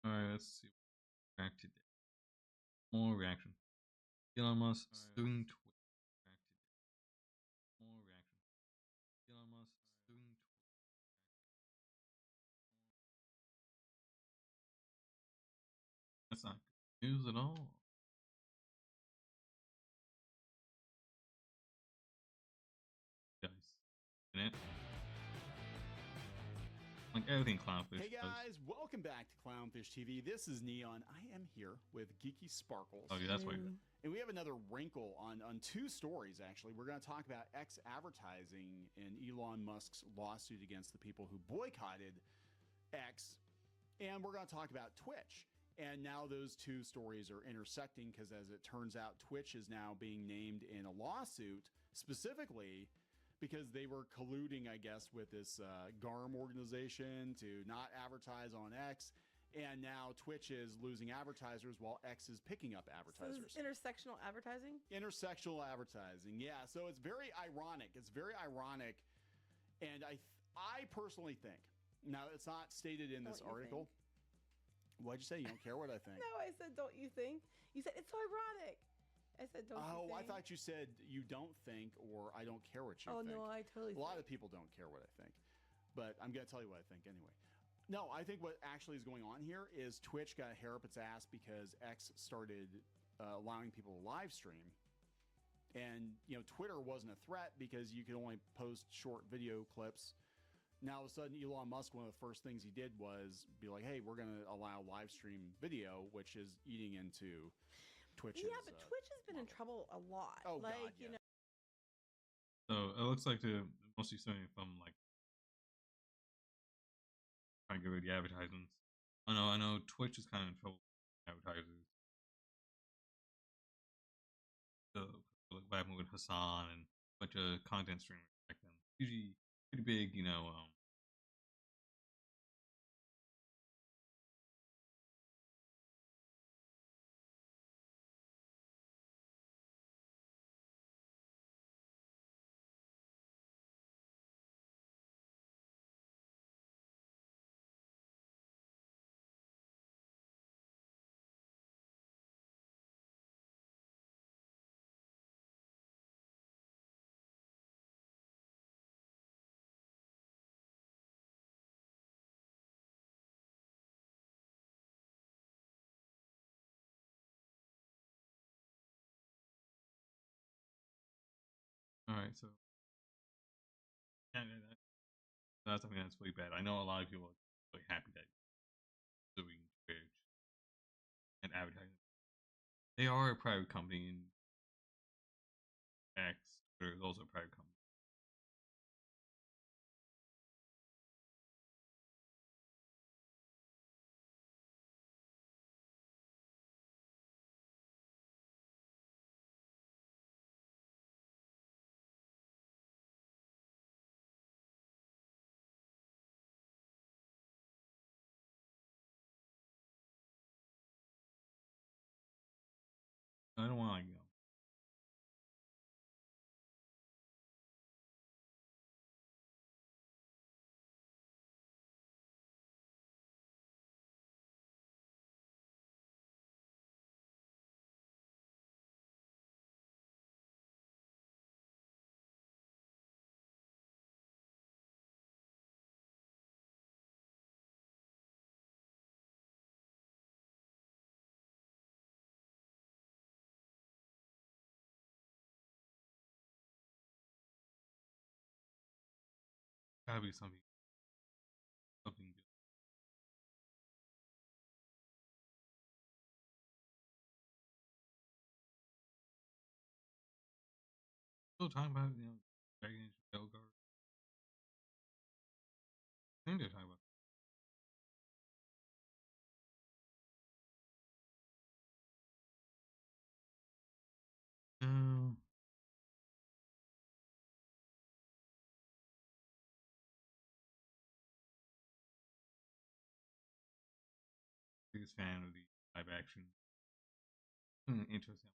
Alright, let's see what back today. More reaction. Elon Musk suing Twitter. Back today. More reaction. Elon Musk suing Twitter. That's not good news at all. Guys. And it, like everything Clownfish Hey guys, does. welcome back to Clownfish TV. This is Neon. I am here with Geeky Sparkles. Oh yeah, that's why you're And we have another wrinkle on two stories, actually. We're going to talk about X advertising and Elon Musk's lawsuit against the people who boycotted X. And we're going to talk about Twitch. And now those two stories are intersecting because, as it turns out, Twitch is now being named in a lawsuit specifically because they were colluding, I guess, with this GARM organization to not advertise on X. And now Twitch is losing advertisers while X is picking up advertisers. So intersectional advertising? Intersectional advertising, yeah. So it's very ironic. It's very ironic. And I personally think, now it's not stated in this article. What'd you say? You don't care what I think? No, I said, don't you think? You said, it's so ironic. I said, don't you think? I thought you said you don't think, or I don't care what you think. Oh, no, I totally A lot of people don't care what I think. But I'm going to tell you what I think anyway. No, I think what actually is going on here is Twitch got a hair up its ass because X started allowing people to live stream. And, you know, Twitter wasn't a threat because you could only post short video clips. Now, all of a sudden, Elon Musk, one of the first things he did was be like, hey, we're going to allow live stream video, which is eating into Twitch's. Yeah, but Twitch has been in trouble a lot. Oh, like, God, yeah. you know. So it looks like they're mostly suing from like trying to get rid of the advertisements. I know Twitch is kind of in trouble with advertisers. So like what happened with Hassan and a bunch of content streamers back then. Usually pretty big, Alright, so yeah, that's something that's really bad. I know a lot of people are really happy that suing Twitch and advertising. They are a private company, and X, Twitter is also a private company. I don't want to, gotta be something good. Still talking about, Dragon Age Belgard. I think they're talking about. No, biggest fan of the live action. Interesting.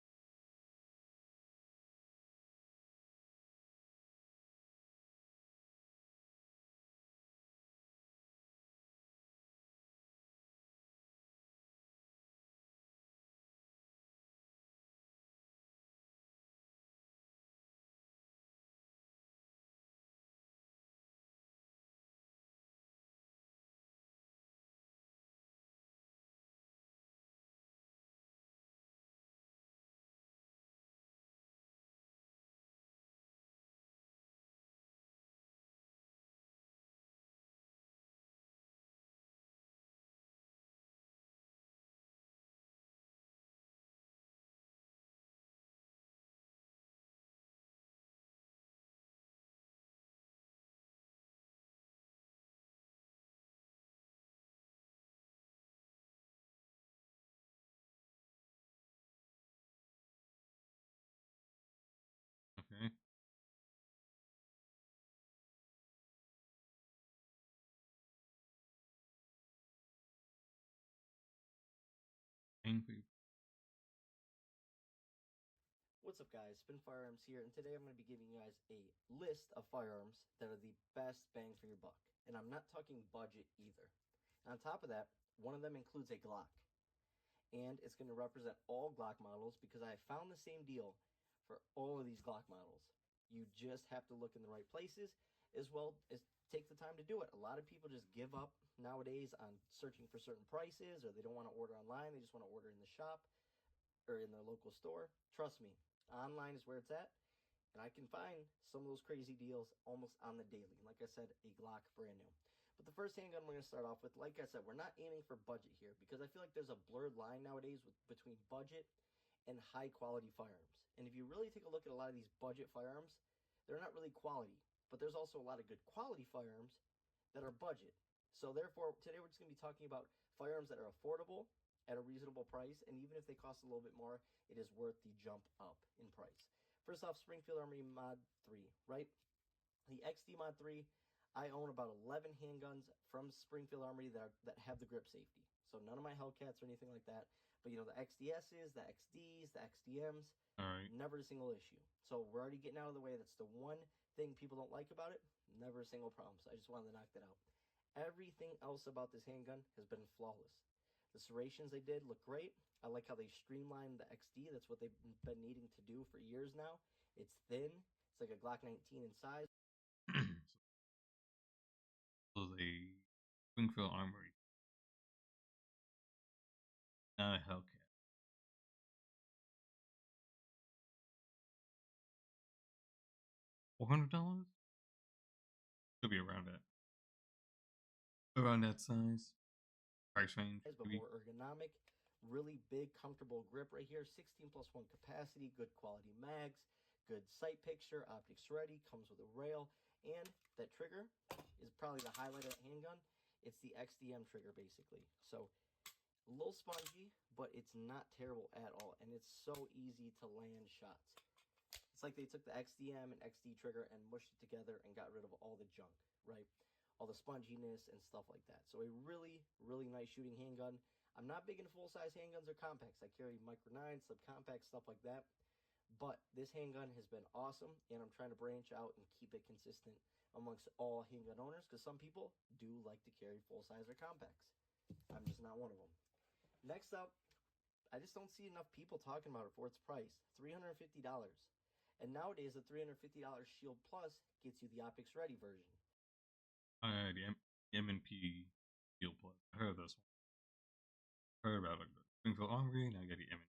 Paying for your What's up, guys? Spin Firearms here, and today I'm going to be giving you guys a list of firearms that are the best bang for your buck. And I'm not talking budget either. And on top of that, one of them includes a Glock. And it's going to represent all Glock models because I found the same deal for all of these Glock models. You just have to look in the right places as well as take the time to do it. A lot of people just give up nowadays on searching for certain prices, or they don't want to order online, they just want to order in the shop or in their local store. Trust me, online is where it's at, and I can find some of those crazy deals almost on the daily. Like I said, a Glock brand new. But the first handgun we're going to start off with, like I said, we're not aiming for budget here because I feel like there's a blurred line nowadays between budget and high quality firearms. And if you really take a look at a lot of these budget firearms, they're not really quality, but there's also a lot of good quality firearms that are budget. So therefore, today we're just going to be talking about firearms that are affordable at a reasonable price, and even if they cost a little bit more, it is worth the jump up in price. First off, Springfield Armory Mod 3, right? The XD Mod 3, I own about 11 handguns from Springfield Armory that have the grip safety. So none of my Hellcats or anything like that. But you know, the XDSs, the XDs, the XDMs, never a single issue. So we're already getting out of the way. That's the one thing people don't like about it. Never a single problem. So I just wanted to knock that out. Everything else about this handgun has been flawless. The serrations they did look great. I like how they streamlined the XD. That's what they've been needing to do for years now. It's thin. It's like a Glock 19 in size. So the Springfield Armory, not a Hellcat. $400? Could be around that. Around that size. Price range. But more ergonomic. Really big, comfortable grip right here. 16+1 capacity. Good quality mags. Good sight picture. Optics ready. Comes with a rail. And that trigger is probably the highlight of that handgun. It's the XDM trigger, basically. So a little spongy, but it's not terrible at all. And it's so easy to land shots. It's like they took the XDM and XD trigger and mushed it together and got rid of all the junk, right? All the sponginess and stuff like that. So a really, really nice shooting handgun. I'm not big into full-size handguns or compacts. I carry micro 9, subcompact, stuff like that. But this handgun has been awesome, and I'm trying to branch out and keep it consistent amongst all handgun owners because some people do like to carry full-size or compacts. I'm just not one of them. Next up, I just don't see enough people talking about it for its price. $350. And nowadays, the $350 Shield Plus gets you the Optics Ready version. The M&P Shield Plus. I heard of this one. Heard about like the Springfield Armory, and I got the M&P.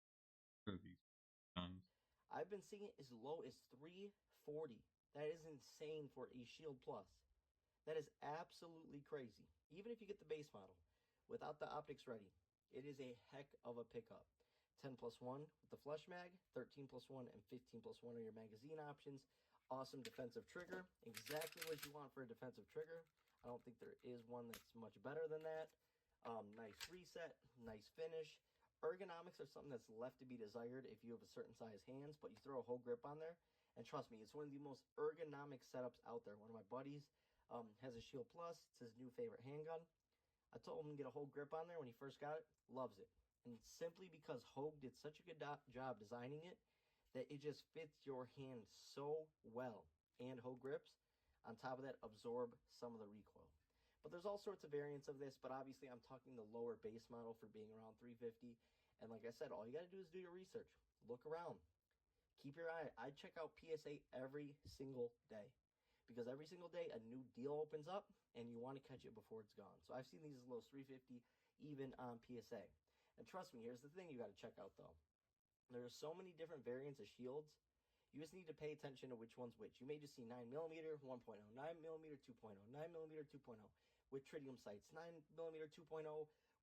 Heard these times. I've been seeing it as low as $340. That is insane for a Shield Plus. That is absolutely crazy. Even if you get the base model without the Optics Ready, it is a heck of a pickup. 10+1 with the flush mag, 13+1 and 15+1 are your magazine options. Awesome defensive trigger, exactly what you want for a defensive trigger. I don't think there is one that's much better than that. Nice reset, nice finish. Ergonomics are something that's left to be desired if you have a certain size hands, but you throw a whole grip on there, and trust me, it's one of the most ergonomic setups out there. One of my buddies has a Shield Plus. It's his new favorite handgun. I told him to get a whole grip on there when he first got it. Loves it. And simply because Hogue did such a good job designing it that it just fits your hand so well. And Hogue grips, on top of that, absorb some of the recoil. But there's all sorts of variants of this, but obviously I'm talking the lower base model for being around $350. And like I said, all you got to do is do your research. Look around. Keep your eye. I check out PSA every single day. Because every single day a new deal opens up and you want to catch it before it's gone. So I've seen these as low as $350 even on PSA. And trust me, here's the thing you got to check out though. There are so many different variants of shields. You just need to pay attention to which one's which. You may just see 9mm 1.0, 9mm 2.0, 9mm 2.0 with tritium sights, 9mm 2.0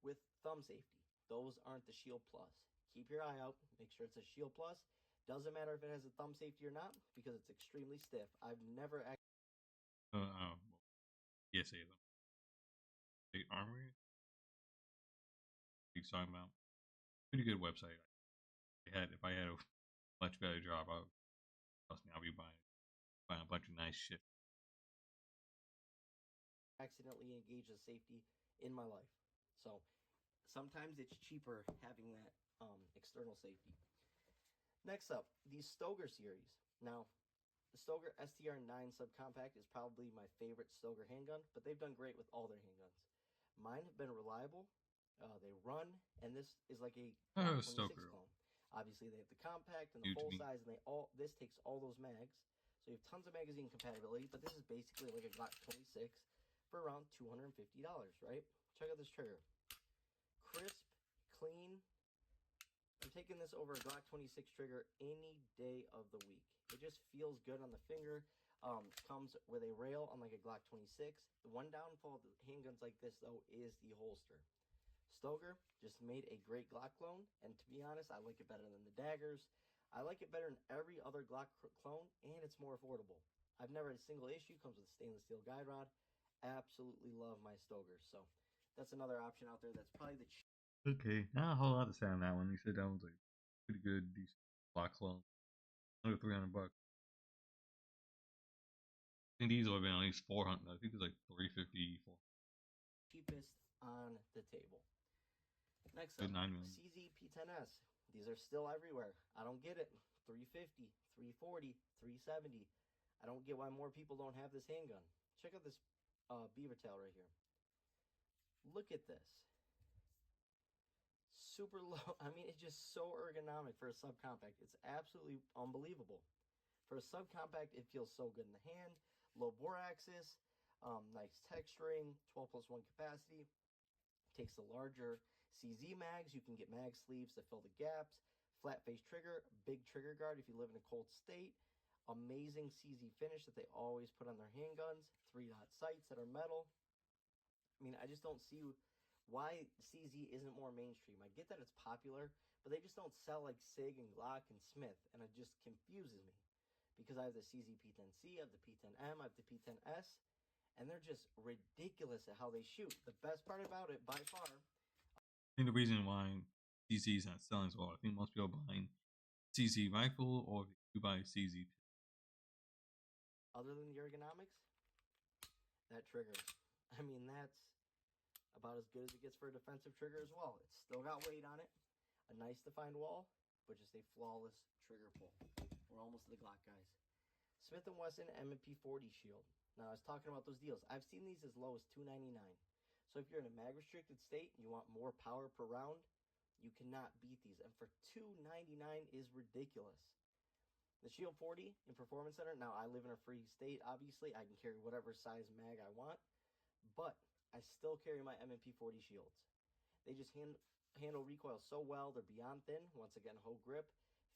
with thumb safety. Those aren't the Shield Plus. Keep your eye out. Make sure it's a Shield Plus. Doesn't matter if it has a thumb safety or not because it's extremely stiff. I've never actually... PSA them. The Armory? What are you talking about? Pretty good website. If I had a much better job, trust me, I'll be buying a bunch of nice shit. accidentally engage the safety in my life. So sometimes it's cheaper having that external safety. Next up, the Stoeger series. Now, the Stoeger STR9 subcompact is probably my favorite Stoeger handgun, but they've done great with all their handguns. Mine have been reliable. They run, and this is like a Glock 26 Stoker. clone. Obviously, they have the compact and the full size, and this takes all those mags. So you have tons of magazine compatibility, but this is basically like a Glock 26 for around $250, right? Check out this trigger. Crisp, clean. I'm taking this over a Glock 26 trigger any day of the week. It just feels good on the finger. Comes with a rail unlike a Glock 26. The one downfall of handguns like this, though, is the holster. Stoeger just made a great Glock clone, and to be honest, I like it better than the daggers. I like it better than every other Glock clone, and it's more affordable. I've never had a single issue. Comes with a stainless steel guide rod. Absolutely love my Stoeger. So that's another option out there. That's probably the cheapest. Okay, not a whole lot to say on that one. You said that was like pretty good, decent Glock clone. Under $300. I think these would have been at least 400. I think it's like 350. Cheapest on the table. Next Good up, 9 million. CZ P10S. These are still everywhere. I don't get it. 350, 340, 370. I don't get why more people don't have this handgun. Check out this beaver tail right here. Look at this. Super low. I mean, it's just so ergonomic for a subcompact. It's absolutely unbelievable. For a subcompact, it feels so good in the hand. Low bore axis, nice texturing, 12 plus 1 capacity. Takes the larger CZ mags. You can get mag sleeves to fill the gaps. Flat face trigger, big trigger guard if you live in a cold state. Amazing CZ finish that they always put on their handguns. 3-dot sights that are metal. I mean, I just don't see why CZ isn't more mainstream. I get that it's popular, but they just don't sell like SIG and Glock and Smith, and it just confuses me. Because I have the CZ P10C, I have the P10M, I have the P10S, and they're just ridiculous at how they shoot. The best part about it, by far, I think the reason why CZ is not selling so well, I think most people are buying CZ rifle or you buy CZ. other than the ergonomics, that trigger. I mean, that's about as good as it gets for a defensive trigger as well. It's still got weight on it, a nice defined wall, but just a flawless trigger pull. We're almost to the Glock, guys. Smith & Wesson M&P 40 shield. Now, I was talking about those deals. I've seen these as low as $299. So if you're in a mag-restricted state and you want more power per round, you cannot beat these. And for $299 is ridiculous. The Shield 40 in Performance Center. Now, I live in a free state, obviously. I can carry whatever size mag I want. But I still carry my M&P 40 shields. They just handle recoil so well. They're beyond thin. Once again, hoe grip.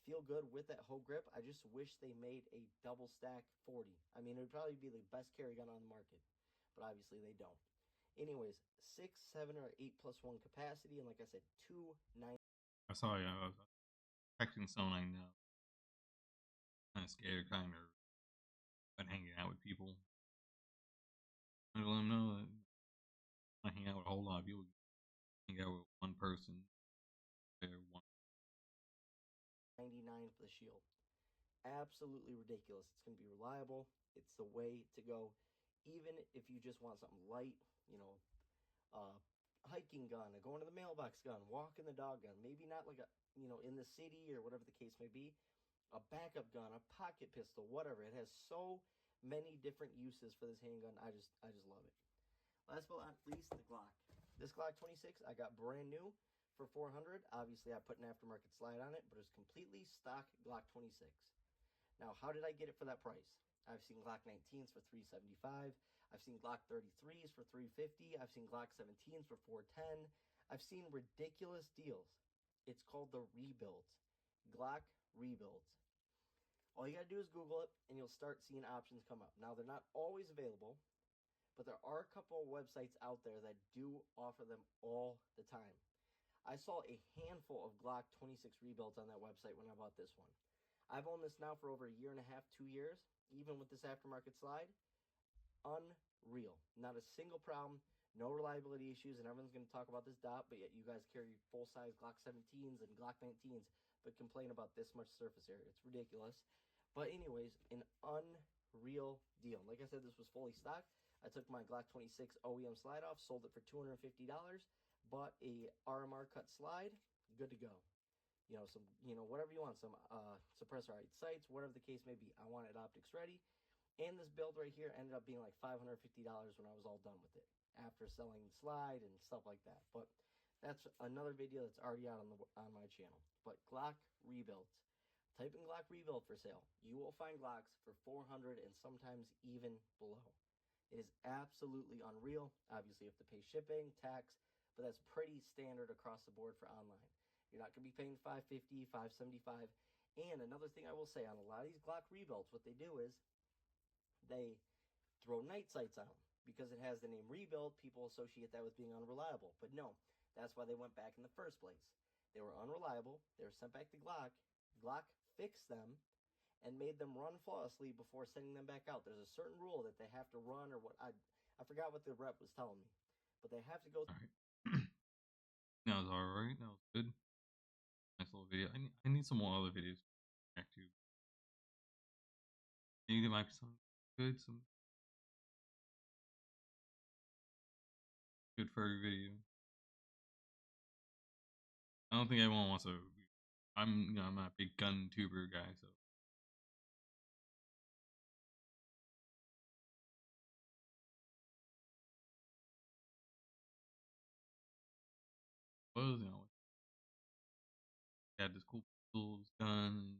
Feel good with that hoe grip. I just wish they made a double stack 40. I mean, it would probably be the best carry gun on the market, but obviously they don't. Anyways, 6, 7, or 8 plus 1 capacity, and like I said, 290. I'm sorry, I was texting someone I know. Kind of scared, kind of about hanging out with people. I let them know that I hang out with a whole lot of people. Hang out with one person. They're one. 99 for the shield. Absolutely ridiculous. It's going to be reliable. It's the way to go. Even if you just want something light, you know, hiking gun, a going to the mailbox gun, walking the dog gun, maybe not like a, you know, in the city or whatever the case may be, a backup gun, a pocket pistol, whatever. It has so many different uses for this handgun. I just love it. Last but not least, the Glock. This Glock 26 I got brand new for $400. Obviously, I put an aftermarket slide on it, but it's completely stock Glock 26. Now, how did I get it for that price? I've seen Glock 19s for $375. I've seen Glock 33s for $350. I've seen Glock 17s for $410. I've seen ridiculous deals. It's called the rebuilds. Glock rebuilds. All you gotta do is Google it, and you'll start seeing options come up. Now, they're not always available, but there are a couple of websites out there that do offer them all the time. I saw a handful of Glock 26 rebuilds on that website when I bought this one. I've owned this now for over a year and a half, 2 years, even with this aftermarket slide. Unreal. Not a single problem, no reliability issues, and everyone's going to talk about this dot, but yet you guys carry full-size Glock 17s and Glock 19s, but complain about this much surface area. It's ridiculous. But anyways, an unreal deal. Like I said, this was fully stocked. I took my Glock 26 OEM slide off, sold it for $250. bought a RMR cut slide, good to go. Some, whatever you want, some suppressor sights, whatever the case may be. I wanted optics ready. And this build right here ended up being like $550 when I was all done with it after selling the slide and stuff like that. But that's another video that's already out on my channel. But Glock rebuilds. Type in Glock rebuild for sale. You will find Glocks for 400 and sometimes even below. It is absolutely unreal. Obviously, you have to pay shipping, tax, but that's pretty standard across the board for online. You're not going to be paying $550, $575. And another thing I will say on a lot of these Glock rebuilds, what they do is they throw night sights on them. Because it has the name rebuild, people associate that with being unreliable. But no, that's why they went back in the first place. They were unreliable. They were sent back to Glock. Glock fixed them and made them run flawlessly before sending them back out. There's a certain rule that they have to run, or what I forgot what the rep was telling me, but they have to go. All right. That was alright. That was good. Nice little video. I need some more other videos to react to. Maybe there might be some good furry video. I don't think everyone wants to. I'm not a big gun tuber guy, so. Was had this cool pistols, gun.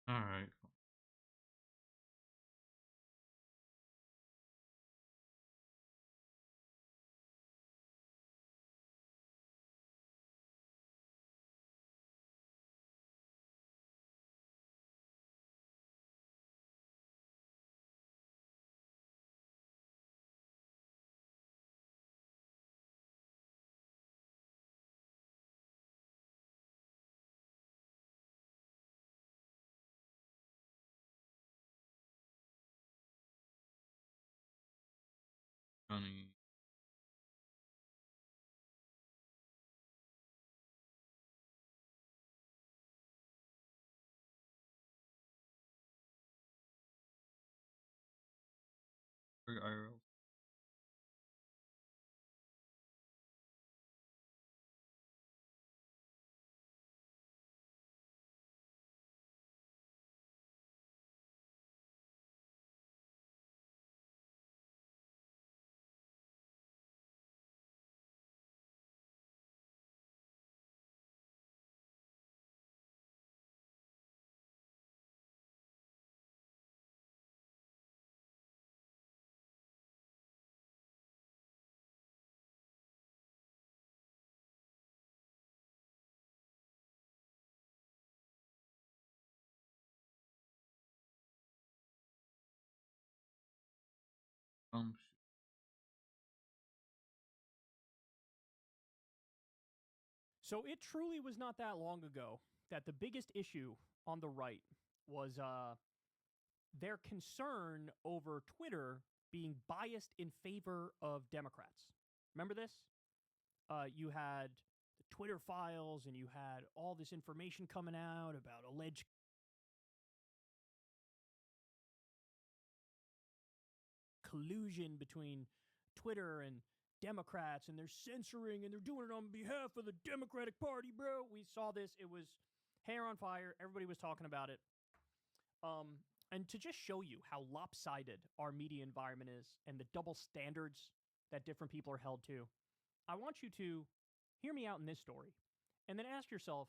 All right. Funny. Furry IRL. Shit. So it truly was not that long ago that the biggest issue on the right was their concern over Twitter being biased in favor of Democrats. Remember this? You had the Twitter files and you had all this information coming out about alleged collusion between Twitter and Democrats, and they're censoring and they're doing it on behalf of the Democratic Party, bro. We saw this. It was hair on fire. Everybody was talking about it. And to just show you how lopsided our media environment is and the double standards that different people are held to, I want you to hear me out in this story and then ask yourself,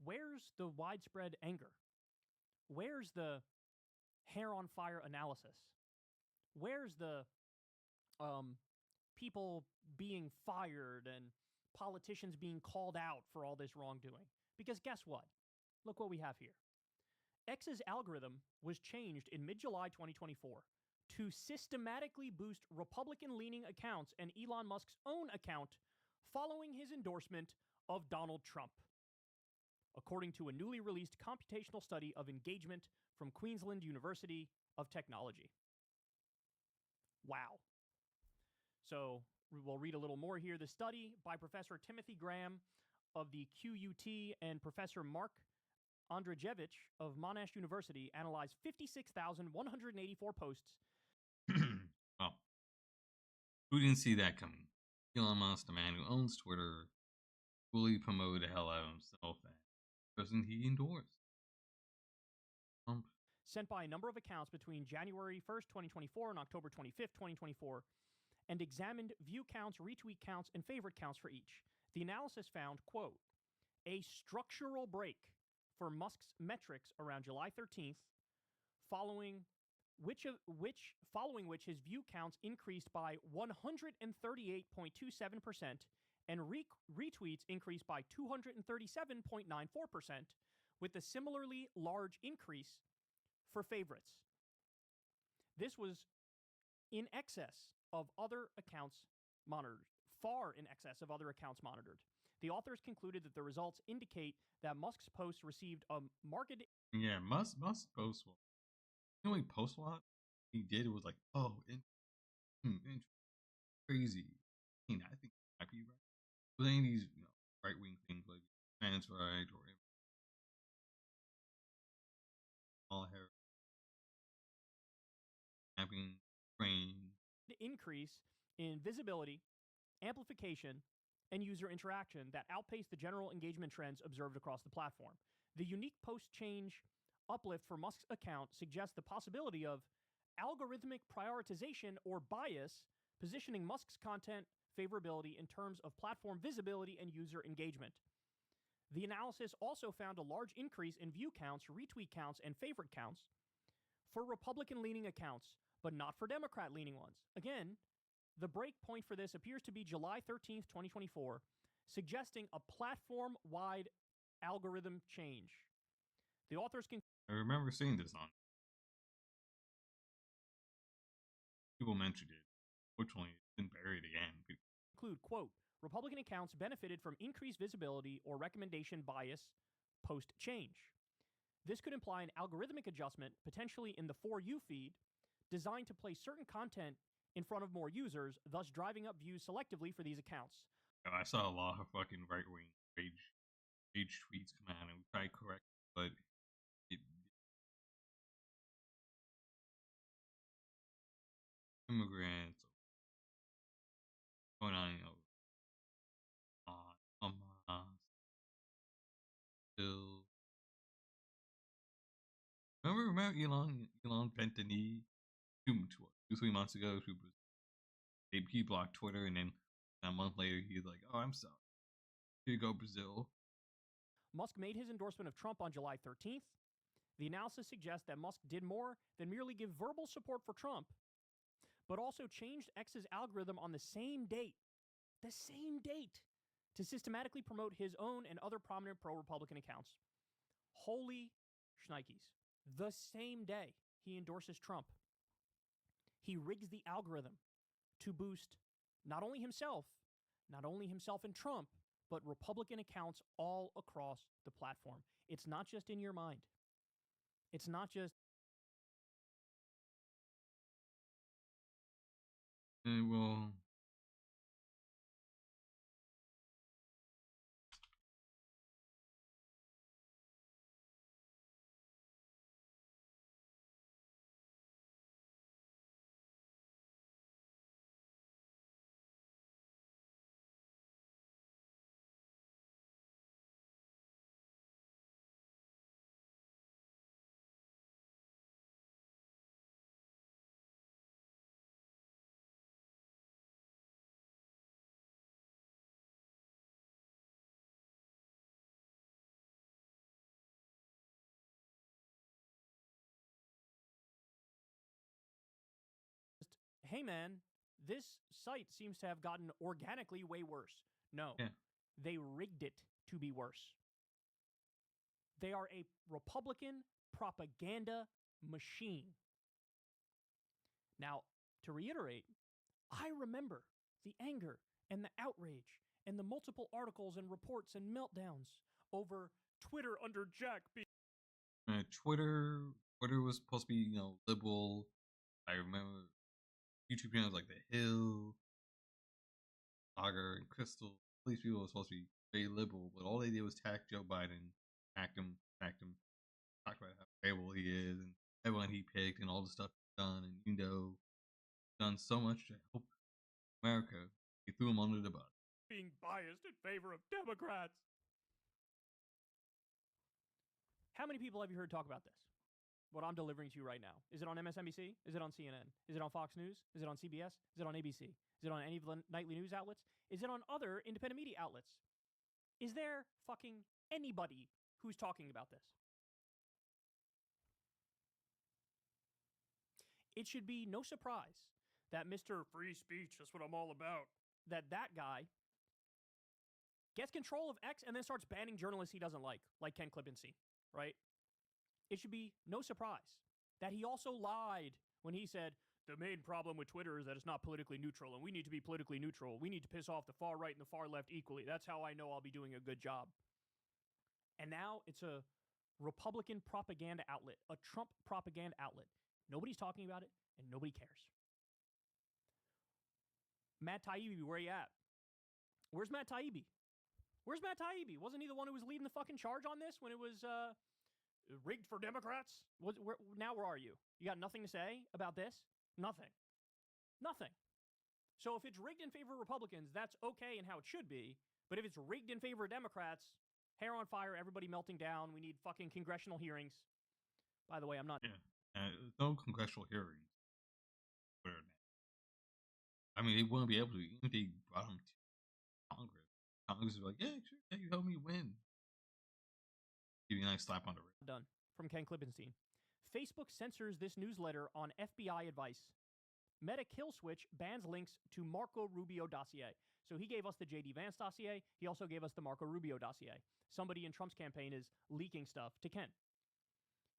where's the widespread anger? Where's the hair on fire analysis? Where's the people being fired and politicians being called out for all this wrongdoing? Because guess what? Look what we have here. X's algorithm was changed in mid-July 2024 to systematically boost Republican-leaning accounts and Elon Musk's own account following his endorsement of Donald Trump, according to a newly released computational study of engagement from Queensland University of Technology. Wow. So we'll read a little more here. The study by Professor Timothy Graham of the QUT and Professor Mark Andrzejewicz of Monash University analyzed 56,184 posts. Well, who didn't see that coming? Elon Musk, the man who owns Twitter, fully promoted the hell out of himself and the person he endorsed. Sent by a number of accounts between January 1st, 2024 and October 25th, 2024, and examined view counts, retweet counts, and favorite counts for each. The analysis found, quote, a structural break for Musk's metrics around July 13th, following which his view counts increased by 138.27% and retweets increased by 237.94%, with a similarly large increase for favorites. This was in excess of other accounts monitored, far in excess of other accounts monitored. The authors concluded that the results indicate that Musk's posts received a marked... Yeah, Musk's posts will... You know when he posts a lot? He did, it was like, oh, crazy. I mean, I think it might be right. But any of these, right-wing things like trans right or all hair having brain. increase in visibility, amplification, and user interaction that outpaced the general engagement trends observed across the platform. The unique post-change uplift for Musk's account suggests the possibility of algorithmic prioritization or bias, positioning Musk's content favorability in terms of platform visibility and user engagement. The analysis also found a large increase in view counts, retweet counts, and favorite counts for Republican-leaning accounts, but not for Democrat-leaning ones. Again, the break point for this appears to be July 13th, 2024, suggesting a platform-wide algorithm change. The authors can... I remember seeing this on. People mentioned it. Fortunately, it's been buried again. Include, quote, Republican accounts benefited from increased visibility or recommendation bias post-change. This could imply an algorithmic adjustment, potentially in the For You feed, designed to place certain content in front of more users, thus driving up views selectively for these accounts. I saw a lot of fucking right-wing rage tweets come out and try correct, but it immigrants going on, still. Remember Elon bent the knee 2-3 months ago. He blocked Twitter, and then a month later he's like, "Oh, I'm sorry. Here you go, Brazil." Musk made his endorsement of Trump on July 13th. The analysis suggests that Musk did more than merely give verbal support for Trump, but also changed X's algorithm on the same date, to systematically promote his own and other prominent pro-Republican accounts. Holy shnikes. The same day he endorses Trump, he rigs the algorithm to boost not only himself and Trump, but Republican accounts all across the platform. It's not just in your mind. It's not just Well, hey man, this site seems to have gotten organically way worse. No, yeah. they rigged it to be worse. They are a Republican propaganda machine. Now, to reiterate, I remember the anger and the outrage and the multiple articles and reports and meltdowns over Twitter under Jack being Twitter was supposed to be, liberal. I remember YouTube channels like The Hill, Sagar, and Crystal. These people were supposed to be very liberal, but all they did was attack Joe Biden, attack him, talk about how terrible he is, and everyone he picked, and all the stuff he's done, and done so much to help America. He threw him under the bus. being biased in favor of Democrats. How many people have you heard talk about this? What I'm delivering to you right now. Is it on MSNBC? Is it on CNN? Is it on Fox News? Is it on CBS? Is it on ABC? Is it on any of the nightly news outlets? Is it on other independent media outlets? Is there fucking anybody who's talking about this? It should be no surprise that Mr. Free Speech, that's what I'm all about, that guy gets control of X and then starts banning journalists he doesn't like Ken Klippenstein, right? It should be no surprise that he also lied when he said, the main problem with Twitter is that it's not politically neutral, and we need to be politically neutral. We need to piss off the far right and the far left equally. That's how I know I'll be doing a good job. And now it's a Republican propaganda outlet, a Trump propaganda outlet. Nobody's talking about it, and nobody cares. Matt Taibbi, where you at? Where's Matt Taibbi? Where's Matt Taibbi? Wasn't he the one who was leading the fucking charge on this when it was rigged for Democrats? Now where are you? You got nothing to say about this? Nothing. So if it's rigged in favor of Republicans, that's okay and how it should be. But if it's rigged in favor of Democrats, hair on fire, everybody melting down, we need fucking congressional hearings. By the way, I'm not... Yeah. No congressional hearings. I mean, they wouldn't be able to, even if they brought him to Congress. Congress is like, yeah, sure, yeah, you help me win. Give you a nice slap on the wrist. Done. From Ken Klippenstein. Facebook censors this newsletter on FBI advice. Meta kill switch bans links to Marco Rubio dossier. So he gave us the J.D. Vance dossier. He also gave us the Marco Rubio dossier. Somebody in Trump's campaign is leaking stuff to Ken.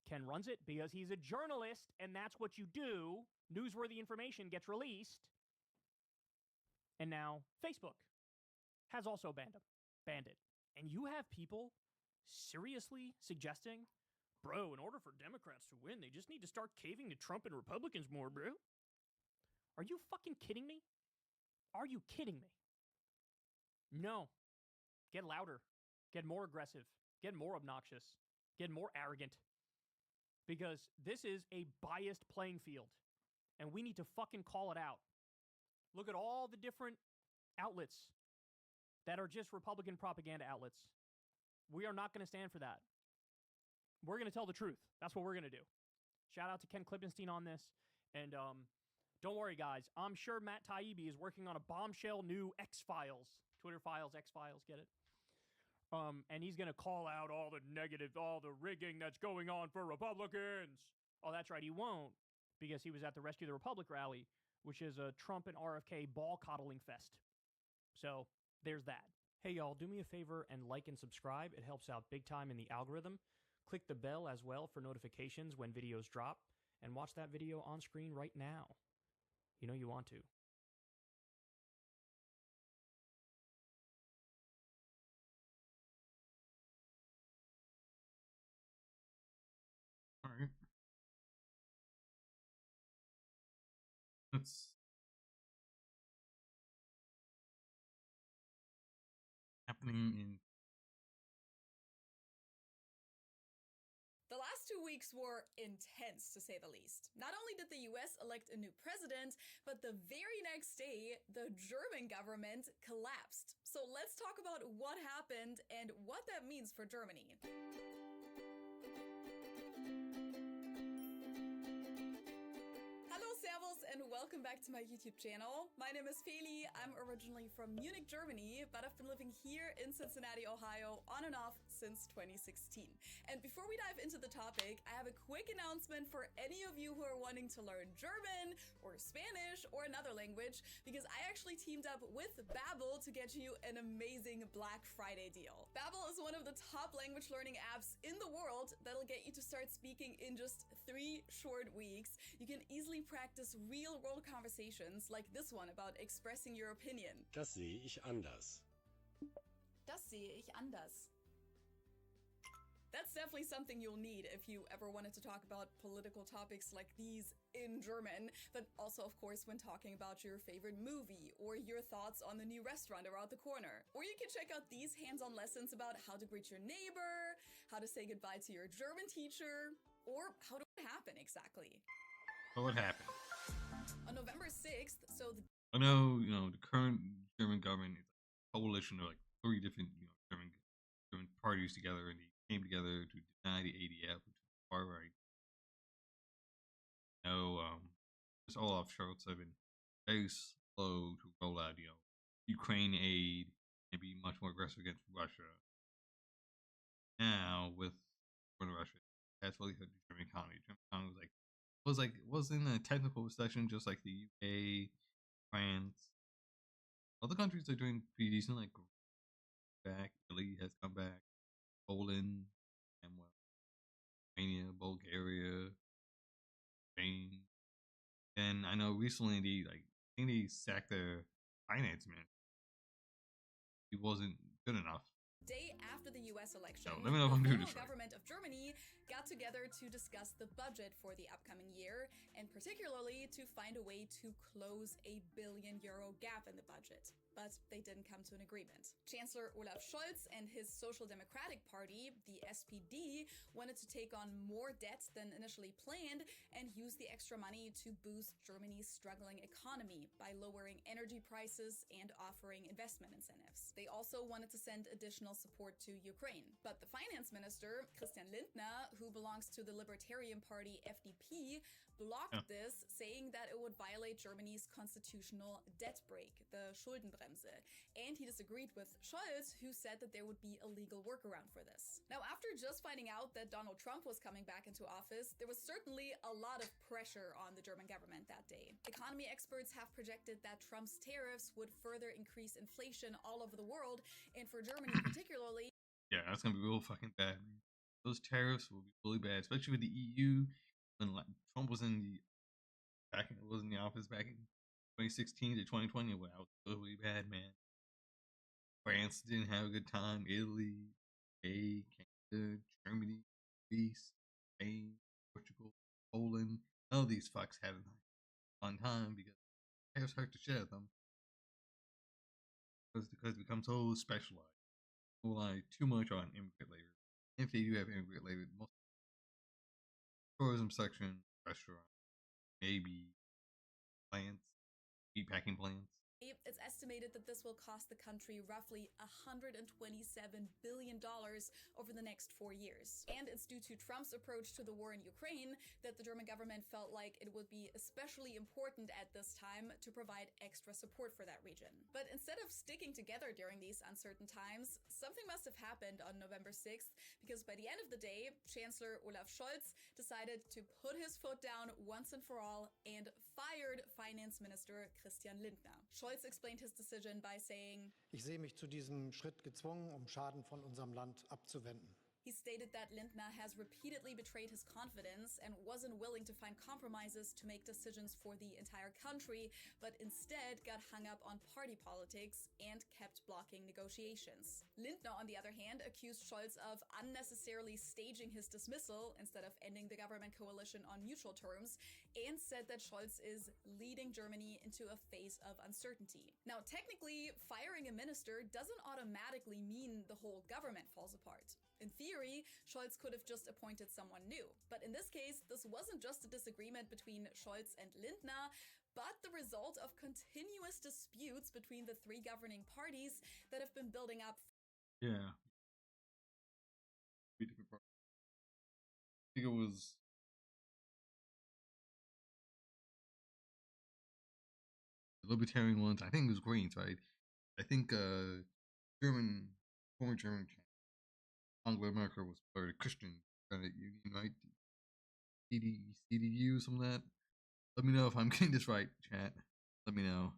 Ken runs it because he's a journalist, and that's what you do. Newsworthy information gets released. And now Facebook has also banned it. And you have people seriously suggesting, bro, in order for Democrats to win, they just need to start caving to Trump and Republicans more, bro. Are you fucking kidding me? Are you kidding me? No. Get louder. Get more aggressive. Get more obnoxious. Get more arrogant. Because this is a biased playing field. And we need to fucking call it out. Look at all the different outlets that are just Republican propaganda outlets. We are not going to stand for that. We're going to tell the truth. That's what we're going to do. Shout out to Ken Klippenstein on this. And don't worry, guys. I'm sure Matt Taibbi is working on a bombshell new X-Files. Twitter Files, X-Files, get it? And he's going to call out all the negative, all the rigging that's going on for Republicans. Oh, that's right. He won't, because he was at the Rescue the Republic rally, which is a Trump and RFK ball coddling fest. So there's that. Hey, y'all, do me a favor and like and subscribe. It helps out big time in the algorithm. Click the bell as well for notifications when videos drop, and watch that video on screen right now. You know you want to. what's happening in The last 2 weeks were intense, to say the least. Not only did the US elect a new president, but the very next day, the German government collapsed. So let's talk about what happened and what that means for Germany. Hallo, Servus, and welcome back to my YouTube channel. My name is Feli. I'm originally from Munich, Germany, but I've been living here in Cincinnati, Ohio, on and off since 2016. And before we dive into the topic, I have a quick announcement for any of you who are wanting to learn German or Spanish or another language, because I actually teamed up with Babbel to get you an amazing Black Friday deal. Babbel is one of the top language learning apps in the world that'll get you to start speaking in just 3 short weeks. You can easily practice real-world conversations like this one about expressing your opinion. Das sehe ich anders. Das sehe ich anders. That's definitely something you'll need if you ever wanted to talk about political topics like these in German, but also, of course, when talking about your favorite movie or your thoughts on the new restaurant around the corner. Or you can check out these hands-on lessons about how to greet your neighbor, how to say goodbye to your German teacher, or how to happen exactly. what happened? On November 6th, so the I know, the current German government is a coalition of like 3 different, German parties together, and they came together to deny the ADF, which is far right. Just Olaf Scholz have been very slow to roll out, Ukraine aid and be much more aggressive against Russia. Now, with Russia, that's really hurt the German economy. The German economy was in a technical recession, just like the UK, France. Other countries are doing pretty decent, like back. Italy has come back. Poland, and Romania, Bulgaria, Spain. And I know recently I think they sacked their finance minister. He wasn't good enough. day after the US election, let me know if I'm the doing this federal right. government of Germany got together to discuss the budget for the upcoming year, and particularly to find a way to close a €1 billion gap in the budget. But they didn't come to an agreement. Chancellor Olaf Scholz and his Social Democratic Party, the SPD, wanted to take on more debt than initially planned and use the extra money to boost Germany's struggling economy by lowering energy prices and offering investment incentives. They also wanted to send additional support to Ukraine. But the finance minister, Christian Lindner, who belongs to the Libertarian Party FDP, blocked this, saying that it would violate Germany's constitutional debt brake, the Schuldenbremse. And he disagreed with Scholz, who said that there would be a legal workaround for this. Now, after just finding out that Donald Trump was coming back into office, there was certainly a lot of pressure on the German government that day. Economy experts have projected that Trump's tariffs would further increase inflation all over the world, and for Germany particularly. Yeah, that's gonna be real fucking bad, man. Those tariffs will be really bad, especially with the EU. When Trump was in the office back in 2016 to 2020, well, that was really bad, man. France didn't have a good time. Italy, Canada, Germany, Greece, Spain, Portugal, Poland. None of these fucks had a fun time because tariffs hurt the shit out of them. Because it becomes so specialized. They rely too much on immigrant labor. If they do have immigrant labor, most tourism section, restaurant, maybe plants, meatpacking plants. It's estimated that this will cost the country roughly $127 billion over the next 4 years. And it's due to Trump's approach to the war in Ukraine that the German government felt like it would be especially important at this time to provide extra support for that region. But instead of sticking together during these uncertain times, something must have happened on November 6th, because by the end of the day, Chancellor Olaf Scholz decided to put his foot down once and for all and fired Finance Minister Christian Lindner. Scholz explained his decision by saying, Ich sehe mich zu diesem Schritt gezwungen, Schaden von unserem Land abzuwenden. He stated that Lindner has repeatedly betrayed his confidence and wasn't willing to find compromises to make decisions for the entire country, but instead got hung up on party politics and kept blocking negotiations. Lindner, on the other hand, accused Scholz of unnecessarily staging his dismissal instead of ending the government coalition on neutral terms, and said that Scholz is leading Germany into a phase of uncertainty. Now, technically, firing a minister doesn't automatically mean the whole government falls apart. In theory, Scholz could have just appointed someone new. But in this case, this wasn't just a disagreement between Scholz and Lindner, but the result of continuous disputes between the three governing parties that have been building up. Yeah. I think it was the Libertarian ones. I think it was Greens, right? I think former German Angela Merkel was part of Christian Credit Union, right? CDU, some of that. Let me know if I'm getting this right, chat. Let me know.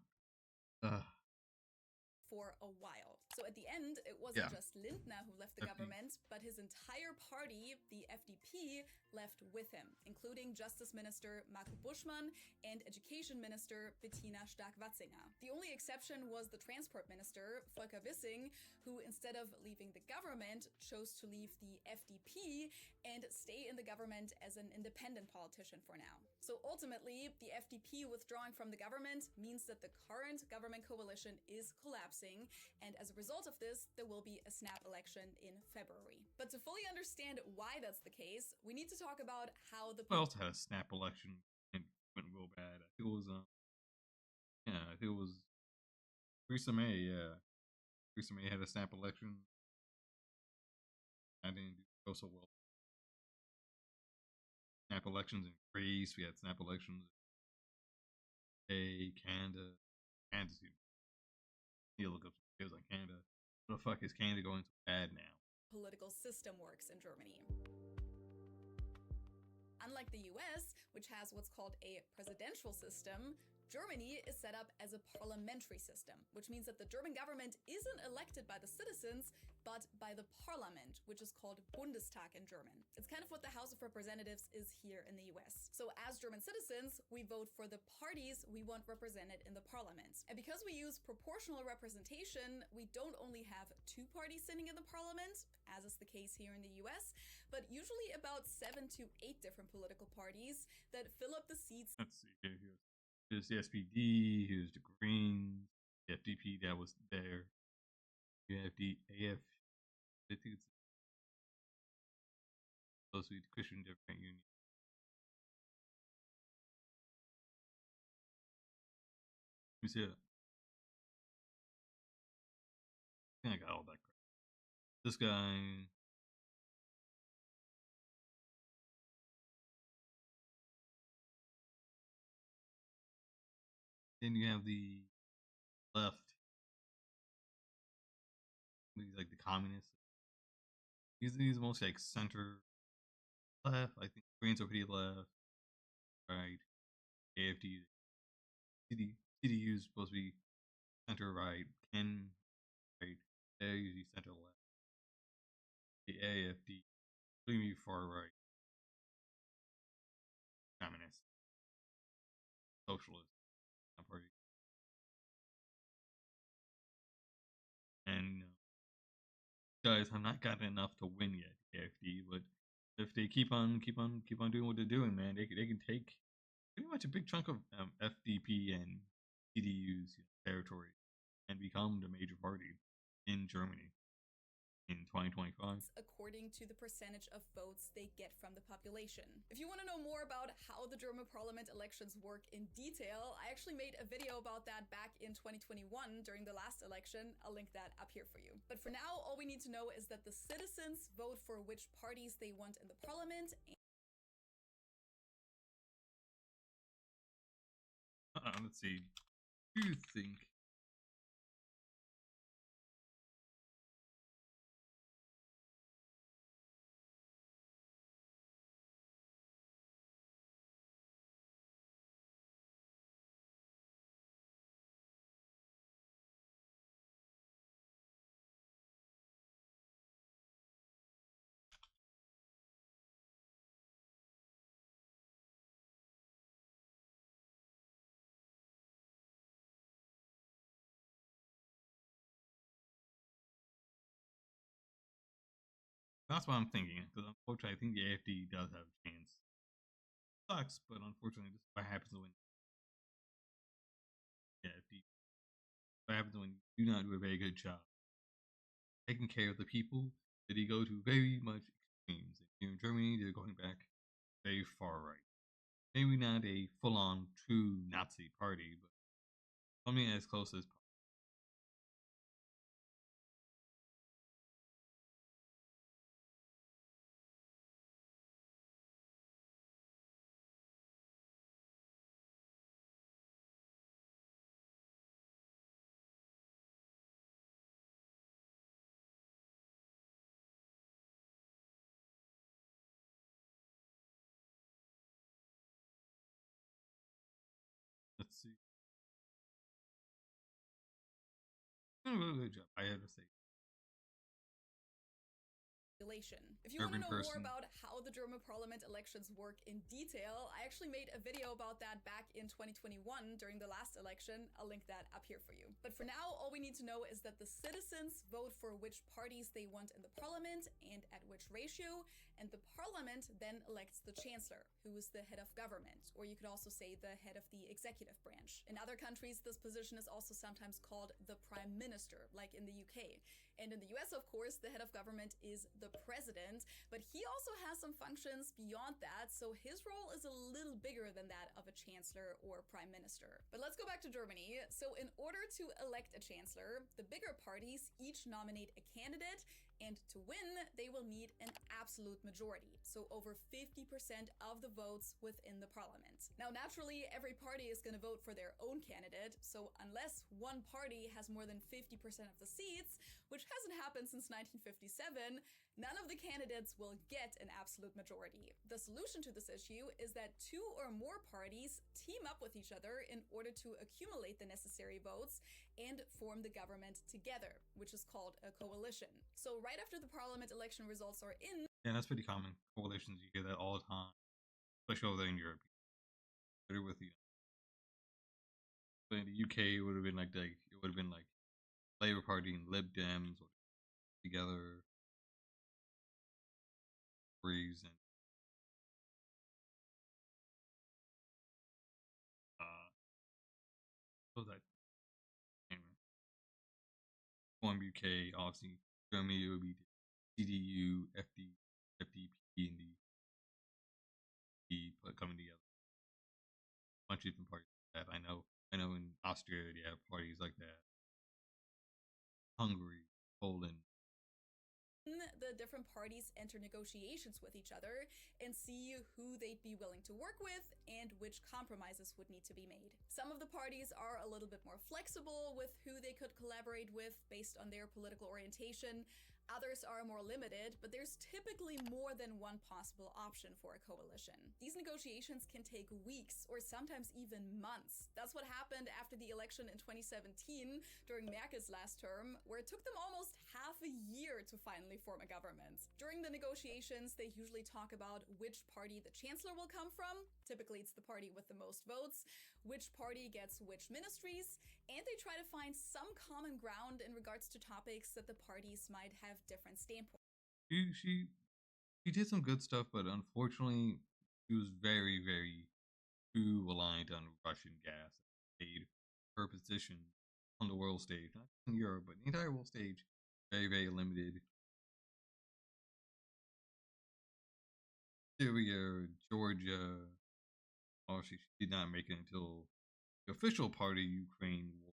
For a while. So at the end, it wasn't just Lindner who left the government, but his entire party, the FDP, left with him, including Justice Minister Marco Buschmann and Education Minister Bettina Stark-Watzinger. The only exception was the Transport Minister, Volker Wissing, who instead of leaving the government, chose to leave the FDP and stay in the government as an independent politician for now. So ultimately, the FDP withdrawing from the government means that the current government coalition is collapsing, and as a result of this, there will be a snap election in February. But to fully understand why that's the case, we need to talk about how the— We also had a snap election and it went real bad. I think it was I think it was Theresa May. Yeah, Theresa May had a snap election. I didn't go so well. Snap elections in Greece. We had snap elections in Canada. Canada's here. You look up some videos on Canada. What the fuck is Canada going so bad now? Political system works in Germany. Unlike the US, which has what's called a presidential system, Germany is set up as a parliamentary system, which means that the German government isn't elected by the citizens, but by the parliament, which is called Bundestag in German. It's kind of what the House of Representatives is here in the US. So as German citizens, we vote for the parties we want represented in the parliament. And because we use proportional representation, we don't only have two parties sitting in the parliament, as is the case here in the US, but usually about 7 to 8 different political parties that fill up the seats. Let's see here. Here's the SPD, here's the Greens, the FDP that was there. You have the AF, I think it's supposed to be the Christian Democrat Union. Let me see it. I think I got all that crap. This guy. Then you have the left. These like the communists. These are mostly like center left. I think Greens are pretty left. Right. AFD. CDU is supposed to be center right. Ken right. They're usually center left. The AFD. Really far right. Communist. Socialist. Party. And guys have not gotten enough to win yet, AFD, but if they keep on doing what they're doing, man, they can take pretty much a big chunk of FDP and CDU's territory and become the major party in Germany in 2025. According to the percentage of votes they get from the population. If you want to know more about how the German parliament elections work in detail, I actually made a video about that back in 2021 during the last election. I'll link that up here for you. But for now, all we need to know is that the citizens vote for which parties they want in the parliament. Let's see. Do you think That's what I'm thinking. Because unfortunately, I think the AFD does have a chance. Sucks, but unfortunately, this is what happens when the AFD. What happens when you do not do a very good job taking care of the people that you go to very much extremes. Here in Germany, they're going back very far right. Maybe not a full-on true Nazi party, but something as close as possible. Let's see. Doing a really good job, I have to say. If you want to Urban know more person. about how the German parliament elections work in detail, I actually made a video about that back in 2021 during the last election. I'll link that up here for you. But for now, all we need to know is that the citizens vote for which parties they want in the parliament and at which ratio, and the parliament then elects the chancellor, who is the head of government, or you could also say the head of the executive branch. In other countries, this position is also sometimes called the prime minister, like in the UK. And in the US, of course, the head of government is the president, but he also has some functions beyond that, so his role is a little bigger than that of a chancellor or prime minister. But let's go back to Germany. So in order to elect a chancellor, the bigger parties each nominate a candidate, and to win, they will need an absolute majority, so over 50% of the votes within the parliament. Now, naturally, every party is going to vote for their own candidate, so unless one party has more than 50% of the seats, which hasn't happened since 1957, none of the candidates will get an absolute majority. The solution to this issue is that two or more parties team up with each other in order to accumulate the necessary votes and form the government together, which is called a coalition. So right after the parliament election results are in... Yeah, that's pretty common. Coalitions, you hear that all the time, especially over there in Europe. Better with you. But in the UK, it would have been like Labour Party and Lib Dems together, Tories and what was that? From UK, obviously Germany, it would be CDU, FDP, and the coming together. A bunch of different parties like that. I know in Austria they have parties like that. Hungary, Poland. The different parties enter negotiations with each other and see who they'd be willing to work with and which compromises would need to be made. Some of the parties are a little bit more flexible with who they could collaborate with based on their political orientation. Others are more limited, but there's typically more than one possible option for a coalition. These negotiations can take weeks or sometimes even months. That's what happened after the election in 2017 during Merkel's last term, where it took them almost half a year to finally form a government. During the negotiations, they usually talk about which party the chancellor will come from. Typically, it's the party with the most votes, which party gets which ministries, and they try to find some common ground in regards to topics that the parties might have different standpoints. She did some good stuff, but unfortunately, she was very, very too reliant on Russian gas. It made her position on the world stage, not in Europe, but the entire world stage, very, very limited. Syria, Georgia, obviously she did not make it until the official party, Ukraine War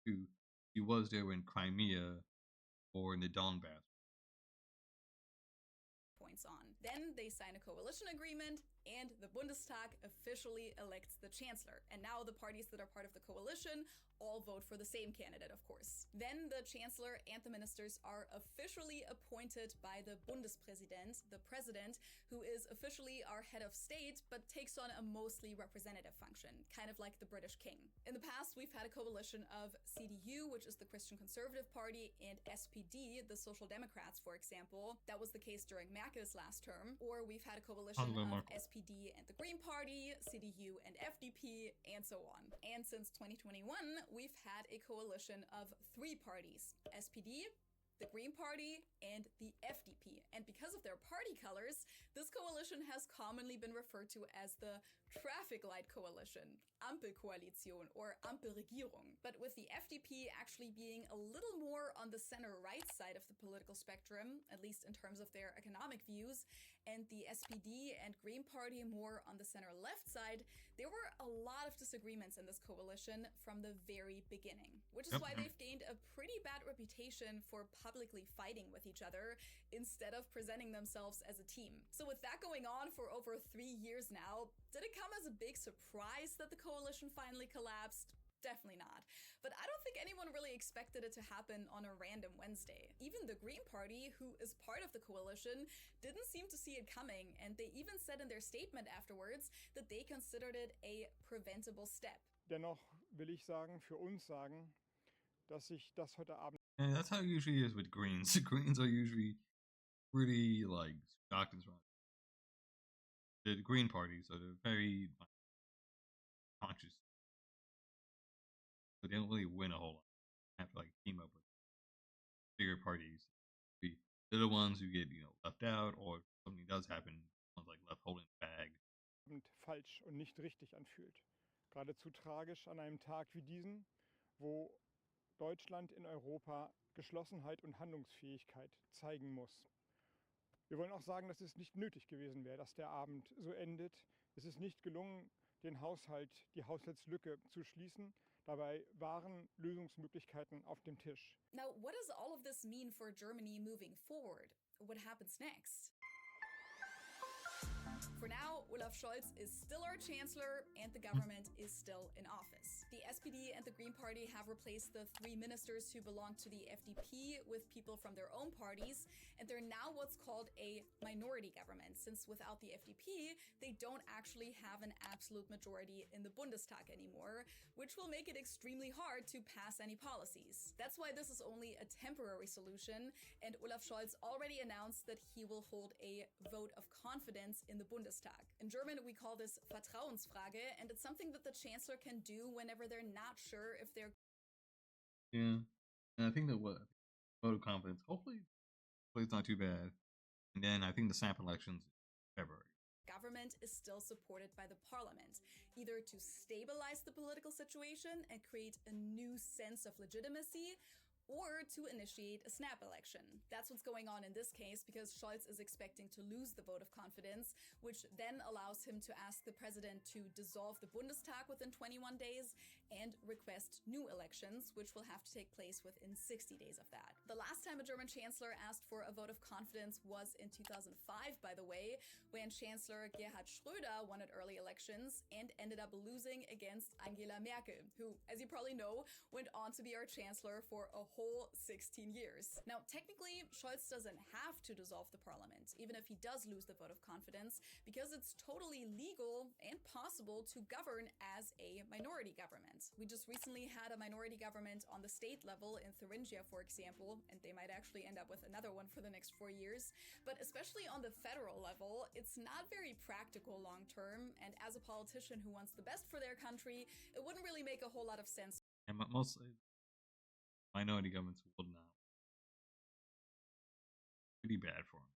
II. He was there in Crimea or in the Donbass. On. Then they sign a coalition agreement and the Bundestag officially elects the chancellor. And now the parties that are part of the coalition all vote for the same candidate, of course. Then the chancellor and the ministers are officially appointed by the Bundespräsident, the president, who is officially our head of state, but takes on a mostly representative function, kind of like the British king. In the past, we've had a coalition of CDU, which is the Christian Conservative Party, and SPD, the Social Democrats, for example. That was the case during Merkel's last term. Or we've had a coalition of SPD and the Green Party, CDU and FDP, and so on. And since 2021, we've had a coalition of three parties: SPD, the Green Party, and the FDP. party colors, this coalition has commonly been referred to as the Traffic Light Coalition, Ampelkoalition, or Ampelregierung. But with the FDP actually being a little more on the center-right side of the political spectrum, at least in terms of their economic views, and the SPD and Green Party more on the center-left side, there were a lot of disagreements in this coalition from the very beginning, which is why they've gained a pretty bad reputation for publicly fighting with each other instead of presenting themselves as a team. So with that going on for over 3 years now, did it come as a big surprise that the coalition finally collapsed? Definitely not. But I don't think anyone really expected it to happen on a random Wednesday. Even the Green Party, who is part of the coalition, didn't seem to see it coming, and they even said in their statement afterwards that they considered it a preventable step. Dennoch will ich sagen, für uns sagen, dass sich das heute Abend... And that's how it usually is with Greens. Greens are usually pretty, like, shocked and surprised. The Green Party, so they're very conscious. So they don't really win a whole lot. They have to, like, team up with bigger parties. They're the ones who get, left out, or if something does happen, one's, like, left holding the bag. Falsch und nicht richtig anfühlt. Geradezu tragisch an einem Tag wie diesen, wo Deutschland in Europa Geschlossenheit und Handlungsfähigkeit zeigen muss. Wir wollen auch sagen, dass es nicht nötig gewesen wäre, dass der Abend so endet. Es ist nicht gelungen, die Haushaltslücke zu schließen. Dabei waren Lösungsmöglichkeiten auf dem Tisch. Now, what does all of this mean for Germany moving forward? What happens next? For now, Olaf Scholz is still our chancellor and the government is still in office. The SPD and the Green Party have replaced the 3 ministers who belonged to the FDP with people from their own parties, and they're now what's called a minority government, since without the FDP, they don't actually have an absolute majority in the Bundestag anymore, which will make it extremely hard to pass any policies. That's why this is only a temporary solution, and Olaf Scholz already announced that he will hold a vote of confidence in the Bundestag. In German, we call this Vertrauensfrage, and it's something that the chancellor can do whenever they're not sure if they're... Yeah, and I think that vote of confidence, hopefully it's not too bad. And then I think the snap elections in February. Government is still supported by the parliament, either to stabilize the political situation and create a new sense of legitimacy, or to initiate a snap election. That's what's going on in this case, because Scholz is expecting to lose the vote of confidence, which then allows him to ask the president to dissolve the Bundestag within 21 days and request new elections, which will have to take place within 60 days of that. The last time a German chancellor asked for a vote of confidence was in 2005, by the way, when Chancellor Gerhard Schröder won at early elections and ended up losing against Angela Merkel, who, as you probably know, went on to be our chancellor for a whole 16 years. Now, technically, Scholz doesn't have to dissolve the parliament, even if he does lose the vote of confidence, because it's totally legal and possible to govern as a minority government. We just recently had a minority government on the state level in Thuringia, for example, and they might actually end up with another one for the next 4 years. But especially on the federal level, it's not very practical long term, and as a politician who wants the best for their country, it wouldn't really make a whole lot of sense. And mostly minority governments will not. Pretty bad for them.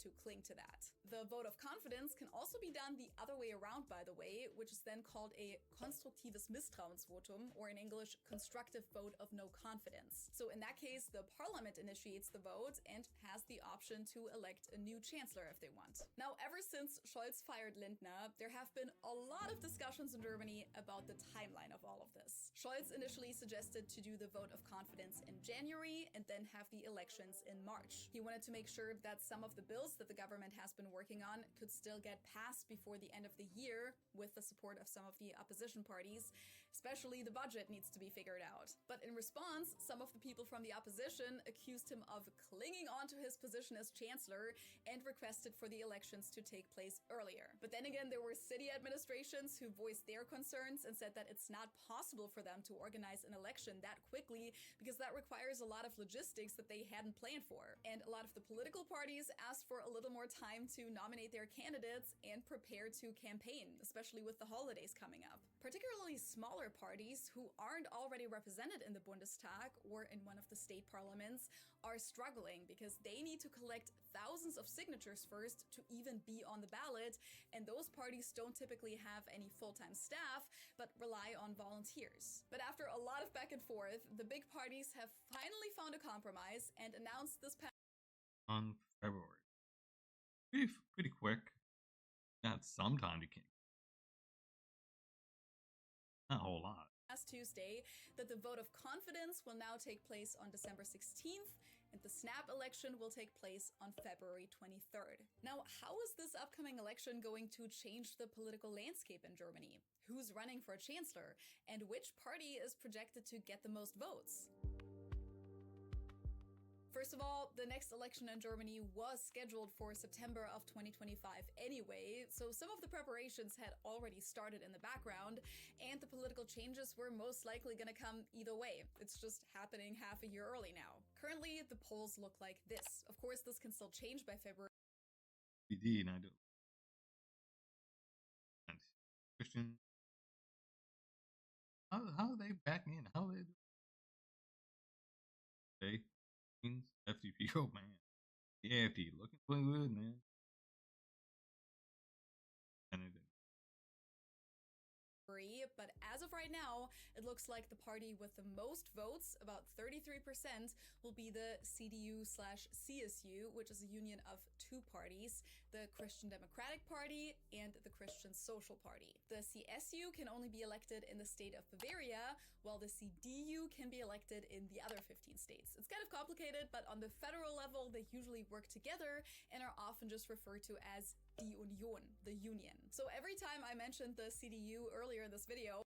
To cling to that. The vote of confidence can also be done the other way around, by the way, which is then called a konstruktives Misstrauensvotum, or in English, constructive vote of no confidence. So in that case, the parliament initiates the vote and has the option to elect a new chancellor if they want. Now, ever since Scholz fired Lindner, there have been a lot of discussions in Germany about the timeline of all of this. Scholz initially suggested to do the vote of confidence in January and then have the elections in March. He wanted to make sure that some of the bills that the government has been working on could still get passed before the end of the year with the support of some of the opposition parties. Especially the budget needs to be figured out. But in response, some of the people from the opposition accused him of clinging onto his position as chancellor and requested for the elections to take place earlier. But then again, there were city administrations who voiced their concerns and said that it's not possible for them to organize an election that quickly because that requires a lot of logistics that they hadn't planned for. And a lot of the political parties asked for a little more time to nominate their candidates and prepare to campaign, especially with the holidays coming up. Particularly smaller parties who aren't already represented in the Bundestag or in one of the state parliaments are struggling because they need to collect thousands of signatures first to even be on the ballot, and those parties don't typically have any full-time staff, but rely on volunteers. But after a lot of back and forth, the big parties have finally found a compromise and announced this past on February. Pretty quick. Got some time to kick. Not a whole lot. Last Tuesday that the vote of confidence will now take place on December 16th, and the snap election will take place on February 23rd. Now, how is this upcoming election going to change the political landscape in Germany? Who's running for chancellor? And which party is projected to get the most votes? First of all, the next election in Germany was scheduled for September of 2025 anyway, so some of the preparations had already started in the background, and the political changes were most likely gonna come either way. It's just happening half a year early now. Currently, the polls look like this. Of course, this can still change by February. VD, and I do. And Christian. How are they backing in? How are they? Hey, FDP, oh man. The AFD looking pretty good, man. And it But as of right now, it looks like the party with the most votes, about 33%, will be the CDU/CSU, which is a union of two parties, the Christian Democratic Party and the Christian Social Party. The CSU can only be elected in the state of Bavaria, while the CDU can be elected in the other 15 states. It's kind of complicated, but on the federal level, they usually work together and are often just referred to as Die Union, the union. So every time I mentioned the CDU earlier in this video,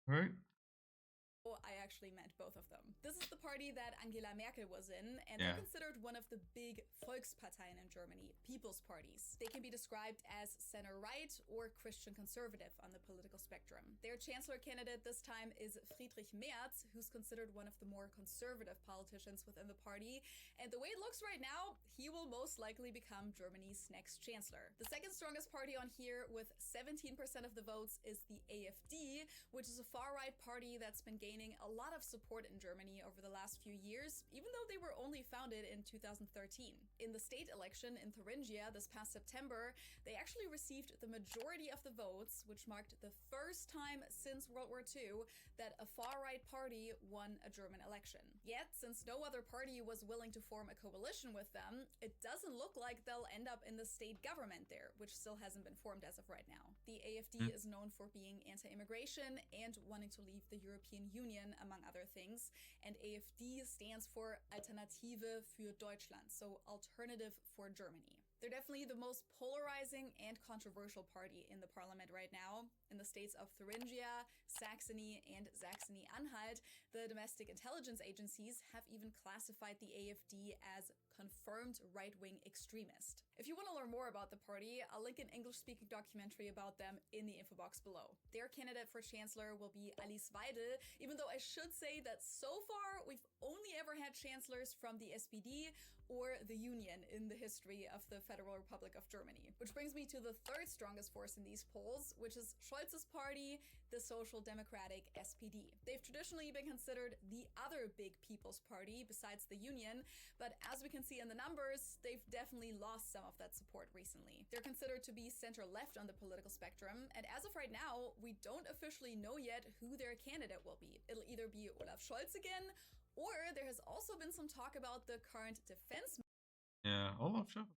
right? I actually meant both of them. This is the party that Angela Merkel was in, and they're considered one of the big Volksparteien in Germany, people's parties. They can be described as center-right or Christian conservative on the political spectrum. Their chancellor candidate this time is Friedrich Merz, who's considered one of the more conservative politicians within the party, and the way it looks right now, he will most likely become Germany's next chancellor. The second strongest party on here, with 17% of the votes, is the AfD, which is a far-right party that's been gaining a lot of support in Germany over the last few years, even though they were only founded in 2013. In the state election in Thuringia this past September, they actually received the majority of the votes, which marked the first time since World War II that a far-right party won a German election. Yet, since no other party was willing to form a coalition with them, it doesn't look like they'll end up in the state government there, which still hasn't been formed as of right now. The AfD is known for being anti-immigration and wanting to leave the European Union, among other things, and AfD stands for Alternative für Deutschland, so alternative for Germany. They're definitely the most polarizing and controversial party in the parliament right now. In the states of Thuringia, Saxony, and Saxony-Anhalt, the domestic intelligence agencies have even classified the AfD as confirmed right-wing extremist. If you want to learn more about the party, I'll link an English-speaking documentary about them in the info box below. Their candidate for chancellor will be Alice Weidel, even though I should say that so far we've only ever had chancellors from the SPD or the Union in the history of the Federal Republic of Germany. Which brings me to the third strongest force in these polls, which is Scholz's party, the Social Democratic SPD. They've traditionally been considered the other big people's party besides the Union, but as we can see in the numbers, they've definitely lost some of that support recently. They're considered to be center-left on the political spectrum, and as of right now, we don't officially know yet who their candidate will be. It'll either be Olaf Scholz again, or there has also been some talk about the current defense. Yeah, Olaf Scholz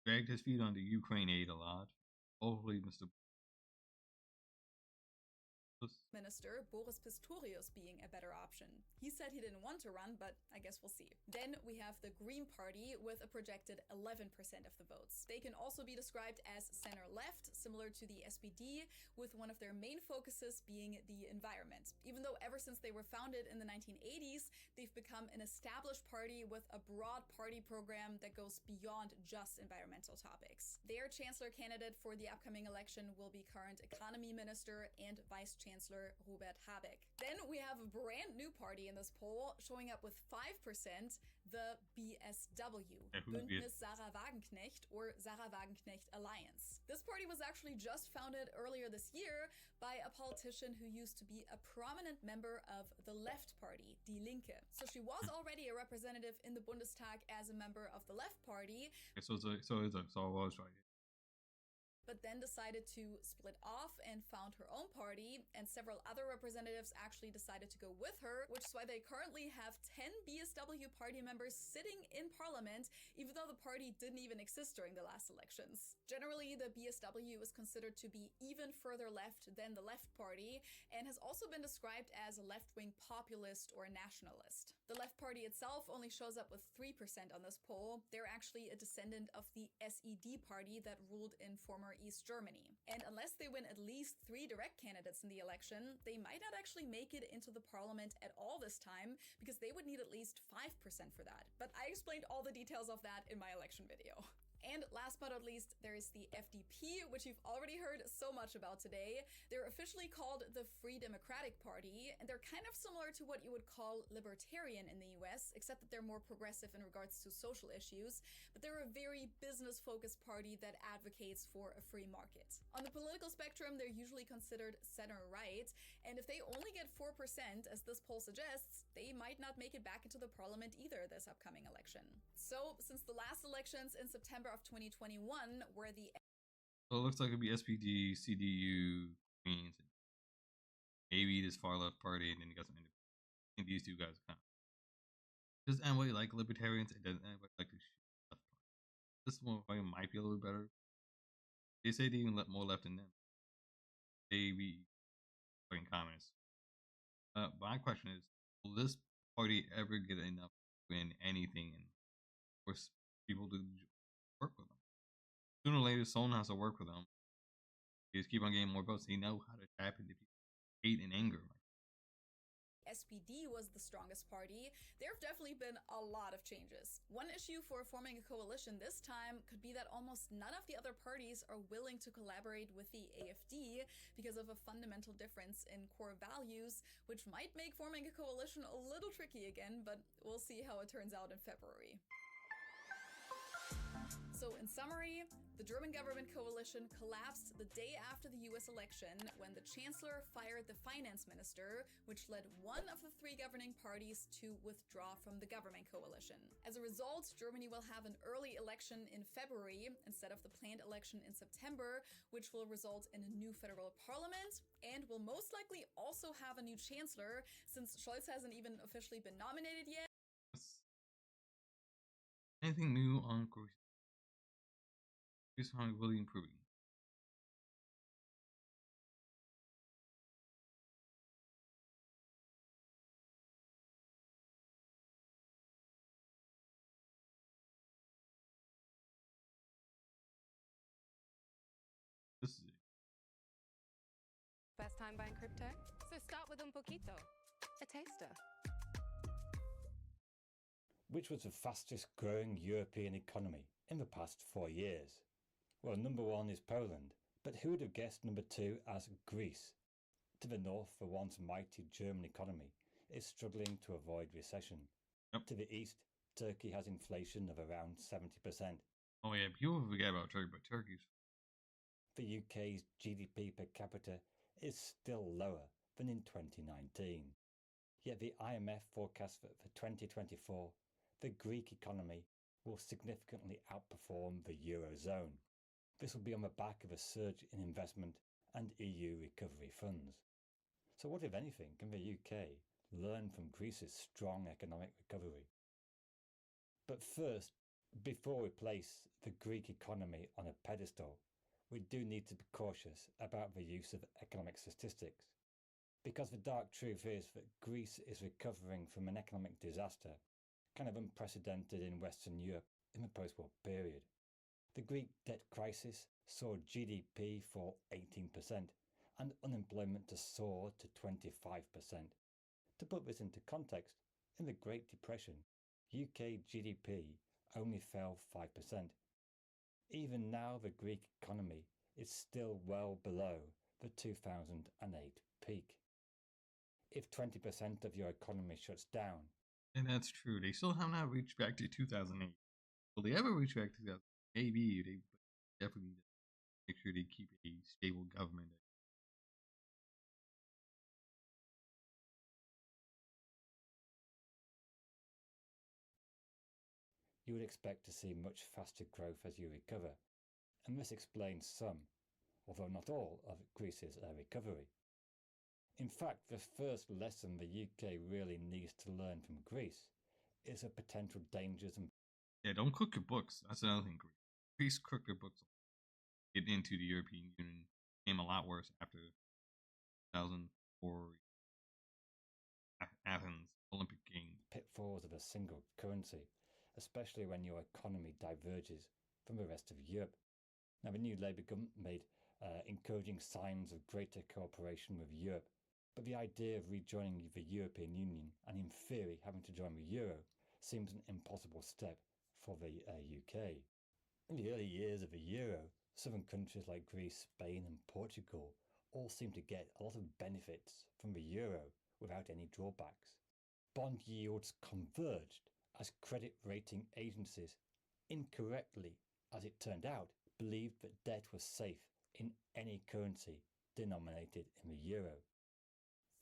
dragged his feet on the Ukraine aid a lot. Hopefully, Mr. Minister Boris Pistorius being a better option. He said he didn't want to run, but I guess we'll see. Then we have the Green Party with a projected 11% of the votes. They can also be described as center-left, similar to the SPD, with one of their main focuses being the environment. Even though ever since they were founded in the 1980s, they've become an established party with a broad party program that goes beyond just environmental topics. Their chancellor candidate for the upcoming election will be current economy minister and vice chancellor Chancellor Robert Habeck. Then we have a brand new party in this poll, showing up with 5%, the BSW, Bündnis Sarah Wagenknecht, or Sarah Wagenknecht Alliance. This party was actually just founded earlier this year by a politician who used to be a prominent member of the Left Party, Die Linke. So she was already a representative in the Bundestag as a member of the Left Party. So I was right. But then decided to split off and found her own party, and several other representatives actually decided to go with her, which is why they currently have 10 BSW party members sitting in parliament, even though the party didn't even exist during the last elections. Generally, the BSW is considered to be even further left than the Left Party, and has also been described as a left-wing populist or nationalist. The Left Party itself only shows up with 3% on this poll. They're actually a descendant of the SED party that ruled in former East Germany. And unless they win at least 3 direct candidates in the election, they might not actually make it into the parliament at all this time, because they would need at least 5% for that. But I explained all the details of that in my election video. And last but not least, there is the FDP, which you've already heard so much about today. They're officially called the Free Democratic Party, and they're kind of similar to what you would call libertarian in the US, except that they're more progressive in regards to social issues, but they're a very business-focused party that advocates for a free market. On the political spectrum, they're usually considered center-right, and if they only get 4%, as this poll suggests, they might not make it back into the parliament either this upcoming election. So, since the last elections in September of 2021 were the... So it looks like it'd be SPD, CDU, Greens, and maybe this far left party, and then you got some independents. I think these two guys kind of... Does anybody like libertarians? It doesn't anybody like the left party? This one might be a little bit better. They say they even let more left than them. They be fucking communists. My question is, will this party ever get enough to win anything and force people to work with them? Sooner or later, someone has to work with them. They just keep on getting more votes. They know how to tap into people's hate and anger. SPD was the strongest party. There have definitely been a lot of changes. One issue for forming a coalition this time could be that almost none of the other parties are willing to collaborate with the AfD because of a fundamental difference in core values, which might make forming a coalition a little tricky again, but we'll see how it turns out in February. So in summary, the German government coalition collapsed the day after the US election when the chancellor fired the finance minister, which led one of the 3 governing parties to withdraw from the government coalition. As a result, Germany will have an early election in February instead of the planned election in September, which will result in a new federal parliament and will most likely also have a new chancellor, since Scholz hasn't even officially been nominated yet. Anything new on Greece? Greece is really improving. This is it. Best time buying crypto? So start with un poquito, a taster. Which was the fastest growing European economy in the past 4 years? Well, number 1 is Poland, but who would have guessed number 2 as Greece? To the north, the once mighty German economy is struggling to avoid recession. Yep. To the east, Turkey has inflation of around 70%. Oh yeah, people forget about Turkey, but Turkey's... The UK's GDP per capita is still lower than in 2019. Yet the IMF forecasts that for 2024, the Greek economy will significantly outperform the Eurozone. This will be on the back of a surge in investment and EU recovery funds. So what, if anything, can the UK learn from Greece's strong economic recovery? But first, before we place the Greek economy on a pedestal, we do need to be cautious about the use of economic statistics. Because the dark truth is that Greece is recovering from an economic disaster, kind of unprecedented in Western Europe in the post-war period. The Greek debt crisis saw GDP fall 18% and unemployment to soar to 25%. To put this into context, in the Great Depression, UK GDP only fell 5%. Even now, the Greek economy is still well below the 2008 peak. if 20% of your economy shuts down. And that's true. They still have not reached back to 2008. Will they ever reach back to 2008? Maybe. They definitely need to make sure they keep a stable government. You would expect to see much faster growth as you recover, and this explains some, although not all, of Greece's recovery. In fact, the first lesson the UK really needs to learn from Greece is the potential dangers and... Yeah, don't cook your books. That's another thing. Greece cooked their books. Get into the European Union became a lot worse after 2004 Athens Olympic Games. Pitfalls of a single currency, especially when your economy diverges from the rest of Europe. Now, the new Labour government made encouraging signs of greater cooperation with Europe, but the idea of rejoining the European Union and in theory having to join the euro seems an impossible step for the UK. In the early years of the euro, southern countries like Greece, Spain and Portugal all seemed to get a lot of benefits from the euro without any drawbacks. Bond yields converged as credit rating agencies, incorrectly as it turned out, believed that debt was safe in any currency denominated in the euro.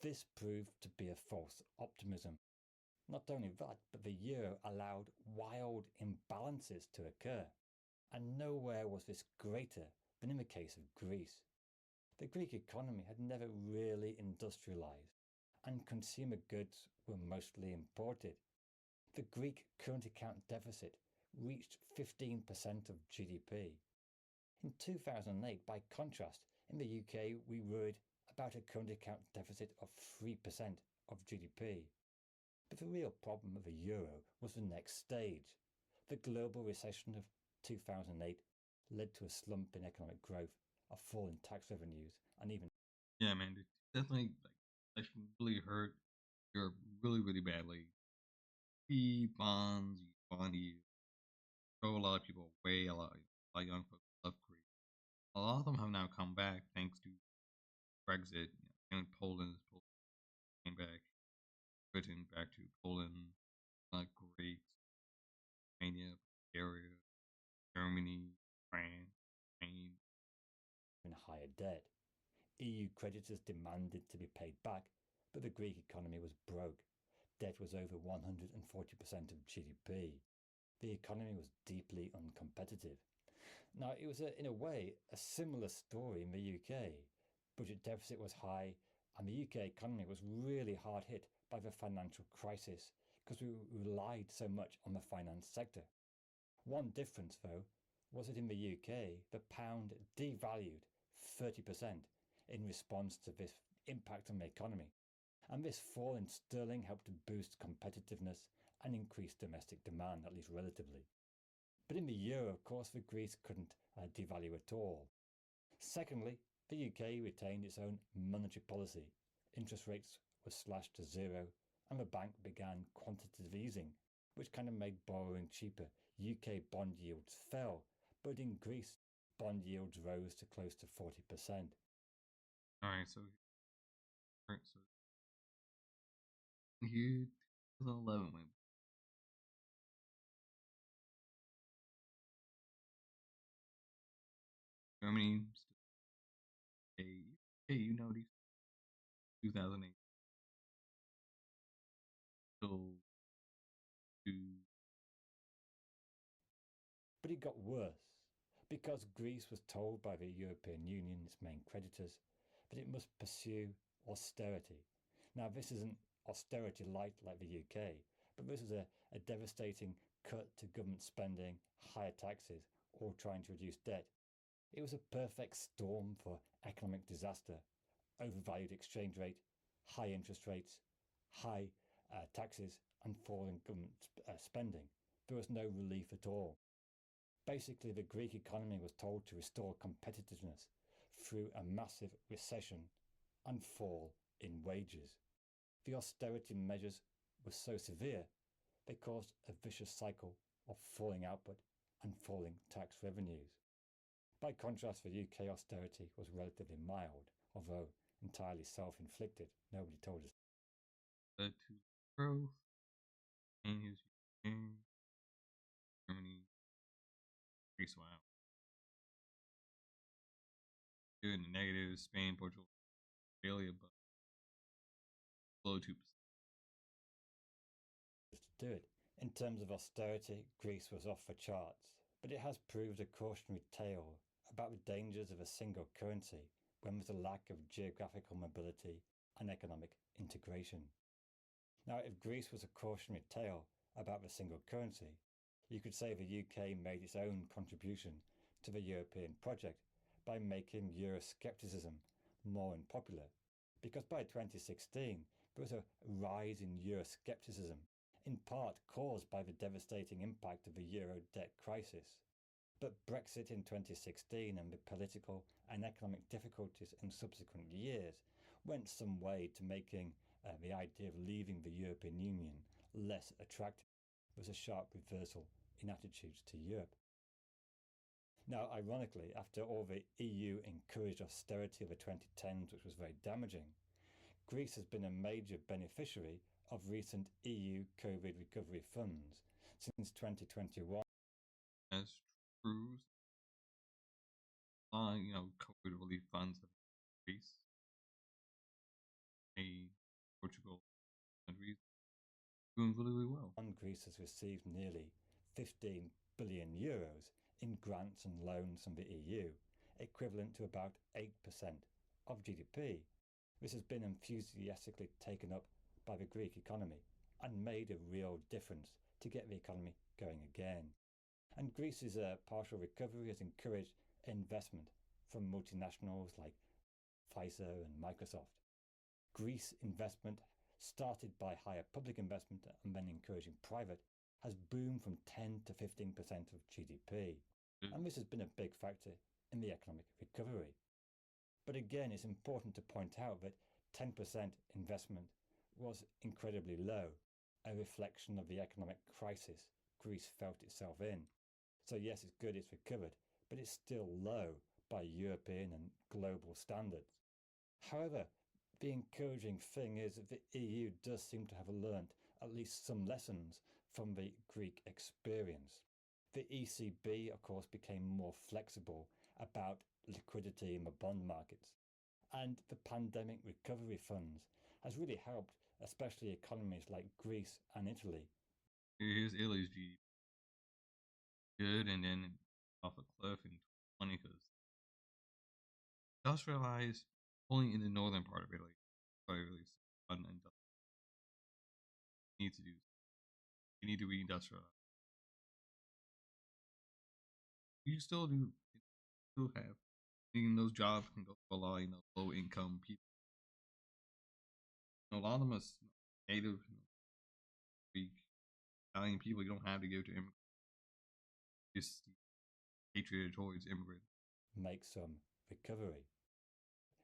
This proved to be a false optimism. Not only that, but the euro allowed wild imbalances to occur, and nowhere was this greater than in the case of Greece. The Greek economy had never really industrialized, and consumer goods were mostly imported. The Greek current account deficit reached 15% of GDP. In 2008, by contrast, in the UK we worried about a current account deficit of 3% of GDP. But the real problem of the euro was the next stage. The global recession of 2008 led to a slump in economic growth, a fall in tax revenues, and even... Yeah, man, it definitely really hurt Europe really badly. Bonds, bond yields, throw a lot of people away. A lot of young folks left Greece. A lot of them have now come back thanks to Brexit. And Poland came back, Britain back to Poland, Greece, Romania, Bulgaria, Germany, France, Spain. In higher debt. EU creditors demanded to be paid back, but the Greek economy was broke. Debt was over 140% of GDP. The economy was deeply uncompetitive. Now, it was, in a way, a similar story in the UK. Budget deficit was high, and the UK economy was really hard hit by the financial crisis because we relied so much on the finance sector. One difference, though, was that in the UK, the pound devalued 30% in response to this impact on the economy. And this fall in sterling helped to boost competitiveness and increase domestic demand, at least relatively. But in the euro, of course, the Greece couldn't devalue at all. Secondly, the UK retained its own monetary policy. Interest rates were slashed to zero, and the bank began quantitative easing, which kind of made borrowing cheaper. UK bond yields fell, but in Greece, bond yields rose to close to 40%. Alright, so here 2011 went. Germany, hey, you know these 2008 still do. But it got worse, because Greece was told by the European Union, its main creditors, that it must pursue austerity. Now, this isn't austerity light like the UK, but this is a devastating cut to government spending, higher taxes, or trying to reduce debt. It was a perfect storm for economic disaster. Overvalued exchange rate, high interest rates, high taxes, and falling government spending. There was no relief at all. Basically, the Greek economy was told to restore competitiveness through a massive recession and fall in wages. The austerity measures were so severe, they caused a vicious cycle of falling output and falling tax revenues. By contrast, the UK austerity was relatively mild, although entirely self-inflicted. Nobody told us. led to growth in his Germany. Greece, wow. Good and negative. Spain, Portugal, Australia, but below 2%. To do it. In terms of austerity, Greece was off the charts, but it has proved a cautionary tale about the dangers of a single currency when there's a lack of geographical mobility and economic integration. Now, if Greece was a cautionary tale about the single currency, you could say the UK made its own contribution to the European project by making Euroscepticism more unpopular, because by 2016 there was a rise in Euroscepticism, in part caused by the devastating impact of the Euro debt crisis. But Brexit in 2016 and the political and economic difficulties in subsequent years went some way to making the idea of leaving the European Union less attractive. There was a sharp reversal in attitudes to Europe. Now, ironically, after all the EU encouraged austerity of the 2010s, which was very damaging, Greece has been a major beneficiary of recent EU COVID recovery funds since 2021. That's true. COVID relief funds have increased. Portugal countries doing really, really well. Greece has received nearly 15 billion euros in grants and loans from the EU, equivalent to about 8% of GDP. This has been enthusiastically taken up by the Greek economy and made a real difference to get the economy going again. And Greece's partial recovery has encouraged investment from multinationals like Pfizer and Microsoft. Greece investment, started by higher public investment and then encouraging private, has boomed from 10 to 15% of GDP. And this has been a big factor in the economic recovery. But again, it's important to point out that 10% investment was incredibly low, a reflection of the economic crisis Greece felt itself in. So yes, it's good it's recovered, but it's still low by European and global standards. However, the encouraging thing is that the EU does seem to have learnt at least some lessons from the Greek experience. The ECB, of course, became more flexible about liquidity in the bond markets, and the pandemic recovery funds has really helped, especially economies like Greece and Italy. Here's Italy's GDP. Good, and then off a cliff in 2020 because industrialized only in the northern part of Italy. Need to do. You need to reindustrialize. You still do. Still have. Even those jobs can go for a lot of low income people. A lot of them are native, Greek, Italian people. You don't have to give to immigrants. Just hatred towards immigrants. Make some recovery.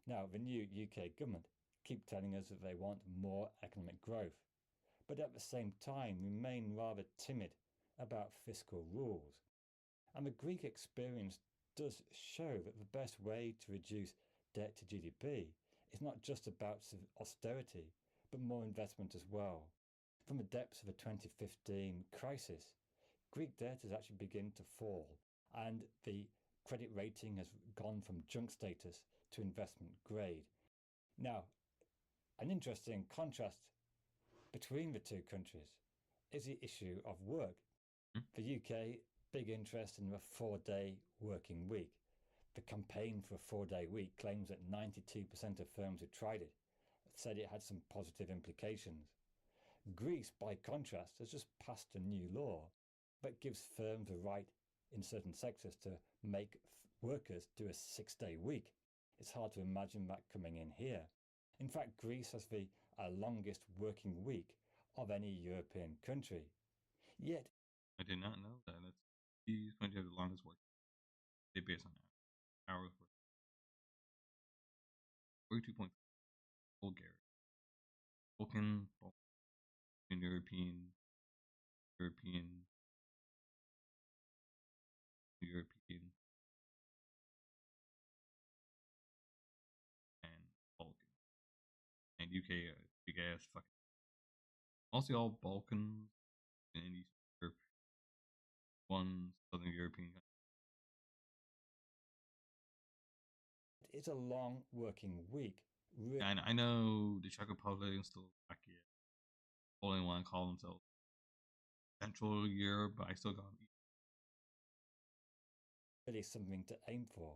Now, the new UK government keep telling us that they want more economic growth, but at the same time remain rather timid about fiscal rules. And the Greek experience does show that the best way to reduce debt to GDP is not just about austerity, but more investment as well. From the depths of the 2015 crisis, Greek debt has actually begun to fall, and the credit rating has gone from junk status to investment grade. Now, an interesting contrast between the two countries is the issue of work. The UK, big interest in the 4-day working week. The campaign for a 4-day week claims that 92% of firms who tried it said it had some positive implications. Greece, by contrast, has just passed a new law that gives firms a right in certain sectors to make workers do a 6-day week. It's hard to imagine that coming in here. In fact, Greece has the longest working week of any European country. Yet, I did not know that. He's going to have the longest work. They based on hours work. 42.5 Bulgaria. Balkan, European, and Balkan. And UK, big ass fucking Mostly all Balkan and Eastern Europe, one Southern European country. It's a long working week. And I know the Czech Republic and Slovakia only want to call themselves Central Europe, but I still got really something to aim for.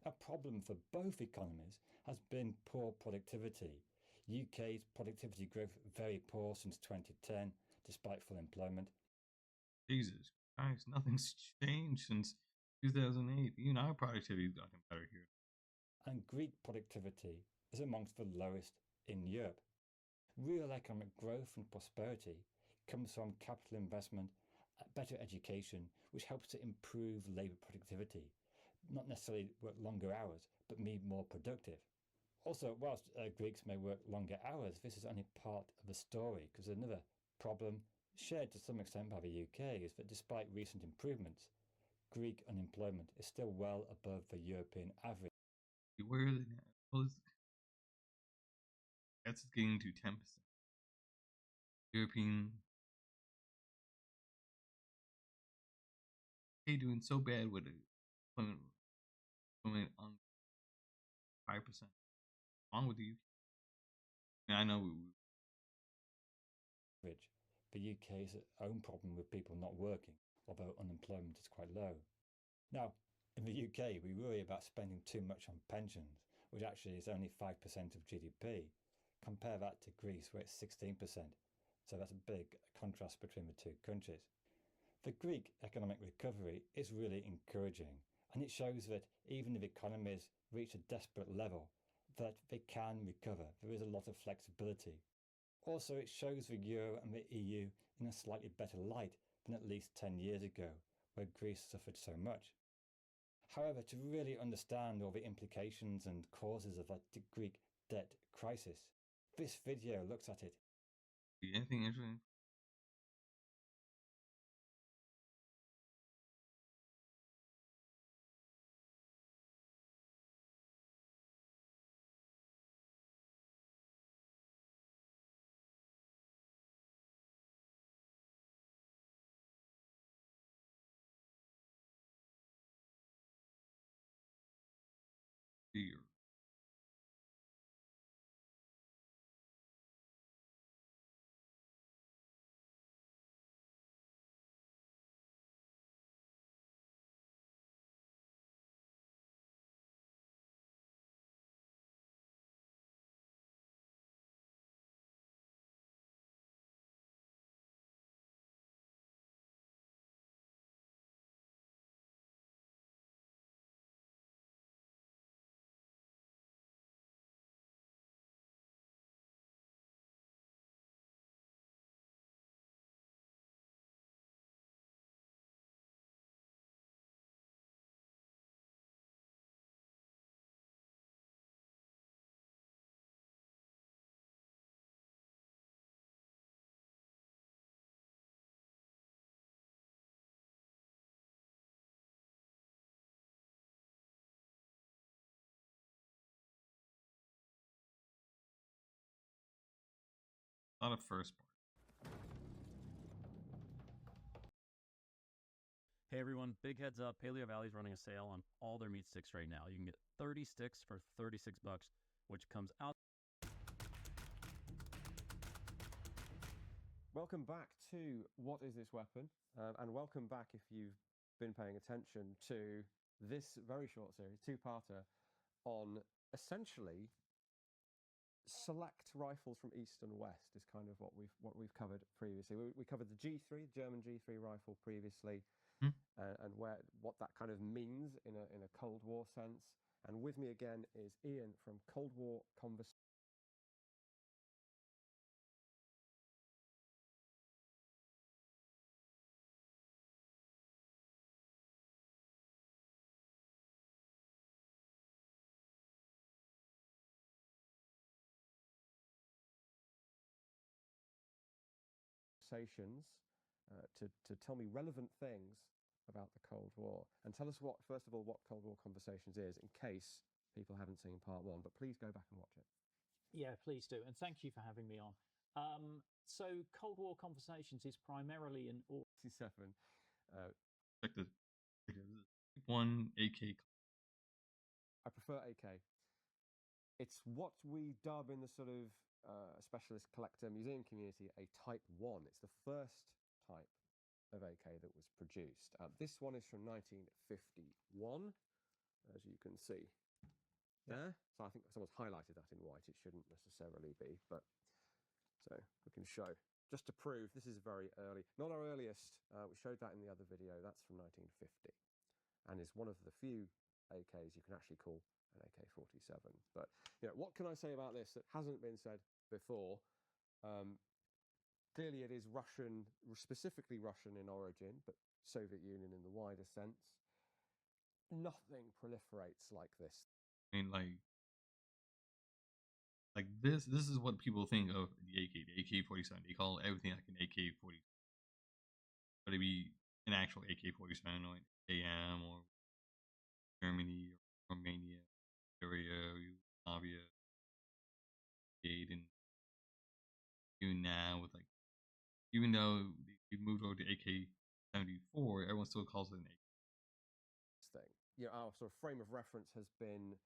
A problem for both economies has been poor productivity. UK's productivity growth very poor since 2010, despite full employment. Jesus Christ, nothing's changed since 2008. Even our productivity's gotten better here. And Greek productivity is amongst the lowest in Europe. Real economic growth and prosperity comes from capital investment, better education, which helps to improve labour productivity. Not necessarily work longer hours, but be more productive. Also, whilst Greeks may work longer hours, this is only part of the story, because another problem, shared to some extent by the UK, is that despite recent improvements, Greek unemployment is still well above the European average. Where are they now? Well, that's getting to 10%. European doing so bad with it. Employment on 5%. Wrong with you? Yeah, I know. The UK's own problem with people not working, although unemployment is quite low. Now, in the UK, we worry about spending too much on pensions, which actually is only 5% of GDP. Compare that to Greece, where it's 16%. So that's a big contrast between the two countries. The Greek economic recovery is really encouraging, and it shows that even if economies reach a desperate level, that they can recover. There is a lot of flexibility. Also, it shows the euro and the EU in a slightly better light than at least 10 years ago, where Greece suffered so much. However, to really understand all the implications and causes of that Greek debt crisis, this video looks at it. Anything interesting? Dear. Not a first part. Hey everyone, big heads up, Paleo Valley's running a sale on all their meat sticks right now. You can get 30 sticks for $36, which comes out. Welcome back to What Is This Weapon? And welcome back if you've been paying attention to this very short series, two-parter, on essentially select rifles from East and West is kind of what we've covered previously. We covered the G3, German G3 rifle previously, and what that kind of means in a Cold War sense. And with me again is Ian from Cold War Conversations. To tell me relevant things about the Cold War, and tell us first of all what Cold War Conversations is, in case people haven't seen part one, but please go back and watch it. Yeah, please do, and thank you for having me on. So Cold War Conversations is primarily an 47. Like the one AK. I prefer AK. It's what we dub in the sort of specialist collector museum community a Type 1. It's the first type of AK that was produced. This one is from 1951, as you can see there. So I think someone's highlighted that in white. It shouldn't necessarily be, but so we can show. Just to prove, this is very early. Not our earliest. We showed that in the other video. That's from 1950 and is one of the few AKs you can actually call an AK-47. But what can I say about this that hasn't been said before? Clearly, it is Russian, specifically Russian in origin, but Soviet Union in the wider sense. Nothing proliferates like this. I mean, like this is what people think of the AK-47. They call everything like an AK-47, but it be an actual AK-47 or an AM or Germany or Romania, Syria, Yugoslavia, and even now with like, even though they moved over to AK-74, everyone still calls it an AK. Thing. Our sort of frame of reference has been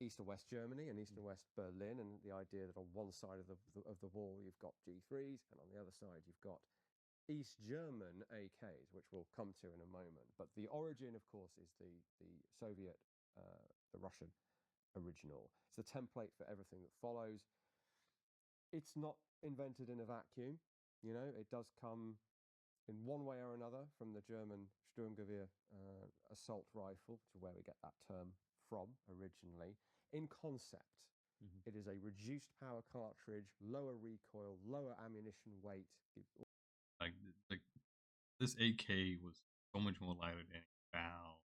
East and West Germany and East and West Berlin, and the idea that on one side of the wall you've got G3s, and on the other side you've got East German AKs, which we'll come to in a moment. But the origin, of course, is the Soviet, the Russian original. It's the template for everything that follows. It's not invented in a vacuum. It does come in one way or another from the German Sturmgewehr assault rifle, which is where we get that term from originally. In concept, it is a reduced power cartridge, lower recoil, lower ammunition weight. Like this AK was so much more lighter than Val,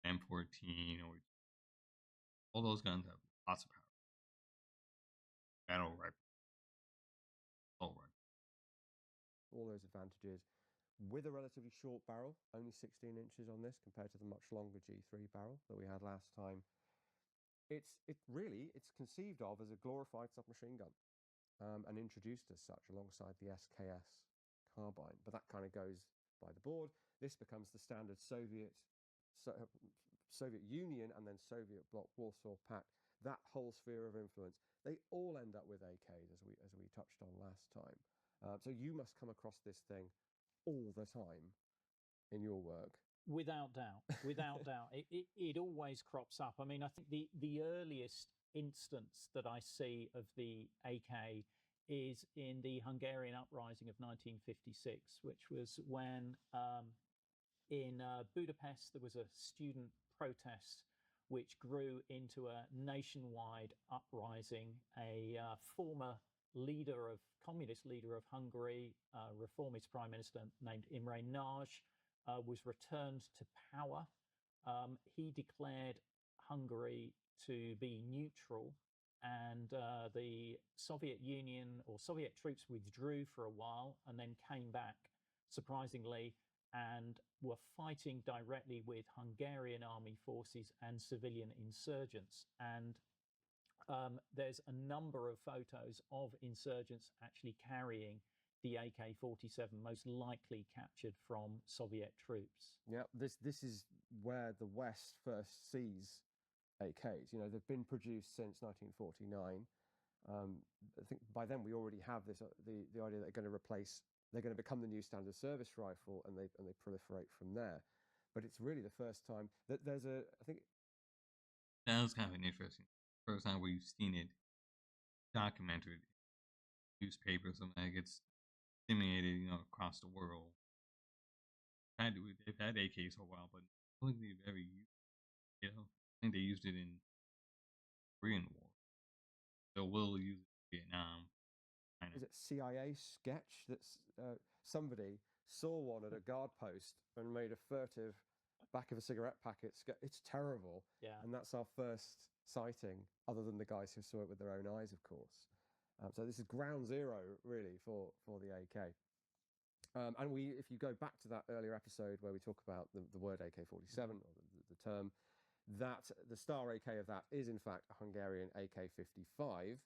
M14, or all those guns have lots of power. Battle rifle, assault rifle. All those advantages. With a relatively short barrel, only 16 inches on this compared to the much longer G3 barrel that we had last time. It's conceived of as a glorified submachine gun and introduced as such alongside the SKS carbine. But that kind of goes by the board. This becomes the standard Soviet Union and then Soviet bloc Warsaw Pact. That whole sphere of influence, they all end up with AKs, as we touched on last time. So you must come across this thing all the time in your work. Without doubt, without doubt, it always crops up. I mean, I think the earliest instance that I see of the AK is in the Hungarian uprising of 1956, which was when in Budapest there was a student protest which grew into a nationwide uprising. A former communist leader of Hungary, reformist prime minister named Imre Nagy, was returned to power. He declared Hungary to be neutral, and the Soviet Union or Soviet troops withdrew for a while and then came back, surprisingly, and were fighting directly with Hungarian army forces and civilian insurgents. And there's a number of photos of insurgents actually carrying the AK-47, most likely captured from Soviet troops. Yeah, this is where the West first sees AKs. They've been produced since 1949. I think by then we already have this the idea that they're going to become the new standard service rifle, and they proliferate from there. But it's really the first time that there's I think that was kind of an interesting first time we've seen it documented in newspapers and like it's disseminated, across the world. They've had AKs for a while, but I don't think they've ever used it. I think they used it in Korean War. They will use it in Vietnam. Is it CIA sketch that's somebody saw one at a guard post and made a furtive back of a cigarette packet. It's terrible. Yeah. And that's our first sighting, other than the guys who saw it with their own eyes, of course. So this is ground zero, really, for the AK. And if you go back to that earlier episode where we talk about the word AK-47 or the term, that the star AK of that is in fact a Hungarian AK-55,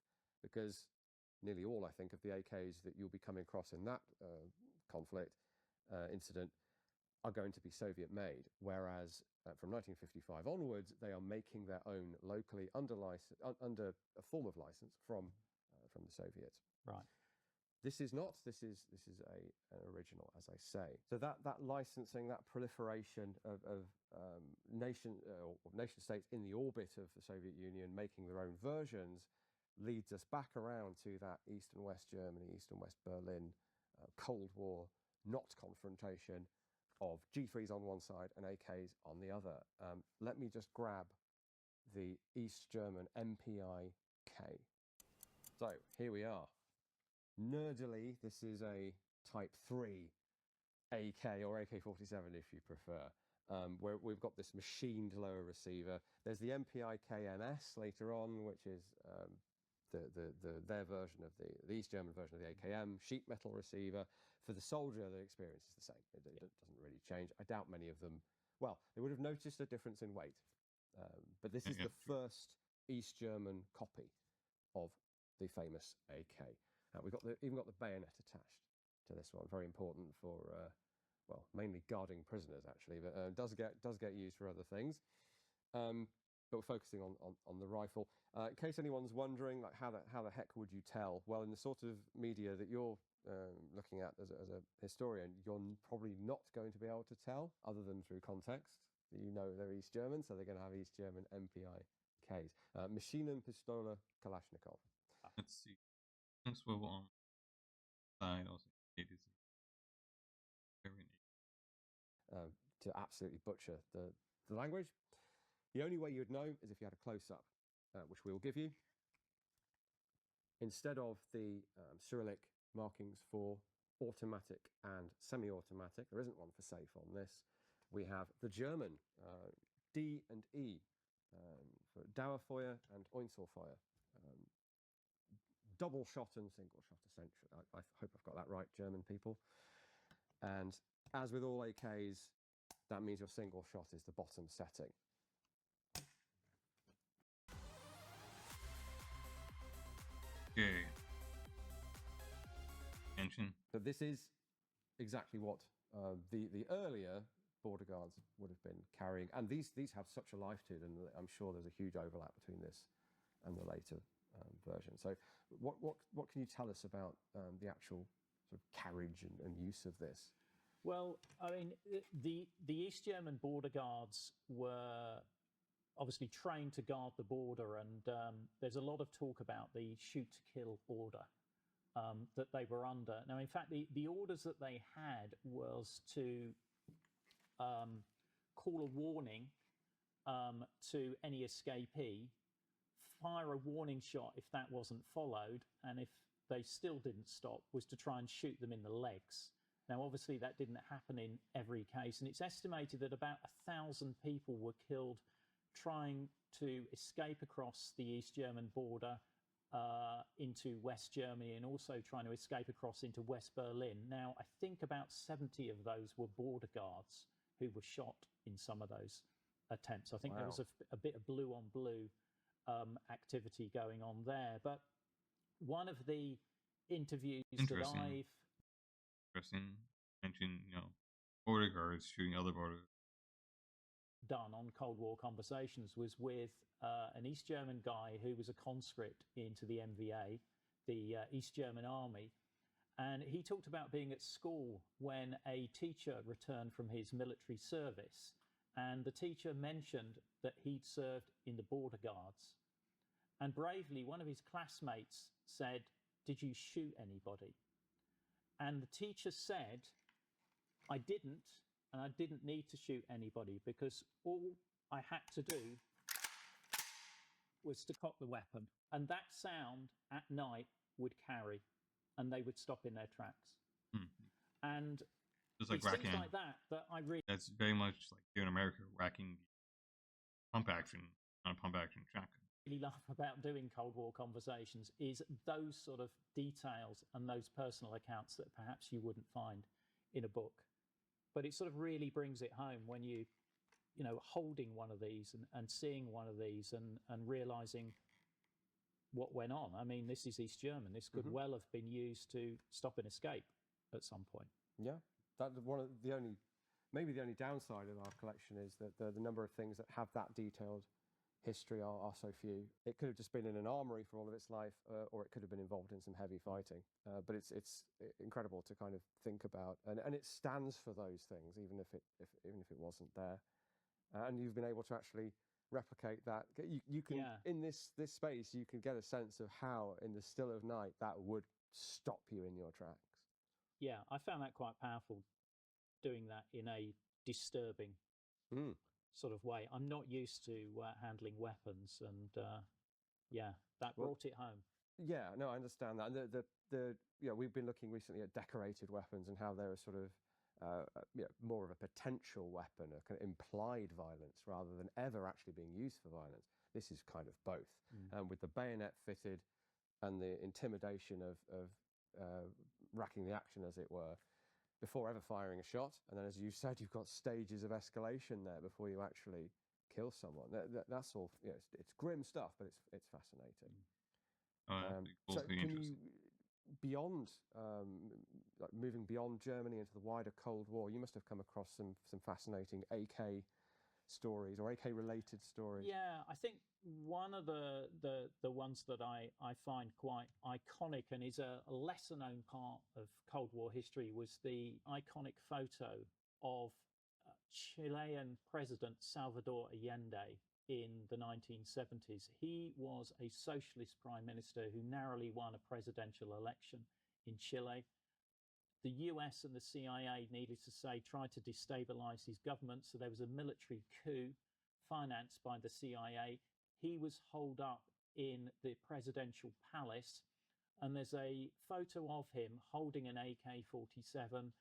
because nearly all, I think, of the AKs that you'll be coming across in that conflict incident are going to be Soviet made, whereas from 1955 onwards, they are making their own locally under a form of license from the Soviets. Right. This is not. This is an original, as I say. So that licensing, that proliferation of nation states in the orbit of the Soviet Union making their own versions leads us back around to that East and West Germany, East and West Berlin, Cold War, not confrontation of G3s on one side and AKs on the other. Let me just grab the East German MPI-K. So here we are. Nerdily, this is a Type 3 AK or AK-47 if you prefer, where we've got this machined lower receiver. There's the MPI-KMS later on, which is their version of the East German version of the AKM, sheet metal receiver. For the soldier, the experience is the same. It doesn't really change. I doubt many of them, well, they would have noticed a difference in weight. But this is the first East German copy of the famous AK. We've even got the bayonet attached to this one. Very important for, well, mainly guarding prisoners, actually, but does get used for other things. But we're focusing on the rifle. In case anyone's wondering, like how the heck would you tell? Well, in the sort of media that you're looking at as a historian, you're probably not going to be able to tell, other than through context. You know they're East German, so they're going to have East German MPI-Ks. Maschinenpistole Kalashnikov. Let's see. Thanks for side also. To absolutely butcher the language. The only way you'd know is if you had a close-up, which we will give you. Instead of the Cyrillic markings for automatic and semi-automatic, there isn't one for safe on this, we have the German D and E for Dauerfeuer and Einzelfeuer. Double shot and single shot, essentially. I hope I've got that right, German people. And as with all AKs, that means your single shot is the bottom setting. Okay. Mention. But this is exactly what the earlier border guards would have been carrying, and these have such a life to them that I'm sure there's a huge overlap between this and the later version. So, what can you tell us about the actual sort of carriage and use of this? Well, I mean, the East German border guards were obviously trained to guard the border, and there's a lot of talk about the shoot-to-kill order that they were under. Now, in fact, the orders that they had was to call a warning to any escapee, fire a warning shot if that wasn't followed, and if they still didn't stop, was to try and shoot them in the legs. Now, obviously, that didn't happen in every case, and it's estimated that about 1,000 people were killed trying to escape across the East German border into West Germany, and also trying to escape across into West Berlin. Now, I think about 70 of those were border guards who were shot in some of those attempts. I think there was a bit of blue-on-blue activity going on there. But one of the interviews that I've... Interesting. Mention, border guards shooting other border done on Cold War Conversations was with an East German guy who was a conscript into the MVA, the East German Army. And he talked about being at school when a teacher returned from his military service, and the teacher mentioned that he'd served in the border guards. And bravely, one of his classmates said, "Did you shoot anybody?" And the teacher said, "I didn't, and I didn't need to shoot anybody, because all I had to do was to cock the weapon. And that sound at night would carry, and they would stop in their tracks." And just like it's racking, things like that I really... That's very much like here in America, racking pump action on a pump action track. Really love about doing Cold War Conversations is those sort of details and those personal accounts that perhaps you wouldn't find in a book. But it sort of really brings it home when you know, holding one of these and seeing one of these and realizing what went on. I mean, this is East German. This could well have been used to stop an escape at some point. Yeah, that's maybe the only downside of our collection is that the number of things that have that detailed history are so few. It could have just been in an armory for all of its life, or it could have been involved in some heavy fighting. But it's incredible to kind of think about, and it stands for those things, even if it wasn't there. And you've been able to actually replicate that. You can in this space, you can get a sense of how, in the still of night, that would stop you in your tracks. Yeah, I found that quite powerful, doing that in a disturbing sort of way. I'm not used to handling weapons, and that brought it home. Yeah, no, I understand that. And we've been looking recently at decorated weapons and how they're a sort of more of a potential weapon, a kind of implied violence rather than ever actually being used for violence. This is kind of both, with the bayonet fitted and the intimidation of racking the action, as it were, before ever firing a shot. And then, as you said, you've got stages of escalation there before you actually kill someone. That's all. It's grim stuff, but it's fascinating. So, can you, beyond moving beyond Germany into the wider Cold War, you must have come across some fascinating AK stories or AK related stories. Yeah, I think one of the ones that I find quite iconic and is a lesser known part of Cold War history was the iconic photo of Chilean President Salvador Allende in the 1970s. He was a socialist prime minister who narrowly won a presidential election in Chile. The US and the CIA, needless to say, tried to destabilize his government. So there was a military coup financed by the CIA. He was holed up in the presidential palace. And there's a photo of him holding an AK-47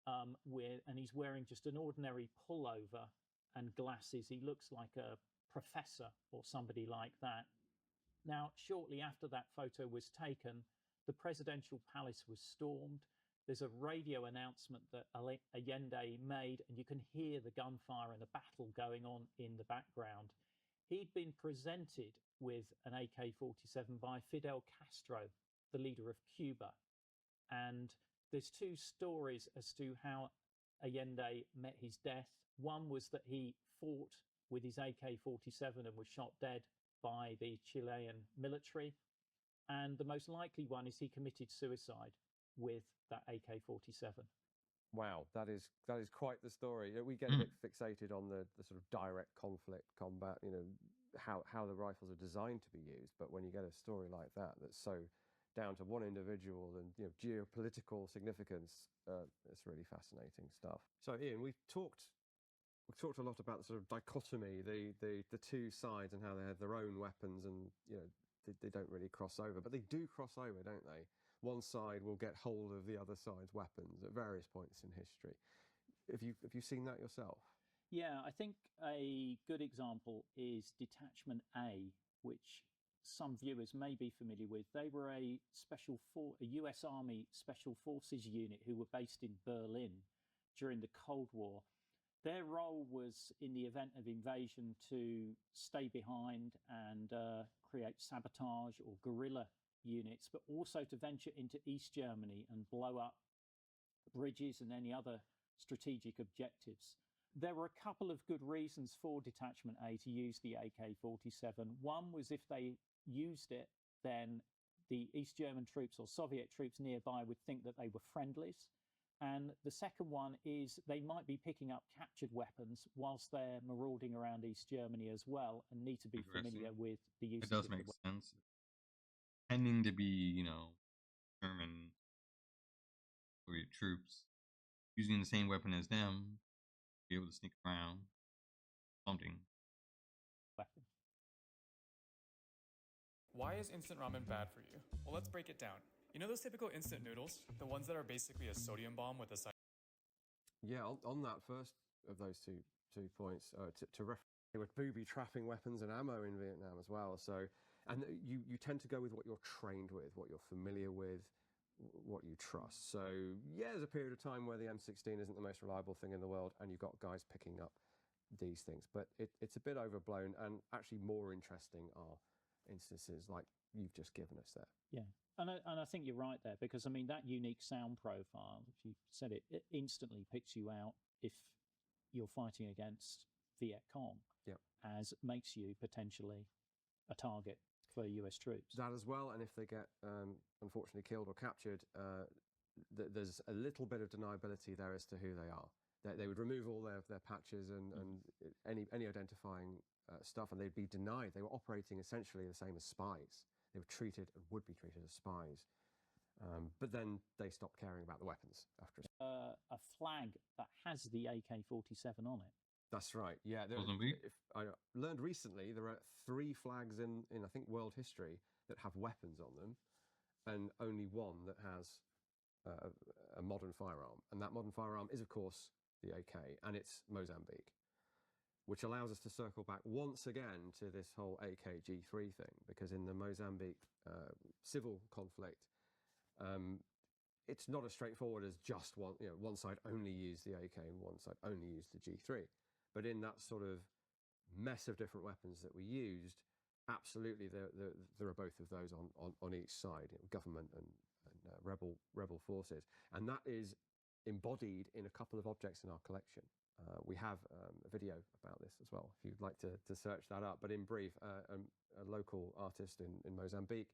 and he's wearing just an ordinary pullover and glasses. He looks like a professor or somebody like that. Now, shortly after that photo was taken, the presidential palace was stormed. There's a radio announcement that Allende made, and you can hear the gunfire and a battle going on in the background. He'd been presented with an AK-47 by Fidel Castro, the leader of Cuba. And there's two stories as to how Allende met his death. One was that he fought with his AK-47 and was shot dead by the Chilean military. And the most likely one is he committed suicide with that AK-47. Wow, that is quite the story. We get a bit fixated on the sort of direct conflict combat, how the rifles are designed to be used. But when you get a story like that that's so down to one individual and geopolitical significance, it's really fascinating stuff. So Ian, we've talked a lot about the sort of dichotomy, the two sides and how they have their own weapons, and they don't really cross over, but they do cross over, don't they? One side will get hold of the other side's weapons at various points in history. Have you seen that yourself? Yeah, I think a good example is Detachment A, which some viewers may be familiar with. They were a US Army Special Forces unit who were based in Berlin during the Cold War. Their role was, in the event of invasion, to stay behind and create sabotage or guerrilla units, but also to venture into East Germany and blow up bridges and any other strategic objectives. There were a couple of good reasons for Detachment A to use the AK-47. One was if they used it, then the East German troops or Soviet troops nearby would think that they were friendlies. And the second one is they might be picking up captured weapons whilst they're marauding around East Germany as well, and need to be familiar with the use. It does make sense. Tending to be, German Soviet troops using the same weapon as them, be able to sneak around something. Why is instant ramen bad for you? Well, let's break it down. You know those typical instant noodles? The ones that are basically a sodium bomb with a side. Yeah, on that first of those two points, to reference, they were booby-trapping weapons and ammo in Vietnam as well. So, and you tend to go with what you're trained with, what you're familiar with, what you trust. So, yeah, there's a period of time where the M16 isn't the most reliable thing in the world, and you've got guys picking up these things. But it's a bit overblown, and actually more interesting are instances like you've just given us there. Yeah. And I think you're right there, because I mean that unique sound profile, if you said it, it instantly picks you out if you're fighting against Viet Cong, as makes you potentially a target for US troops. That as well, and if they get unfortunately killed or captured, there's a little bit of deniability there as to who they are. They would remove all their patches and any identifying stuff, and they'd be denied. They were operating essentially the same as spies. They were treated and would be treated as spies. But then they stopped caring about the weapons after a flag that has the AK-47 on it. That's right. Yeah. If I learned recently there are 3 flags in I think world history that have weapons on them, and only one that has a modern firearm. And that modern firearm is, of course, the AK, and it's Mozambique, which allows us to circle back once again to this whole AK-G3 thing, because in the Mozambique civil conflict, it's not as straightforward as just one side only used the AK and one side only used the G3. But in that sort of mess of different weapons that we used, absolutely there are both of those on each side, government and rebel forces, and that is embodied in a couple of objects in our collection. We have a video about this as well, if you'd like to search that up. But in brief, a local artist in Mozambique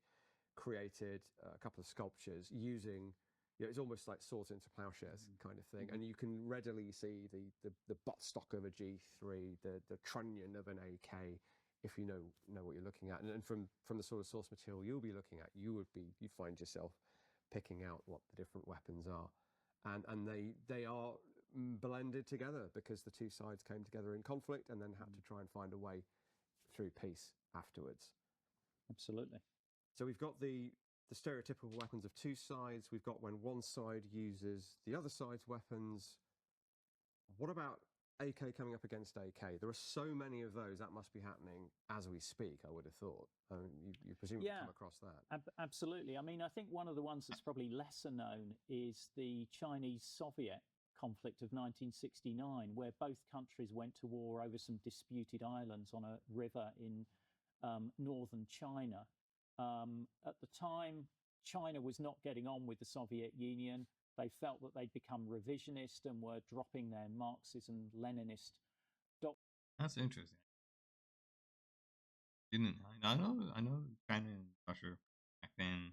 created a couple of sculptures using, it's almost like swords into plowshares kind of thing, and you can readily see the buttstock of a G3, the trunnion of an AK, if you know what you're looking at. And from the sort of source material you'll be looking at, you'd find yourself picking out what the different weapons are, and they are blended together because the two sides came together in conflict and then had to try and find a way through peace afterwards. Absolutely. So we've got the stereotypical weapons of two sides. We've got when one side uses the other side's weapons. What about AK coming up against AK? There are so many of those. That must be happening as we speak, I would have thought. You presumably come across that. Absolutely. I mean, I think one of the ones that's probably lesser known is the Chinese-Soviet conflict of 1969, where both countries went to war over some disputed islands on a river in northern China. At the time, China was not getting on with the Soviet Union. They felt that they'd become revisionist and were dropping their Marxism-Leninist doctrine. That's interesting. I know China and Russia back then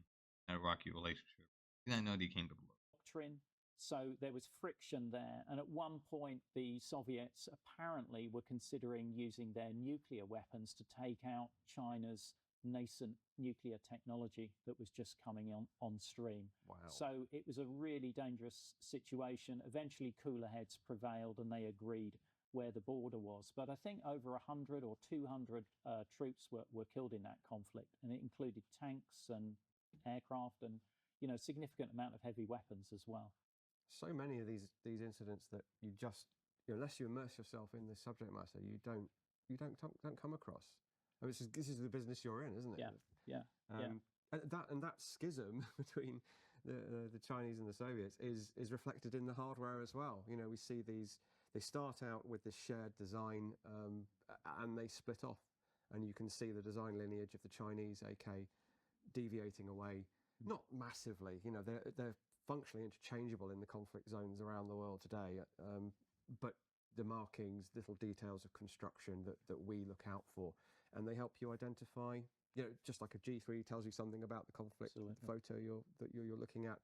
had a rocky relationship. I know they came to blows. Doctrine. So there was friction there. And at one point, the Soviets apparently were considering using their nuclear weapons to take out China's nascent nuclear technology that was just coming on stream. Wow. So it was a really dangerous situation. Eventually, cooler heads prevailed and they agreed where the border was. But I think over 100 or 200 troops were killed in that conflict, and it included tanks and aircraft and significant amount of heavy weapons as well. So many of these incidents that you just, unless you immerse yourself in this subject matter, you don't come across. I mean, this is the business you're in, isn't it? Yeah. And that schism between the Chinese and the Soviets is reflected in the hardware as well. We see these. They start out with this shared design, and they split off, and you can see the design lineage of the Chinese AK deviating away, not massively. They're functionally interchangeable in the conflict zones around the world today, but the markings, little details of construction that we look out for, and they help you identify. Just like a G3 tells you something about the conflict photo that you're looking at.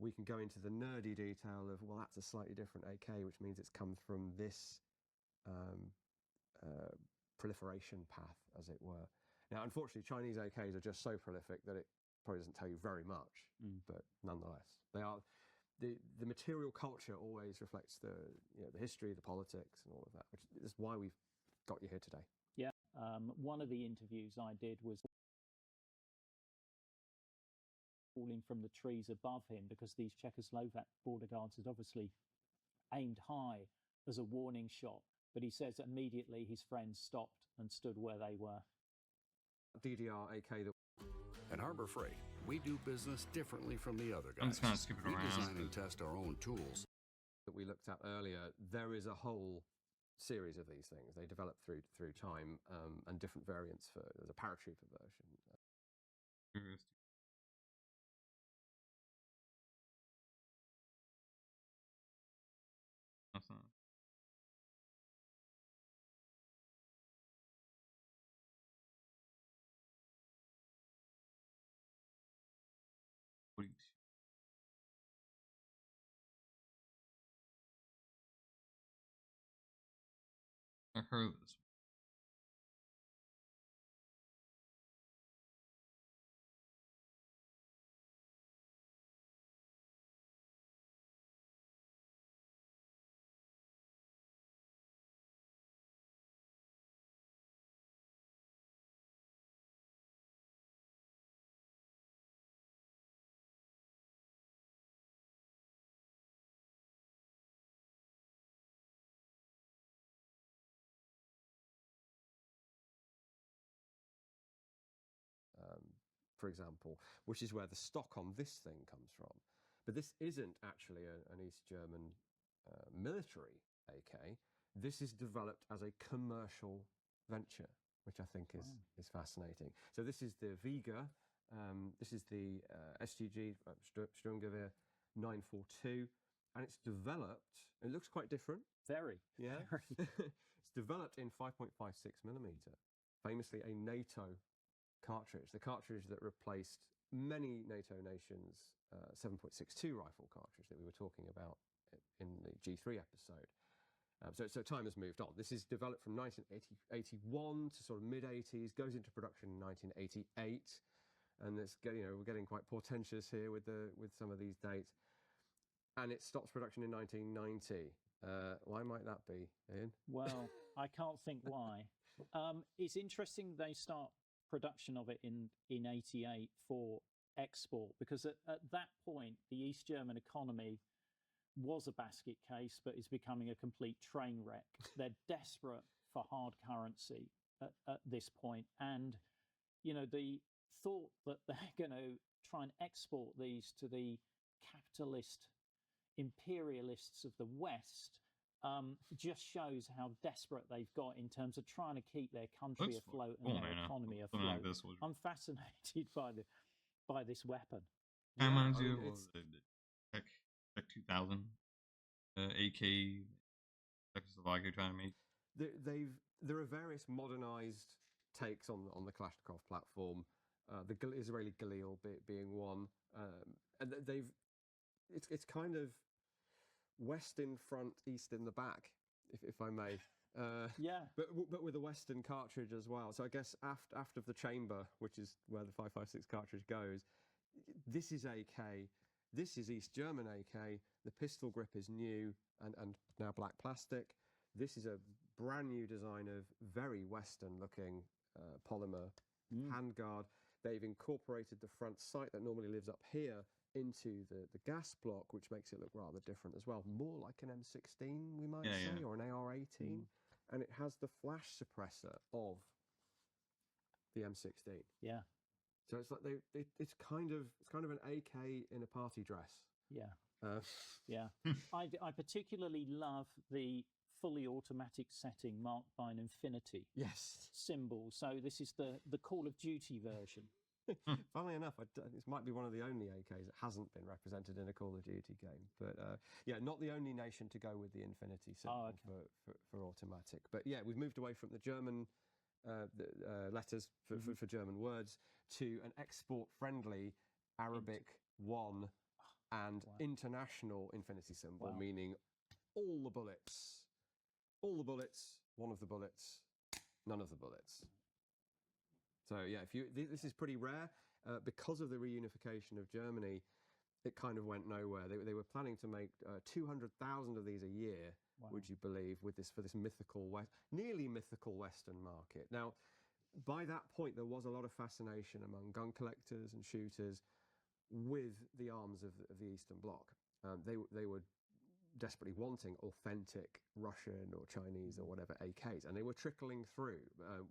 We can go into the nerdy detail of, well, that's a slightly different AK, which means it's come from this proliferation path, as it were. Now, unfortunately, Chinese AKs are just so prolific that it probably doesn't tell you very much, but nonetheless, they are. The material culture always reflects the history, the politics, and all of that, which is why we've got you here today. Yeah, one of the interviews I did was falling from the trees above him because these Czechoslovak border guards had obviously aimed high as a warning shot, but he says immediately his friends stopped and stood where they were. DDR AK. At Harbor Freight, we do business differently from the other guys. I'm just going to skip it we around. design and test our own tools. That we looked at earlier, there is a whole series of these things. They develop through time, and different variants for the paratrooper version. Awesome. I heard this one. For example, which is where the stock on this thing comes from. But this isn't actually an East German military AK. This is developed as a commercial venture, which I think is fascinating. So this is the Vega. This is the STG Sturmgewehr 942, and it's developed. It looks quite different. Very. Yeah. Very. It's developed in 5.56mm, famously a NATO cartridge, the cartridge that replaced many NATO nations' 7.62 rifle cartridge that we were talking about in the G3 episode. So time has moved on. This is developed from 1981 to sort of mid-80s, goes into production in 1988, and it's, we're getting quite portentous here with some of these dates. And it stops production in 1990. Why might that be, Ian? Well, I can't think why. It's interesting they start production of it in 88 for export, because at that point the East German economy was a basket case, but is becoming a complete train wreck. They're desperate for hard currency at this point, and the thought that they're going to try and export these to the capitalist imperialists of the West just shows how desperate they've got in terms of trying to keep their country afloat and their economy afloat. I'm fascinated by this weapon. Kind of reminds you of the Tech 2000 AK Czechoslovakia trying to make. There are various modernized takes on the Kalashnikov platform. The Israeli Galil being one, and it's kind of West in front, East in the back, if I may. Yeah. But with a Western cartridge as well. So I guess aft of the chamber, which is where the 5.56 cartridge goes, this is AK. This is East German AK. The pistol grip is new and now black plastic. This is a brand new design of very Western-looking polymer handguard. They've incorporated the front sight that normally lives up here into the gas block, which makes it look rather different as well. More like an M16, we might say, or an AR-18. And it has the flash suppressor of the M16. Yeah. So it's like it's kind of an AK in a party dress. Yeah. Yeah. I particularly love the fully automatic setting marked by an infinity symbol. So this is the Call of Duty version. Funnily enough, this might be one of the only AKs that hasn't been represented in a Call of Duty game. But not the only nation to go with the infinity symbol for automatic. But yeah, we've moved away from the German letters for German words to an export-friendly Arabic 1 and international infinity symbol, meaning all the bullets, one of the bullets, none of the bullets. So yeah, this is pretty rare because of the reunification of Germany. It kind of went nowhere. They were planning to make 200,000 of these a year. Wow. Would you believe, for this nearly mythical Western market? Now, by that point, there was a lot of fascination among gun collectors and shooters with the arms of the Eastern Bloc. They were desperately wanting authentic Russian or Chinese or whatever AKs, and they were trickling through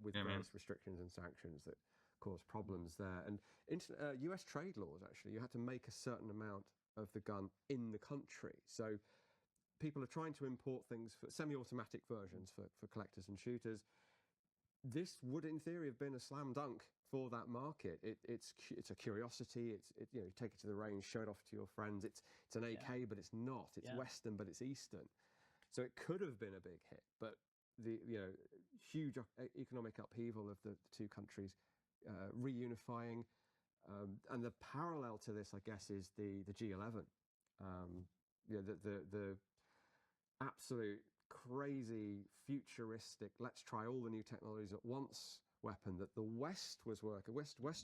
with various restrictions and sanctions that caused problems there. And US trade laws, actually, you had to make a certain amount of the gun in the country. So people are trying to import things for semi-automatic versions for collectors and shooters. This would, in theory, have been a slam dunk for that market. It's a curiosity. You take it to the range, show it off to your friends. It's an AK, but it's not. It's Western, but it's Eastern. So it could have been a big hit, but the huge economic upheaval of the two countries reunifying, and the parallel to this, I guess, is the G11. The absolute crazy futuristic, let's try all the new technologies at once weapon that the West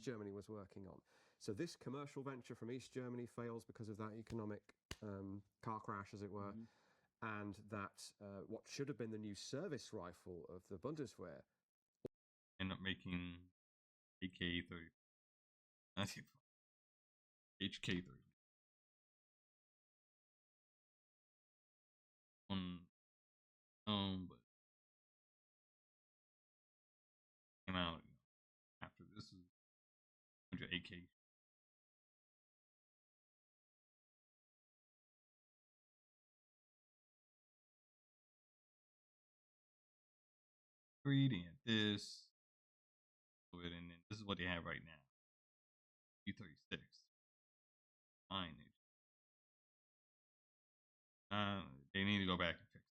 Germany was working on. So this commercial venture from East Germany fails because of that economic car crash, as it were. And that what should have been the new service rifle of the Bundeswehr end up making AK-30. That's HK-30. But came out after this is 100 AK. Reading this, and then this is what they have right now. U-36. Fine. They need to go back and fix it.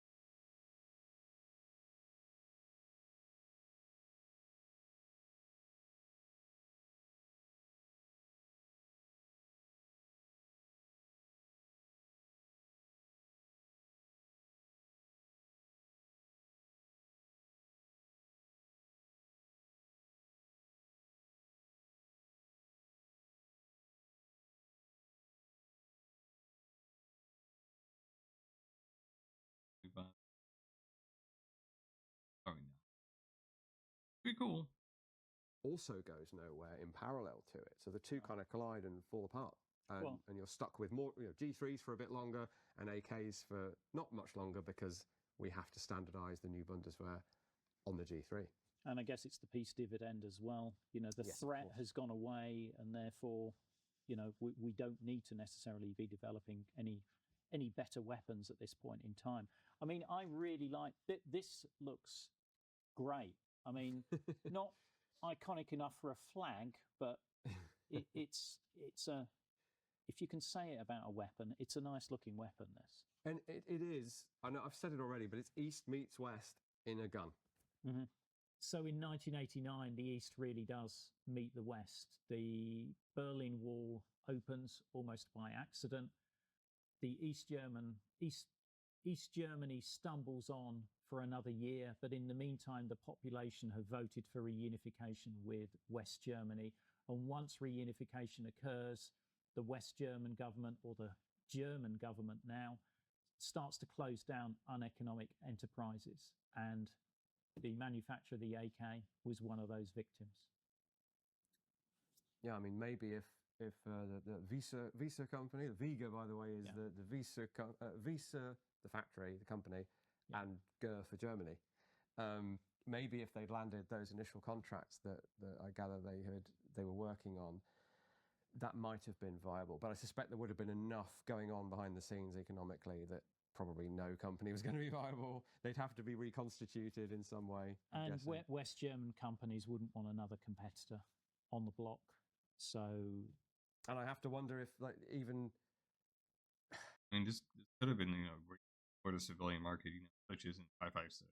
Pretty cool. Also goes nowhere in parallel to it. So the two kind of collide and fall apart. And you're stuck with more G3s for a bit longer and AKs for not much longer because we have to standardize the new Bundeswehr on the G3. And I guess it's the peace dividend as well. The threat has gone away, and therefore, we don't need to necessarily be developing any better weapons at this point in time. I mean, I really like this. Looks great. I mean, not iconic enough for a flag, but it's a. If you can say it about a weapon, it's a nice looking weapon. This. And it is. I know I've said it already, but it's East meets West in a gun. Mm-hmm. So in 1989, the East really does meet the West. The Berlin Wall opens almost by accident. The East Germany stumbles on for another year, but in the meantime, the population have voted for reunification with West Germany. And once reunification occurs, the West German government, or the German government now, starts to close down uneconomic enterprises. And the manufacturer of the AK was one of those victims. Yeah, I mean, maybe if the Visa company, the Viga, by the way, is the Visa, the factory, the company, and GER for Germany. Maybe if they'd landed those initial contracts that I gather they were working on, that might have been viable. But I suspect there would have been enough going on behind the scenes economically that probably no company was going to be viable. They'd have to be reconstituted in some way. And West German companies wouldn't want another competitor on the block. So, and I have to wonder if, even. I mean, this could have been, for the civilian market, such as in 5.56.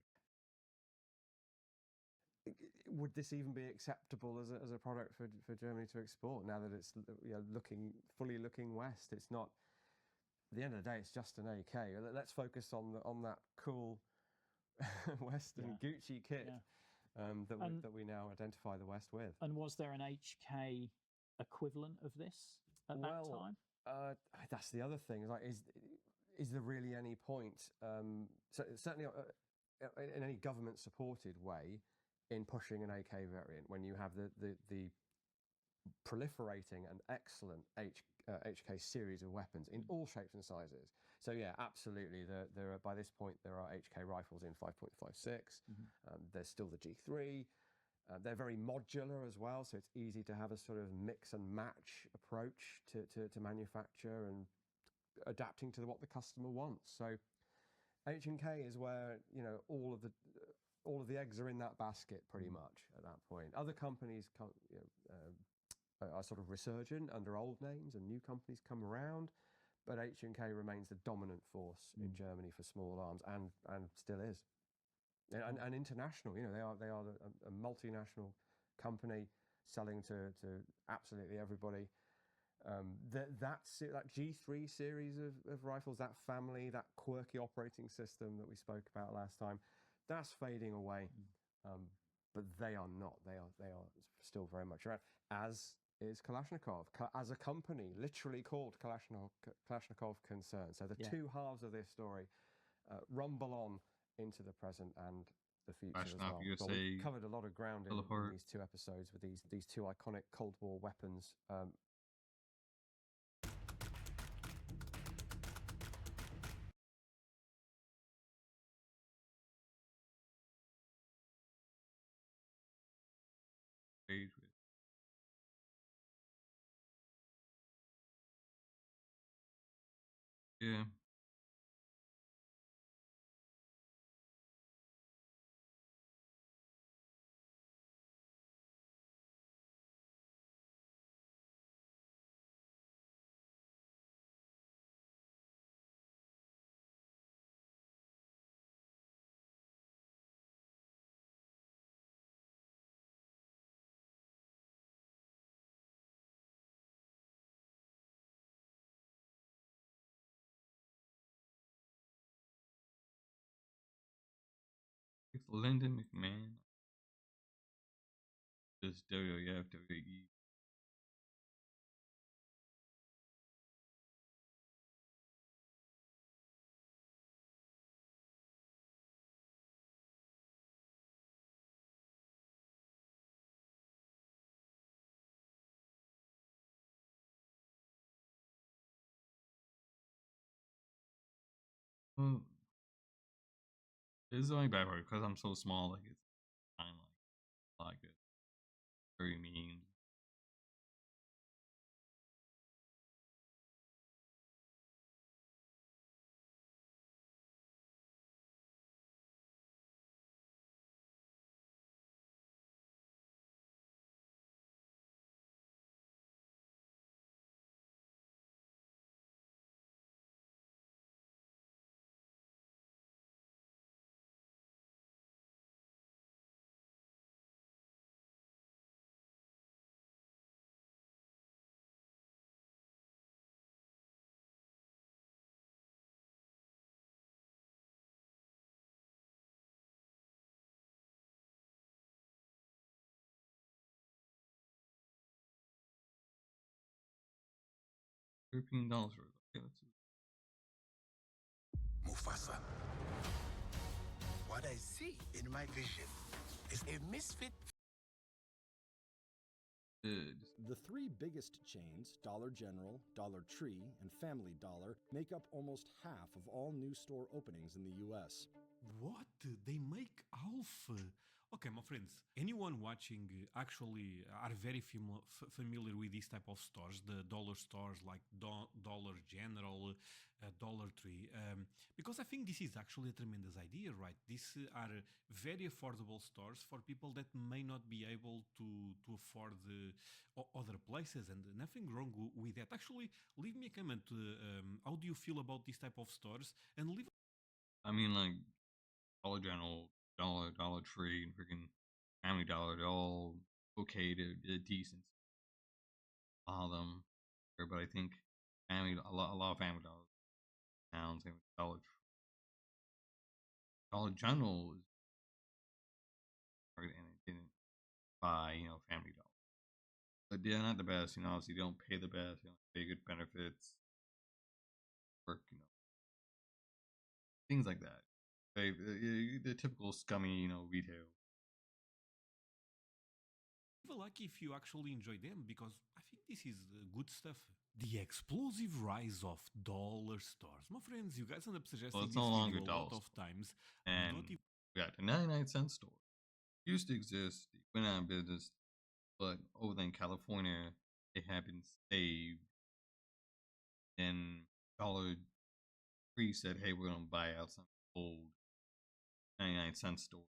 Would this even be acceptable as a product for Germany to export now that it's fully looking west? It's not. At the end of the day, it's just an AK. Let's focus on that cool Western Gucci kit that we now identify the West with. And was there an HK equivalent of this at that time? That's the other thing. Is there really any point? Certainly, in any government-supported way, in pushing an AK variant when you have the proliferating and excellent HK series of weapons in all shapes and sizes. So yeah, absolutely. There are, by this point, there are HK rifles in 5.56. There's still the G3. They're very modular as well, so it's easy to have a sort of mix and match approach to manufacture and adapting to what the customer wants. So H&K is where all of the eggs are in that basket pretty much at that point. Other companies are sort of resurgent under old names, and new companies come around, but H&K remains the dominant force in Germany for small arms, and still is, and international. They are a multinational company selling to absolutely everybody. That G3 series of rifles, that family, that quirky operating system that we spoke about last time, that's fading away. But they are not. They are still very much around, as is Kalashnikov, as a company literally called Kalashnikov Concern. So the two halves of this story rumble on into the present and the future as well. Well, we've covered a lot of ground in these two episodes with these two iconic Cold War weapons. Yeah. It's Lyndon McMahon. This WWF, WWE. Well, this is the only bad part because I'm so small. Like it's kind of like it. Very mean. $13. Okay, let's see. Mufasa. What I see in my vision is a misfit. The three biggest chains, Dollar General, Dollar Tree, and Family Dollar, make up almost half of all new store openings in the US. What? They make half? Okay, my friends, anyone watching actually are very familiar with this type of stores, the dollar stores like Dollar General, Dollar Tree, because I think this is actually a tremendous idea, right? These are very affordable stores for people that may not be able to afford other places, and nothing wrong with that. Actually, leave me a comment. How do you feel about this type of stores? And leave. I mean, like Dollar General, Dollar Tree, and freaking Family Dollar, they're all okay to decent. All of them, but I think a lot of Family Dollar towns, same with Dollar General is, and it didn't buy Family Dollar, but they're not the best. Obviously they don't pay the best. They don't pay good benefits, work, things like that. The typical scummy, retail. Like if you actually enjoy them, because I think this is good stuff. The explosive rise of dollar stores. My friends, you guys end up suggesting Well, it's this no longer video a lot dollar of times. And we got the 99-cent store. It used to exist. It went out of business. But over there in California, it had been saved. And Dollar Tree said, hey, we're going to buy out some old 99-cent store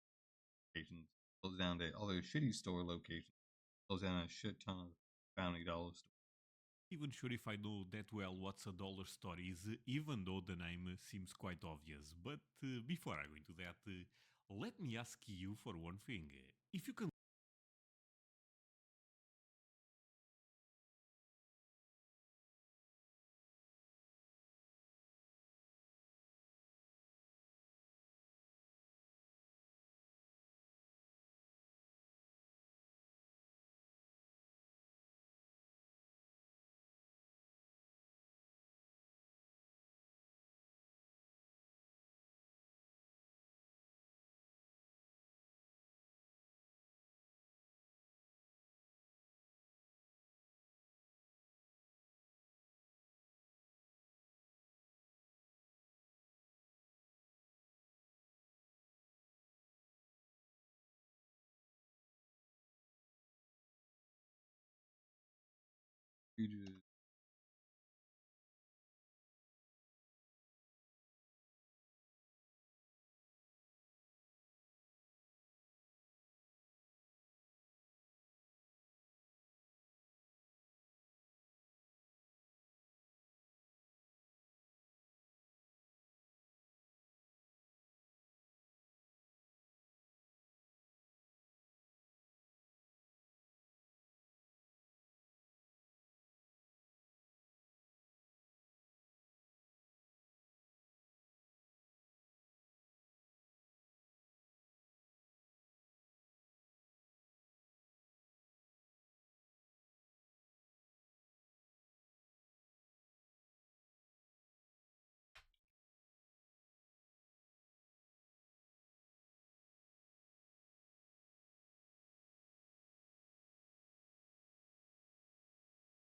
locations, goes down to other shitty store locations, goes down a shit ton of Bounty Dollar stores. Even sure if I know that well what's a dollar store is, even though the name seems quite obvious. But before I go into that, let me ask you for one thing. If you can Egregious.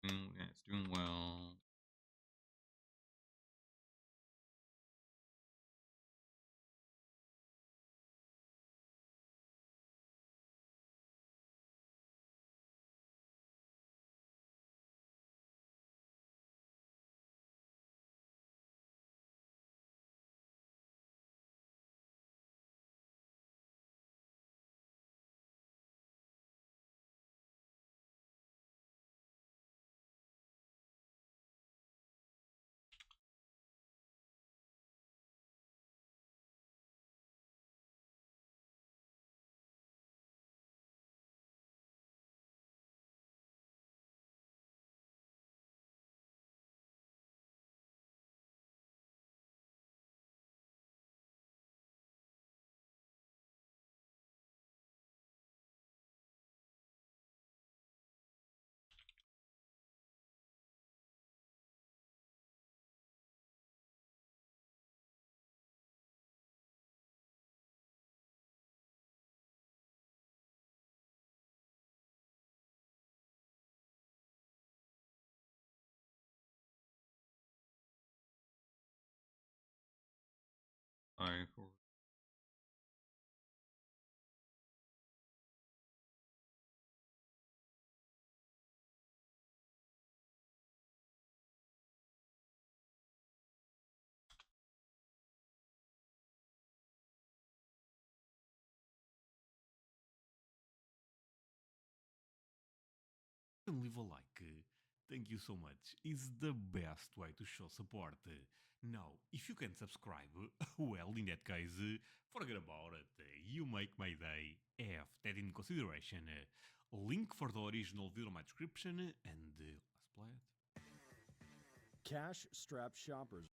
Yeah, it's doing well. Sorry for and leave a like. Thank you so much. It's the best way to show support. Now, if you can subscribe, well, in that case, forget about it. You make my day. Have that in consideration. Link for the original video in my description, and let's play it. Cash-strapped shoppers.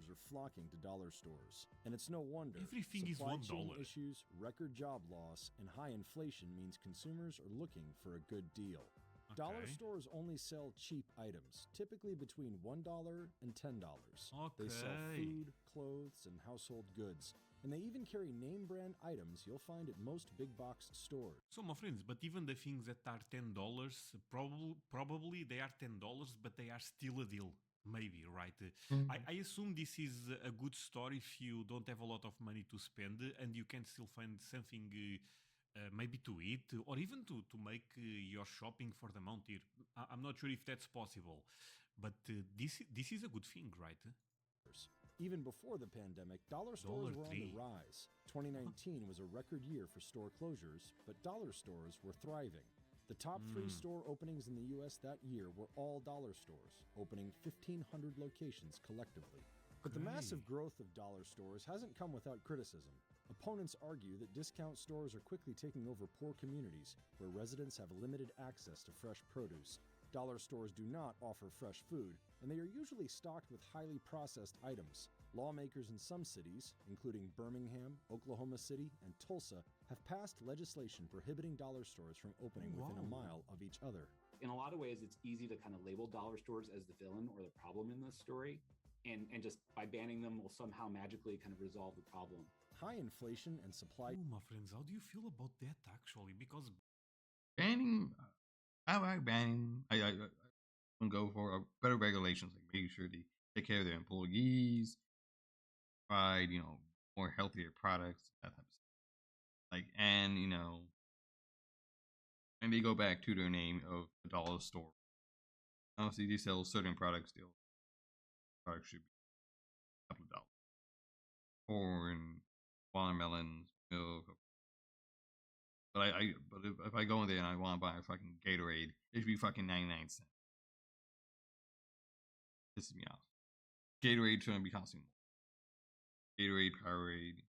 Are flocking to dollar stores, and it's no wonder. Everything is Supply $1. chain issues, record job loss, and high inflation means consumers are looking for a good deal. Dollar Okay. stores only sell cheap items, typically between $1 and $10. They sell Okay. food, clothes, and household goods. And they even carry name brand items you'll find at most big box stores. So, my friends, but even the things that are $10, probably they are $10, but they are still a deal. Maybe, right? I assume this is a good store if you don't have a lot of money to spend and you can still find something maybe to eat or even to make your shopping for the month here. I'm not sure if that's possible, but this is a good thing, right? Even before the pandemic, dollar stores were on the $1.03. rise. 2019 was a record year for store closures, but dollar stores were thriving. The top 3 store openings in the US that year were all dollar stores, opening 1,500 locations collectively. But the massive growth of dollar stores hasn't come without criticism. Opponents argue that discount stores are quickly taking over poor communities where residents have limited access to fresh produce. Dollar stores do not offer fresh food, and they are usually stocked with highly processed items. Lawmakers in some cities, including Birmingham, Oklahoma City, and Tulsa, have passed legislation prohibiting dollar stores from opening within a mile of each other. In a lot of ways, it's easy to kind of label dollar stores as the villain or the problem in this story. And just by banning them will somehow magically kind of resolve the problem. High inflation and supply. Oh, my friends, how do you feel about that actually? Because banning, I like banning. I would go for better regulations, like making sure they take care of their employees, provide more healthier products, that type of stuff. Like, and and they go back to their name of a dollar store. Honestly, they sell certain products still. Products should be a couple of dollars. Corn, watermelons, milk. But if I go in there and I want to buy a fucking Gatorade, it should be fucking 99 cents. Pisses me off. Gatorade shouldn't be costing more. Gatorade, Powerade.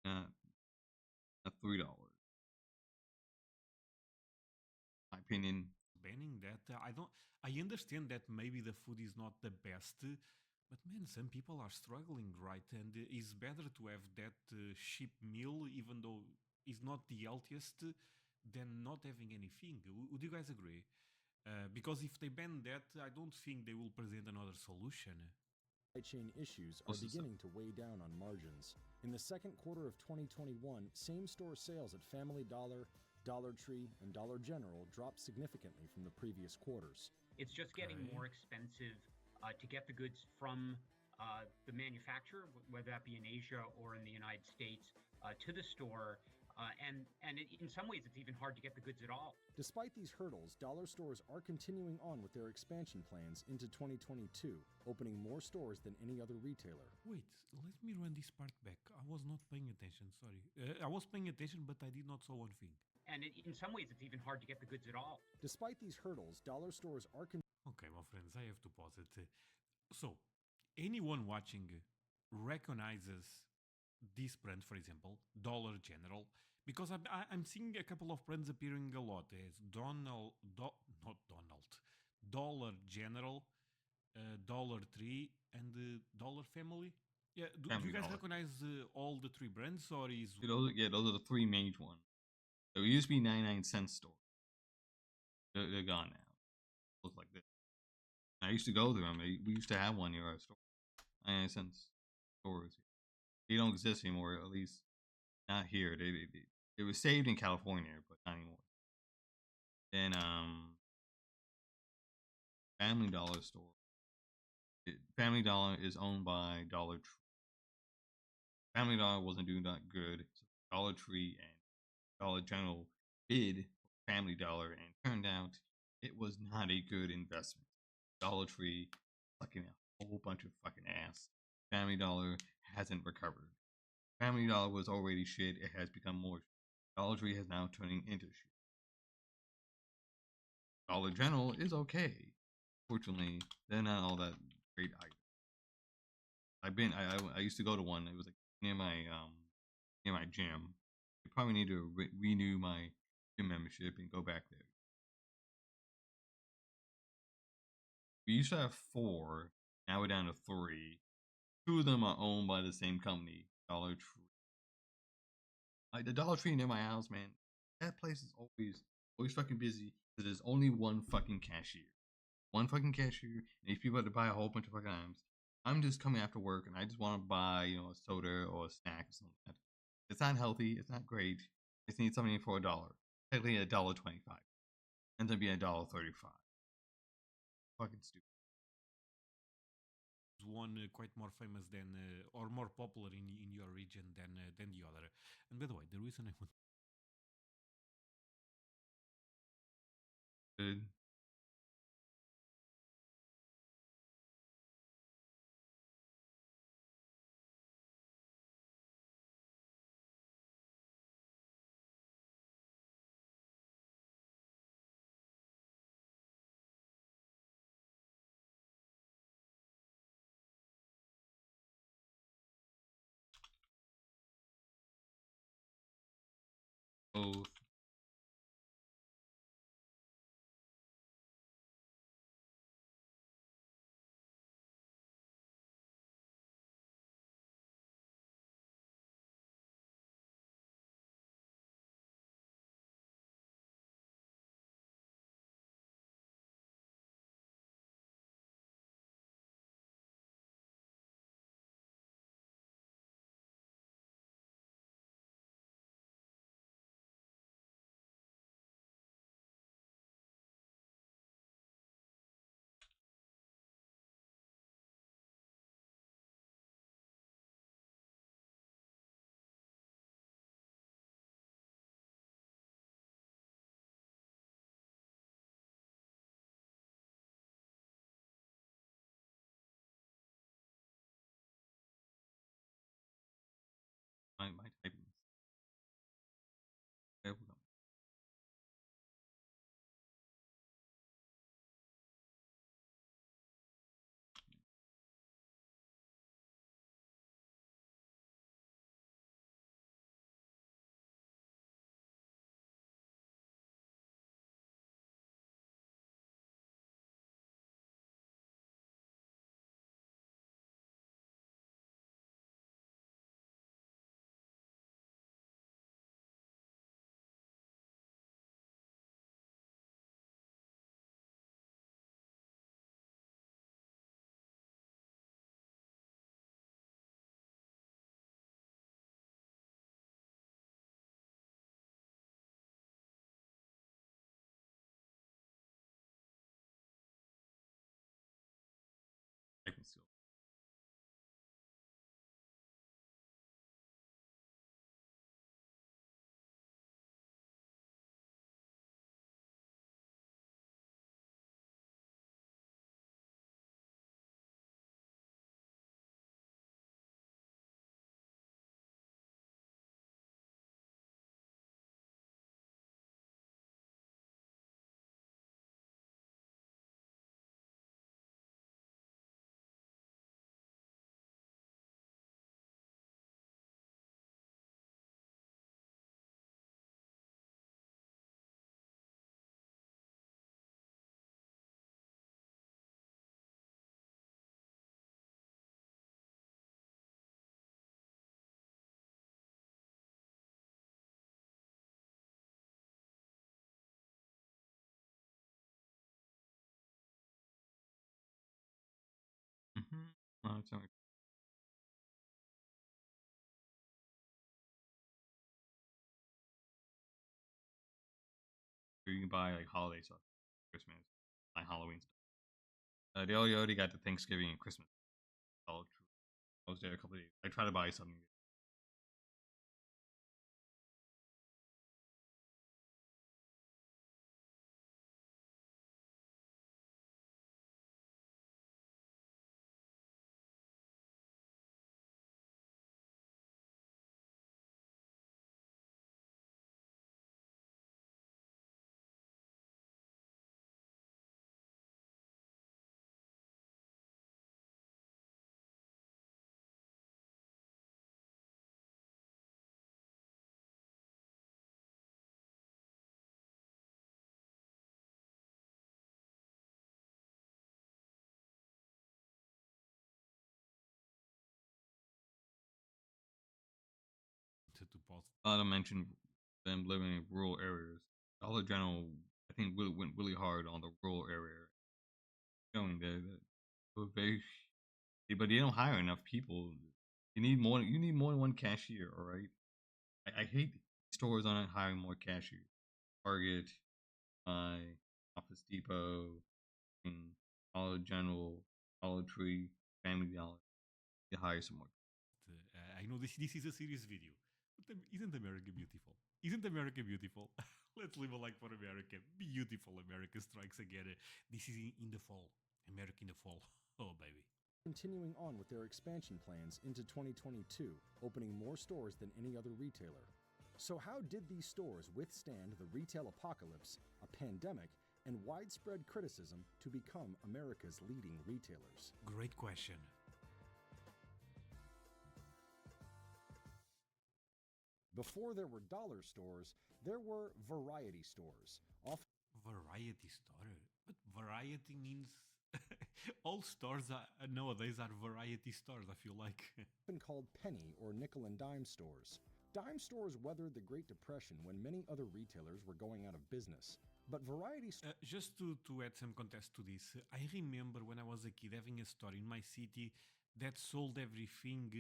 Not $3. My opinion. Banning that, I understand that maybe the food is not the best, but man, some people are struggling, right? And it's better to have that cheap meal, even though it's not the healthiest, than not having anything. Would you guys agree? Because if they ban that, I don't think they will present another solution. Supply chain issues are beginning to weigh down on margins. In the second quarter of 2021, same-store sales at Family Dollar, Dollar Tree, and Dollar General dropped significantly from the previous quarters. It's just getting more expensive to get the goods from the manufacturer, whether that be in Asia or in the United States, to the store. And in some ways, it's even hard to get the goods at all. Despite these hurdles, dollar stores are continuing on with their expansion plans into 2022, opening more stores than any other retailer. Wait, let me run this part back. I was not paying attention, sorry. I was paying attention, but I did not saw one thing. And in some ways, it's even hard to get the goods at all. Despite these hurdles, dollar stores are... Okay, my friends, I have to pause it. So, anyone watching recognizes this brand, for example, Dollar General, because I'm seeing a couple of brands appearing a lot as Dollar General, Dollar Tree, and Dollar Family. Yeah, do you guys recognize all the 3 brands, or is those are the 3 major ones. So it used to be 99-cent store. They're gone now. Look like this. I used to go to them. We used to have one near our store. 99-cent stores. They don't exist anymore. At least not here. They were saved in California, but not anymore. Then Family Dollar store. Family Dollar is owned by Dollar Tree. Family Dollar wasn't doing that good. So Dollar Tree and Dollar General bid for Family Dollar, and turned out it was not a good investment. Dollar Tree fucking a whole bunch of fucking ass. Family Dollar hasn't recovered. Family Dollar was already shit. It has become more. Dollar Tree is now turning into shit. Dollar General is okay. Fortunately, they're not all that great items. I used to go to one. It was like near my gym. I probably need to renew my gym membership and go back there. We used to have 4. Now we're down to 3. two of them are owned by the same company, Dollar Tree. Like the Dollar Tree near my house, man. That place is always fucking busy because there's only one fucking cashier. One fucking cashier, and these people have to buy a whole bunch of fucking items. I'm just coming after work and I just want to buy, a soda or a snack or something like that. It's not healthy, it's not great. I just need something for $1. Technically $1.25. Ends up being $1.35. Fucking stupid. One quite more famous than or more popular in your region than the other. And by the way, the reason I want Good. Both. My typing. There we go. Typing skill. Mm-hmm. No, it's not. You can buy like holiday stuff, Christmas, like Halloween stuff. They already got the Thanksgiving and Christmas. All true. I was there a couple of days. I tried to buy something. A lot of mention them living in rural areas. Dollar General, I think, went really hard on the rural area, showing that they were very, but they don't hire enough people. You need more. You need more than one cashier. All right. I hate stores aren't hiring more cashiers. Target, Office Depot, and Dollar General, Dollar Tree, Family Dollar. You hire some more. I know this is a serious video, but isn't America beautiful? Isn't America beautiful? Let's live a like for America. Beautiful America strikes again. This is in the fall. America in the fall. Oh, baby. Continuing on with their expansion plans into 2022, opening more stores than any other retailer. So how did these stores withstand the retail apocalypse, a pandemic, and widespread criticism to become America's leading retailers? Great question. Before there were dollar stores, there were variety stores. Variety store? But variety means all stores nowadays are variety stores, I feel like. Often called penny or nickel and dime stores. Dime stores weathered the Great Depression when many other retailers were going out of business. But variety just to add some context to this, I remember when I was a kid having a store in my city that sold everything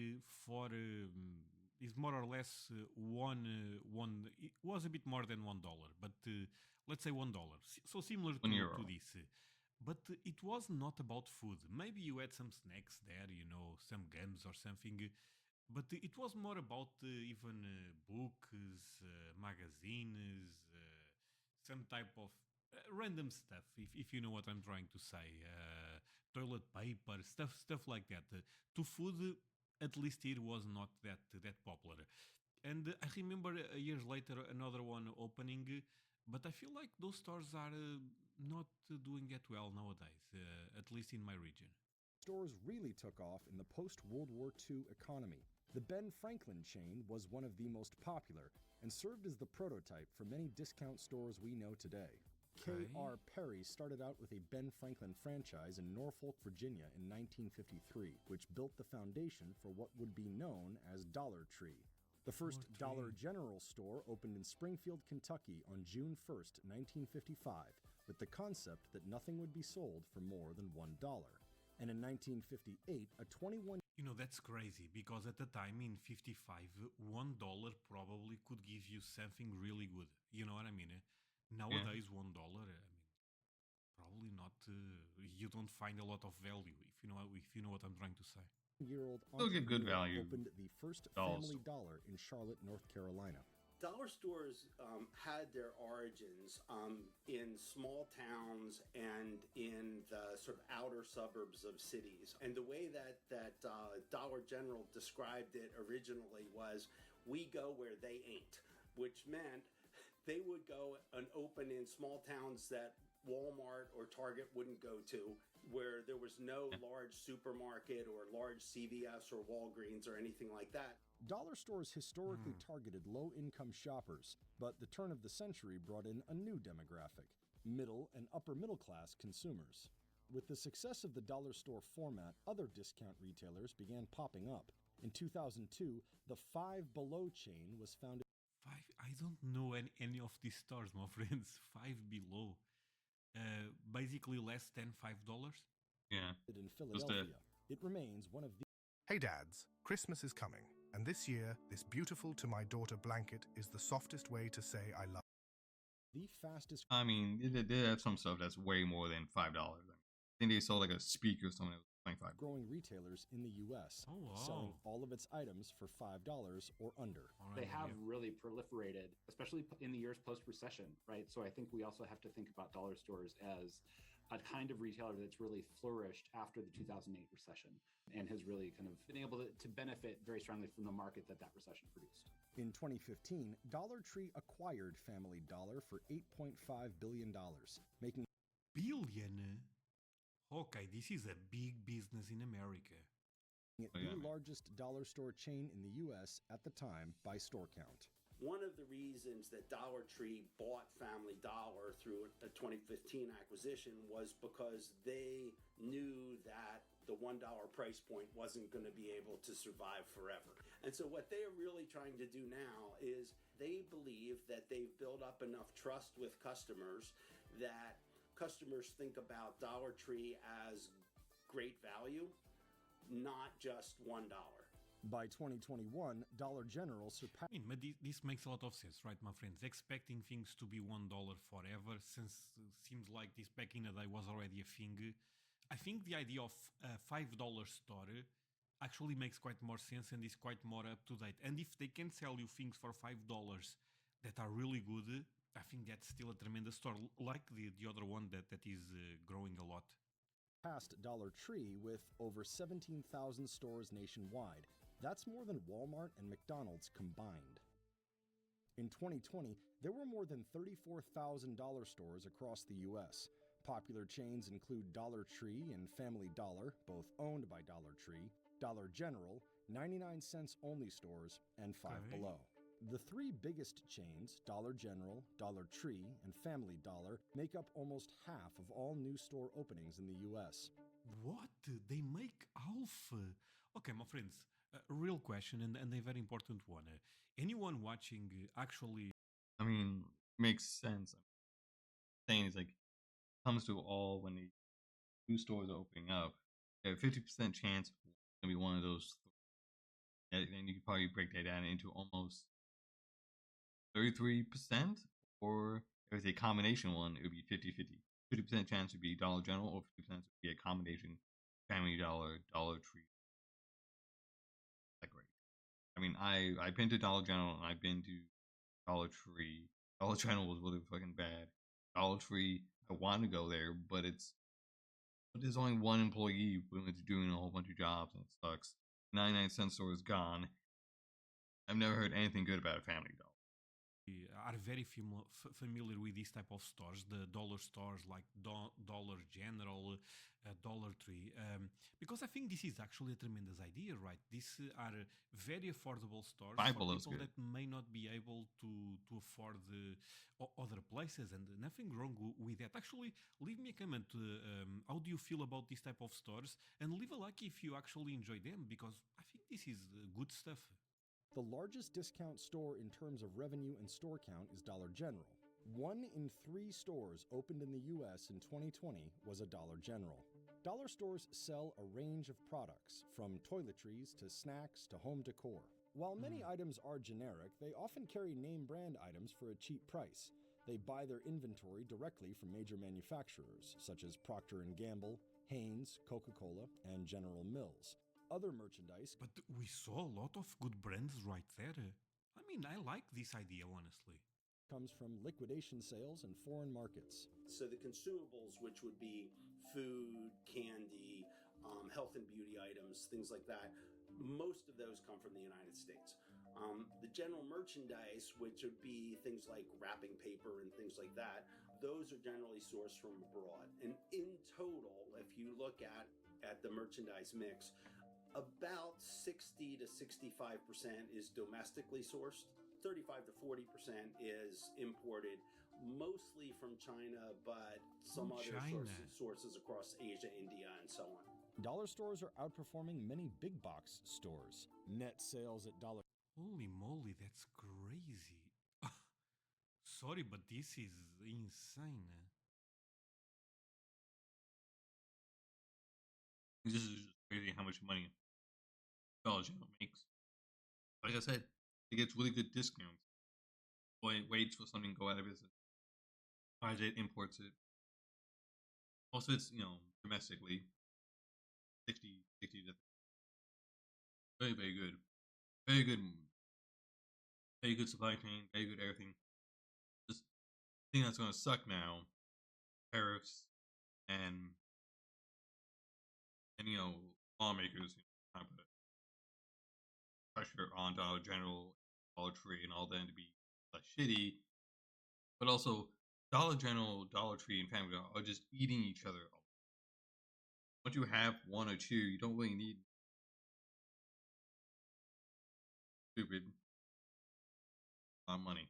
for is more or less one. It was a bit more than $1, but let's say $1. So similar to this. But it was not about food. Maybe you had some snacks there, you know, some gums or something. But it was more about even books, magazines, some type of random stuff, if you know what I'm trying to say. Toilet paper, stuff like that. To food, at least it was not that popular. And I remember years later another one opening, but I feel like those stores are not doing that well nowadays, at least in my region. Stores really took off in the post-World War II economy. The Ben Franklin chain was one of the most popular and served as the prototype for many discount stores we know today. K.R. Perry started out with a Ben Franklin franchise in Norfolk, Virginia in 1953, which built the foundation for what would be known as Dollar Tree. The first Dollar General store opened in Springfield, Kentucky on June 1st, 1955, with the concept that nothing would be sold for more than $1. And in 1958, a 21... You know, that's crazy, because at the time in 55, $1 probably could give you something really good. You know what I mean? Nowadays, $1, I mean, probably not. You don't find a lot of value, if you know what I'm trying to say. Year-old still get good value. Opened the first Family Dollar in Charlotte, North Carolina. Dollar stores had their origins in small towns and in the sort of outer suburbs of cities. And the way that Dollar General described it originally was, we go where they ain't, which meant they would go and open in small towns that Walmart or Target wouldn't go to, where there was no large supermarket or large CVS or Walgreens or anything like that. Dollar stores historically targeted low-income shoppers, but the turn of the century brought in a new demographic, middle and upper-middle-class consumers. With the success of the dollar store format, other discount retailers began popping up. In 2002, the Five Below chain was founded. I don't know any of these stores, my friends. Five Below. Basically less than $5. Yeah. In Philadelphia. It remains one of the... Hey dads, Christmas is coming. And this year, this beautiful to my daughter blanket is the softest way to say I love. The fastest. I mean, they have some stuff that's way more than $5. I think they sold like a speaker or something that was $25. Growing retailers in the U.S., selling all of its items for $5 or under. They have really proliferated, especially in the years post-recession, right? So I think we also have to think about dollar stores as a kind of retailer that's really flourished after the 2008 recession and has really kind of been able to benefit very strongly from the market that recession produced. In 2015, Dollar Tree acquired Family Dollar for $8.5 billion, making... Billion? Okay, this is a big business in America. It the largest dollar store chain in the U.S. at the time by store count. One of the reasons that Dollar Tree bought Family Dollar through a 2015 acquisition was because they knew that the $1 price point wasn't going to be able to survive forever. And so what they're really trying to do now is they believe that they've built up enough trust with customers that customers think about Dollar Tree as great value, not just $1. By 2021, Dollar General surpassed. I mean, but this makes a lot of sense, right, my friends? Expecting things to be $1 forever, since seems like this back in the day was already a thing. I think the idea of a $5 store actually makes quite more sense and is quite more up to date. And if they can sell you things for $5 that are really good, I think that's still a tremendous store, like the other one that is growing a lot. Past Dollar Tree with over 17,000 stores nationwide. That's more than Walmart and McDonald's combined. In 2020, there were more than 34,000 dollar stores across the U.S. Popular chains include Dollar Tree and Family Dollar, both owned by Dollar Tree, Dollar General, 99 cents only stores, and Five Below. The three biggest chains, Dollar General, Dollar Tree, and Family Dollar, make up almost half of all new store openings in the U.S. What? They make alpha? Okay, my friends, a real question and a very important one. Anyone watching actually... I mean, makes sense. I'm saying is like, comes to all when the new stores are opening up, a 50% chance it's going to be one of those. And you could probably break that down into almost 33%, or if it's a combination one, it would be 50-50. 50% chance would be Dollar General, or 50% would be a combination Family Dollar, Dollar Tree. Like, great. I mean, I've been to Dollar General and I've been to Dollar Tree. Dollar General was really fucking bad. Dollar Tree, I want to go there, but there's only one employee willing to doing a whole bunch of jobs, and it sucks. 99-cent store is gone. I've never heard anything good about a Family Dollar. Are very familiar with these type of stores, the dollar stores like Dollar General, Dollar Tree, because I think this is actually a tremendous idea, right? These are very affordable stores for people that may not be able to afford other places, and nothing wrong with that. Actually, leave me a comment. How do you feel about this type of stores? And leave a like if you actually enjoy them, because I think this is good stuff. The largest discount store in terms of revenue and store count is Dollar General. 1 in 3 stores opened in the U.S. in 2020 was a Dollar General. Dollar stores sell a range of products, from toiletries to snacks to home decor. While many items are generic, they often carry name brand items for a cheap price. They buy their inventory directly from major manufacturers, such as Procter & Gamble, Hanes, Coca-Cola, and General Mills. Other merchandise... But we saw a lot of good brands right there. I mean, I like this idea, honestly. Comes from liquidation sales in foreign markets. So the consumables, which would be food, candy, health and beauty items, things like that, most of those come from the United States. The general merchandise, which would be things like wrapping paper and things like that, those are generally sourced from abroad. And in total, if you look at the merchandise mix, about 60 to 65% is domestically sourced. 35 to 40% is imported, mostly from China, but some other sources across Asia, India, and so on. Dollar stores are outperforming many big box stores. Net sales at Dollar... Holy moly, that's crazy. Sorry, but this is insane. This is just crazy how much money Dollar General makes. Like I said, it gets really good discounts. Waits for something to go out of business. Buys it, imports it. Also, it's, domestically. 60 to... Very, very good. Very good. Very good supply chain. Very good everything. Just thing that's going to suck now. Tariffs and lawmakers, kind of pressure on Dollar General, Dollar Tree, and all them to be less shitty. But also, Dollar General, Dollar Tree, and Family Dollar are just eating each other up. Once you have one or two, you don't really need stupid money.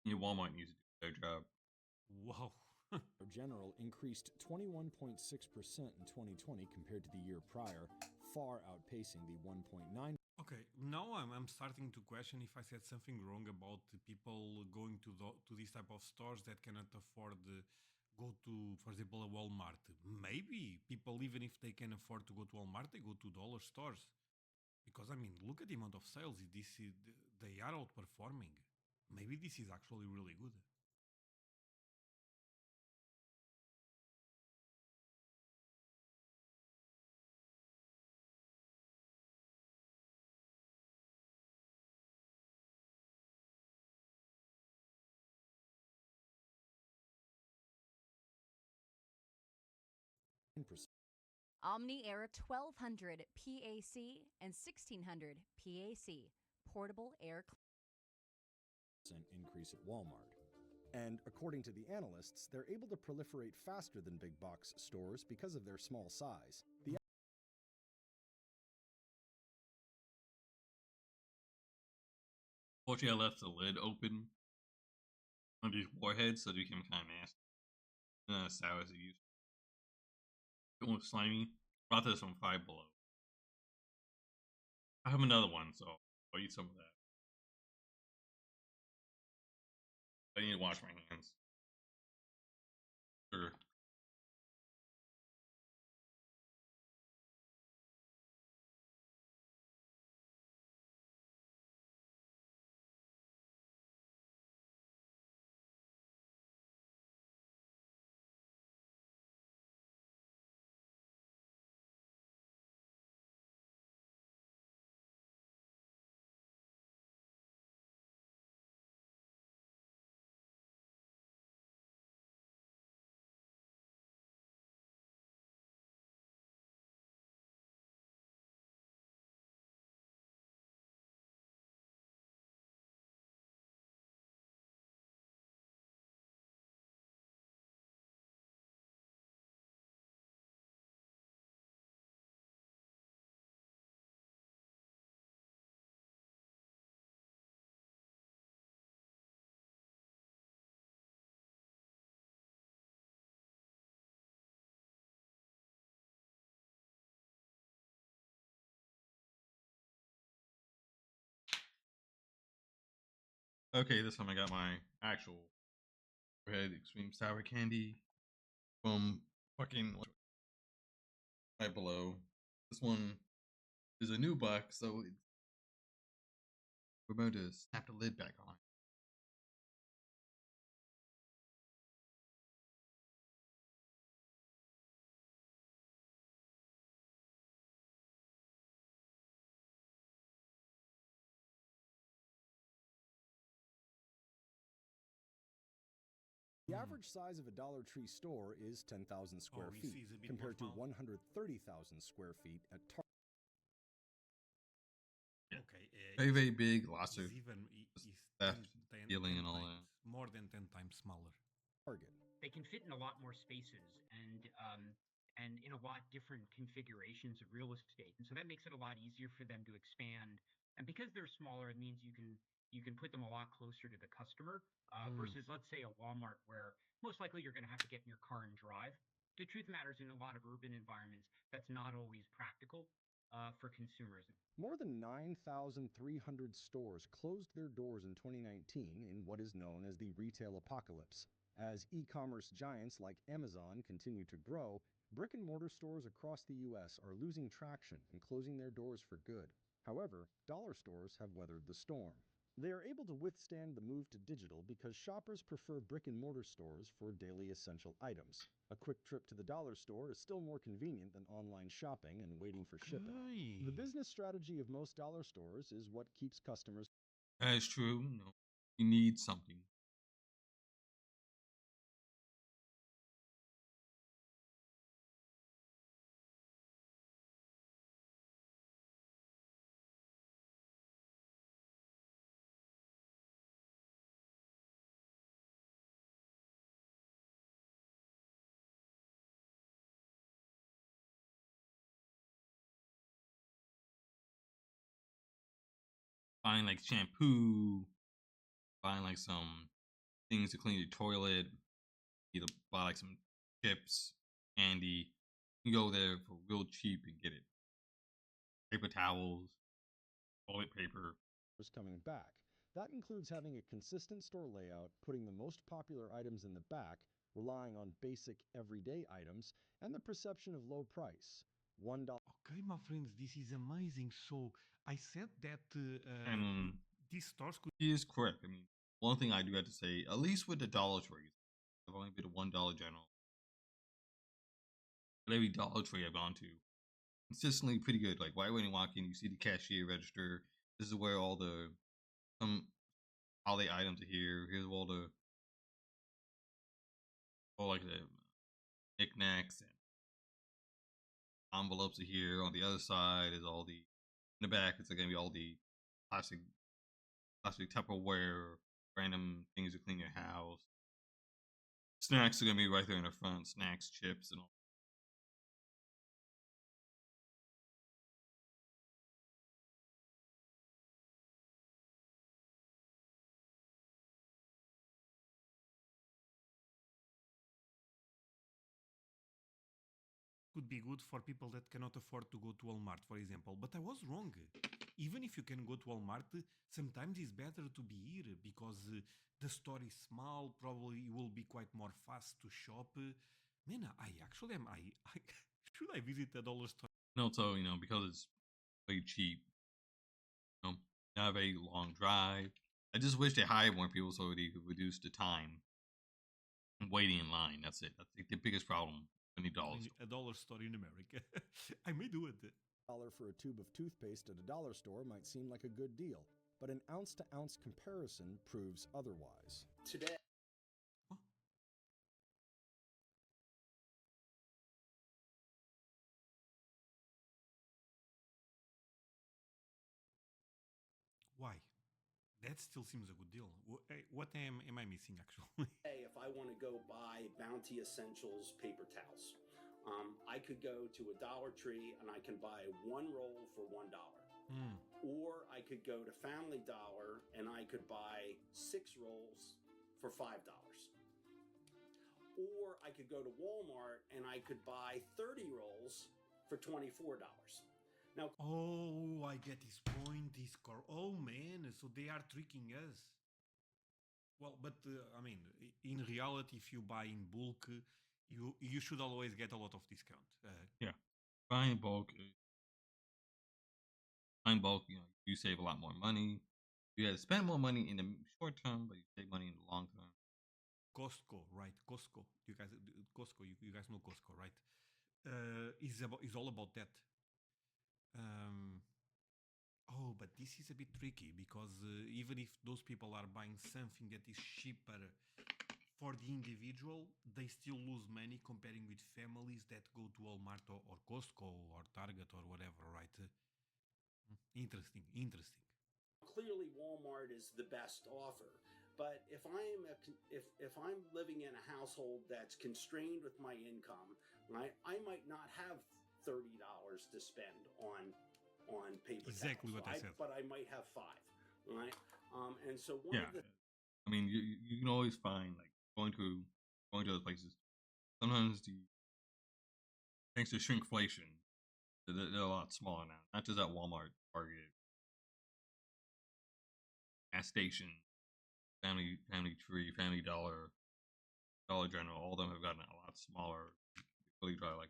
Yeah, Walmart needs to do their job. Whoa. General increased 21.6% in 2020 compared to the year prior, far outpacing the 1.9. Okay, now I'm starting to question if I said something wrong about the people going to these type of stores that cannot afford go to, for example, a Walmart. Maybe people, even if they can afford to go to Walmart, they go to dollar stores. Because I mean, look at the amount of sales. They are outperforming. Maybe this is actually really good. Omni Air 1200 PAC and 1600 PAC portable air increase at Walmart. And according to the analysts, they're able to proliferate faster than big box stores because of their small size. Fortunately, I left the lid open on these warheads, so they became kind of nasty. Not as sour as it used to. It was slimy. Brought this from Five Below. I have another one, so I'll eat some of that. I need to wash my hands. Sure. Okay, this time I got my actual red extreme sour candy from fucking Right Below. This one is a new box, so we're about to snap the lid back on. The average size of a Dollar Tree store is 10,000 square feet, compared to 130,000 square feet at Target. Okay. Very, very big, lots of even theft, stealing, and all times, that. more than 10 times smaller. Target. They can fit in a lot more spaces and in a lot different configurations of real estate, and so that makes it a lot easier for them to expand. And because they're smaller, it means you can put them a lot closer to the customer versus, let's say, a Walmart, where most likely you're going to have to get in your car and drive. The truth matters, in a lot of urban environments, that's not always practical for consumers. More than 9,300 stores closed their doors in 2019 in what is known as the retail apocalypse. As e-commerce giants like Amazon continue to grow, brick-and-mortar stores across the U.S. are losing traction and closing their doors for good. However, dollar stores have weathered the storm. They are able to withstand the move to digital because shoppers prefer brick-and-mortar stores for daily essential items. A quick trip to the dollar store is still more convenient than online shopping and waiting for shipping. The business strategy of most dollar stores is what keeps customers. That is true. No, you need something. Buying like shampoo, buying like some things to clean your toilet, you need to buy like some chips, candy. You go there for real cheap and get it. Paper towels, toilet paper. is coming back. That includes having a consistent store layout, putting the most popular items in the back, relying on basic everyday items, and the perception of low price. $1. Okay, my friends, this is amazing. So I said that And these stores could. he is correct. I mean, one thing I do have to say, at least with the Dollar Tree, I've only been to one Dollar General. But every Dollar Tree I've gone to, consistently pretty good. Like right when you walk in, you see the cashier register. This is where all the holiday items are here. Here's all like the knickknacks and envelopes are here. On the other side is all the in the back. It's gonna be all the plastic Tupperware, random things to clean your house. Snacks are gonna be right there in the front. Snacks, chips, and all. Could be good for people that cannot afford to go to Walmart, for example. But I was wrong. Even if you can go to Walmart, sometimes it's better to be here because the store is small. Probably it will be quite more fast to shop. Man, I actually am. I should I visit a dollar store? And also, because it's very cheap, not a very long drive. I just wish they hired more people so they could reduce the time and waiting in line. That's it. That's the biggest problem. Any dollar store. A dollar store in America. I may do it. $1 for a tube of toothpaste at a dollar store might seem like a good deal, but an ounce-to-ounce comparison proves otherwise. Today. Why? That still seems a good deal. What am I missing, actually? Hey, if I want to go buy Bounty Essentials paper towels, I could go to a Dollar Tree and I can buy one roll for $1. Or I could go to Family Dollar and I could buy 6 rolls for $5. Or I could go to Walmart and I could buy 30 rolls for $24. Now, oh, I get his point. Oh man, so they are tricking us. Well, but I mean, in reality, if you buy in bulk, you should always get a lot of discount. Yeah, buying bulk. You save a lot more money. You have to spend more money in the short term, but you save money in the long term. Costco, right? Costco. You guys know Costco, right? Is all about that. Oh, but this is a bit tricky because even if those people are buying something that is cheaper for the individual, they still lose money comparing with families that go to Walmart or Costco or Target or whatever, right? Interesting. Clearly, Walmart is the best offer. But if I'm living in a household that's constrained with my income, right, I might not have $30 to spend on paper exactly towels, what I said. but I might have 5, right? And so I mean, you can always find like going to those places. Sometimes thanks to shrinkflation, they're a lot smaller now. Not just at Walmart, Target, gas station, Family Tree, Family Dollar, Dollar General. All of them have gotten a lot smaller. Really try like.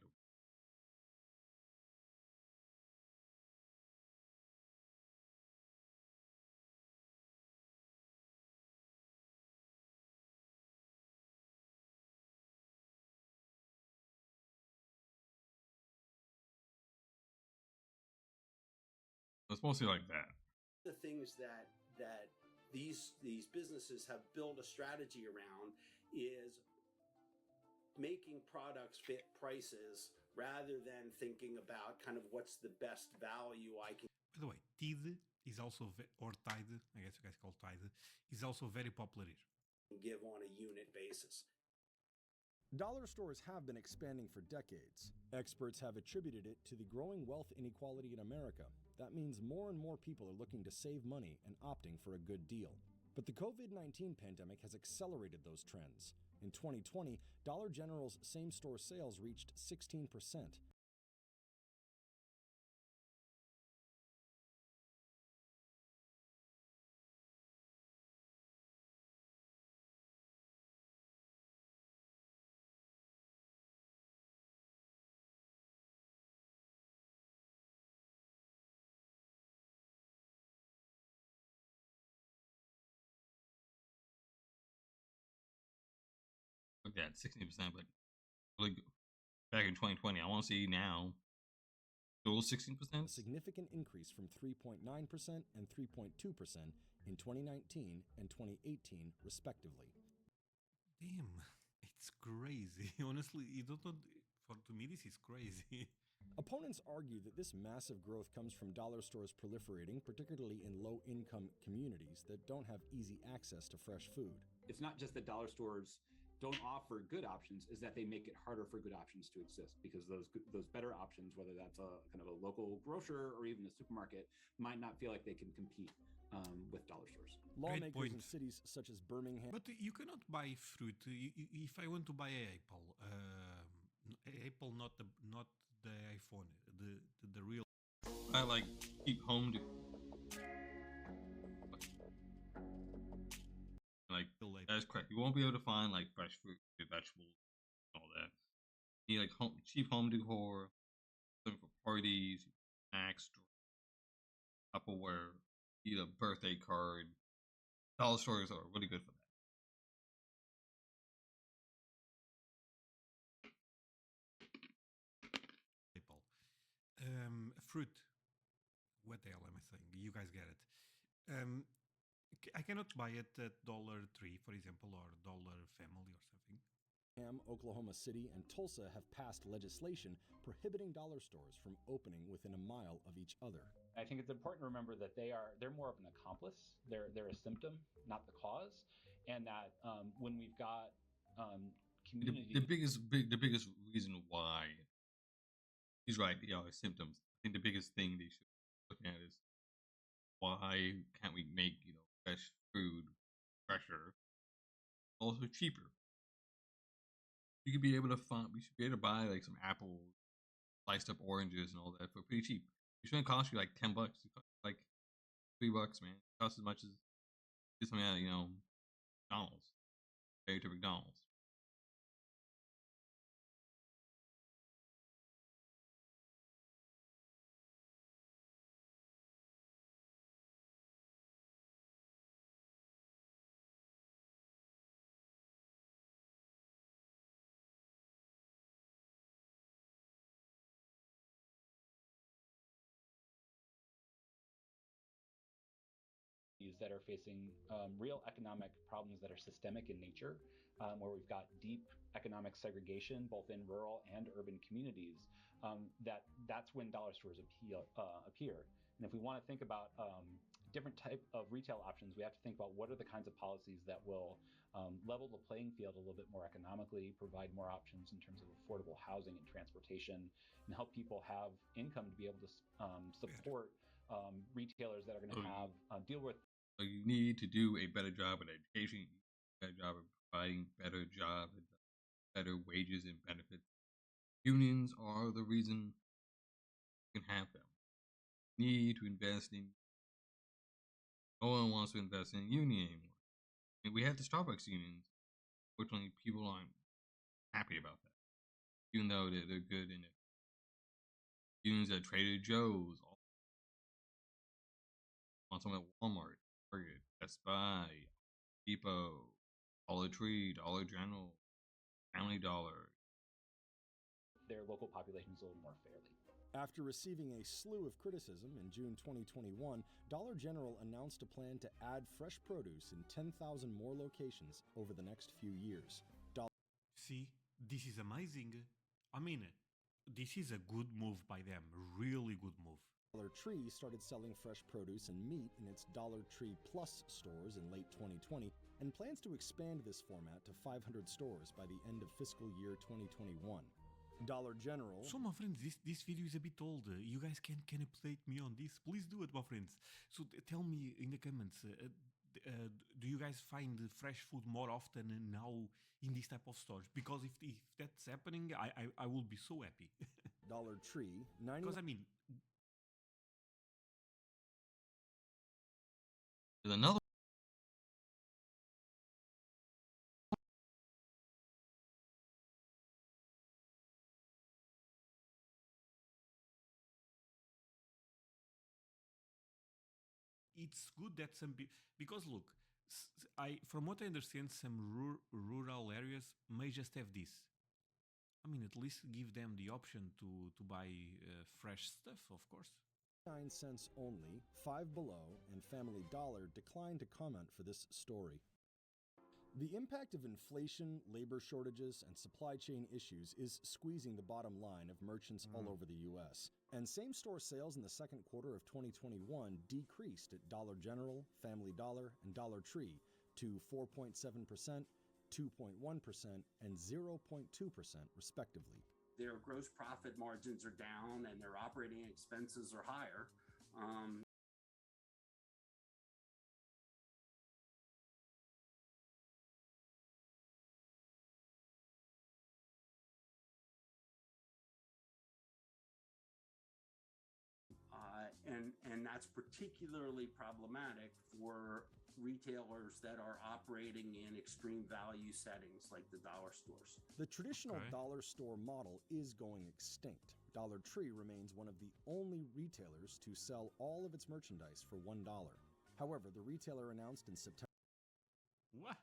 It's mostly like that. The things that these businesses have built a strategy around is making products fit prices rather than thinking about kind of what's the best value I can. By the way, Tide is also, or Tide, I guess you guys call Tide, is also very popular here. Give on a unit basis. Dollar stores have been expanding for decades. Experts have attributed it to the growing wealth inequality in America. That means more and more people are looking to save money and opting for a good deal. But the COVID-19 pandemic has accelerated those trends. In 2020, Dollar General's same-store sales reached 16%. Look at 16%, but really back in 2020, I want to see now still 16%. A significant increase from 3.9% and 3.2% in 2019 and 2018, respectively. Damn, it's crazy. Honestly, you don't know. To me, this is crazy. Opponents argue that this massive growth comes from dollar stores proliferating, particularly in low-income communities that don't have easy access to fresh food. It's not just that dollar stores don't offer good options, is that they make it harder for good options to exist, because those better options, whether that's a kind of a local grocer or even a supermarket, might not feel like they can compete with dollar stores. Lawmakers in cities such as Birmingham. But you cannot buy fruit. If I want to buy an apple, not the iPhone, the real. I like keep home to. Like that's correct. You won't be able to find like fresh fruit, vegetables, all that. You need like cheap home decor, something for parties, snacks, Tupperware. You need a birthday card. Dollar stores are really good for that. Fruit. What the hell am I saying? You guys get it. I cannot buy it at $3, for example, or Dollar Family or something. Oklahoma City, and Tulsa have passed legislation prohibiting dollar stores from opening within a mile of each other. I think it's important to remember that they're more of an accomplice. They're a symptom, not the cause, and that when we've got communities, the biggest reason why he's right, symptoms. I think the biggest thing they should look at is why can't we make fresh food fresher, also cheaper? You could be able to find. We should be able to buy like some apples, sliced up oranges, and all that for pretty cheap. It shouldn't cost you like $10. It costs like $3, man. It costs as much as something at McDonald's. Pay to McDonald's. that are facing real economic problems that are systemic in nature, where we've got deep economic segregation both in rural and urban communities, that's when dollar stores appear. And if we want to think about different type of retail options, we have to think about what are the kinds of policies that will level the playing field a little bit more economically, provide more options in terms of affordable housing and transportation, and help people have income to be able to support retailers that are going to have deal with. You need to do a better job at education, a better job of providing better jobs, better wages and benefits. Unions are the reason you can have them. You need to invest in. No one wants to invest in a union anymore. I mean, we have the Starbucks unions. Fortunately, people aren't happy about that, even though they're good in it. Unions at Trader Joe's, on some at Walmart, Target, Best Buy, Depot, Dollar Tree, Dollar General, Family Dollar. Their local populations a little more fairly. After receiving a slew of criticism in June 2021, Dollar General announced a plan to add fresh produce in 10,000 more locations over the next few years. See, this is amazing. I mean, this is a good move by them, really good move. Dollar Tree started selling fresh produce and meat in its Dollar Tree Plus stores in late 2020 and plans to expand this format to 500 stores by the end of fiscal year 2021. Dollar General. So, my friends, this video is a bit old. You guys can update me on this. Please do it, my friends. So tell me in the comments, do you guys find fresh food more often now in these type of stores? Because if that's happening, I will be so happy. Dollar Tree, 90. Because I mean, there's another. it's good that because look, I from what I understand, some rural areas may just have this. I mean, at least give them the option to buy fresh stuff, of course. 9 cents only, Five Below, and Family Dollar declined to comment for this story. The impact of inflation, labor shortages, and supply chain issues is squeezing the bottom line of merchants all over the U.S. And same-store sales in the second quarter of 2021 decreased at Dollar General, Family Dollar, and Dollar Tree to 4.7%, 2.1%, and 0.2% respectively. Their gross profit margins are down and their operating expenses are higher. And that's particularly problematic for retailers that are operating in extreme value settings like the dollar stores. The traditional dollar store model is going extinct. Dollar Tree remains one of the only retailers to sell all of its merchandise for $1. However, the retailer announced in September. What?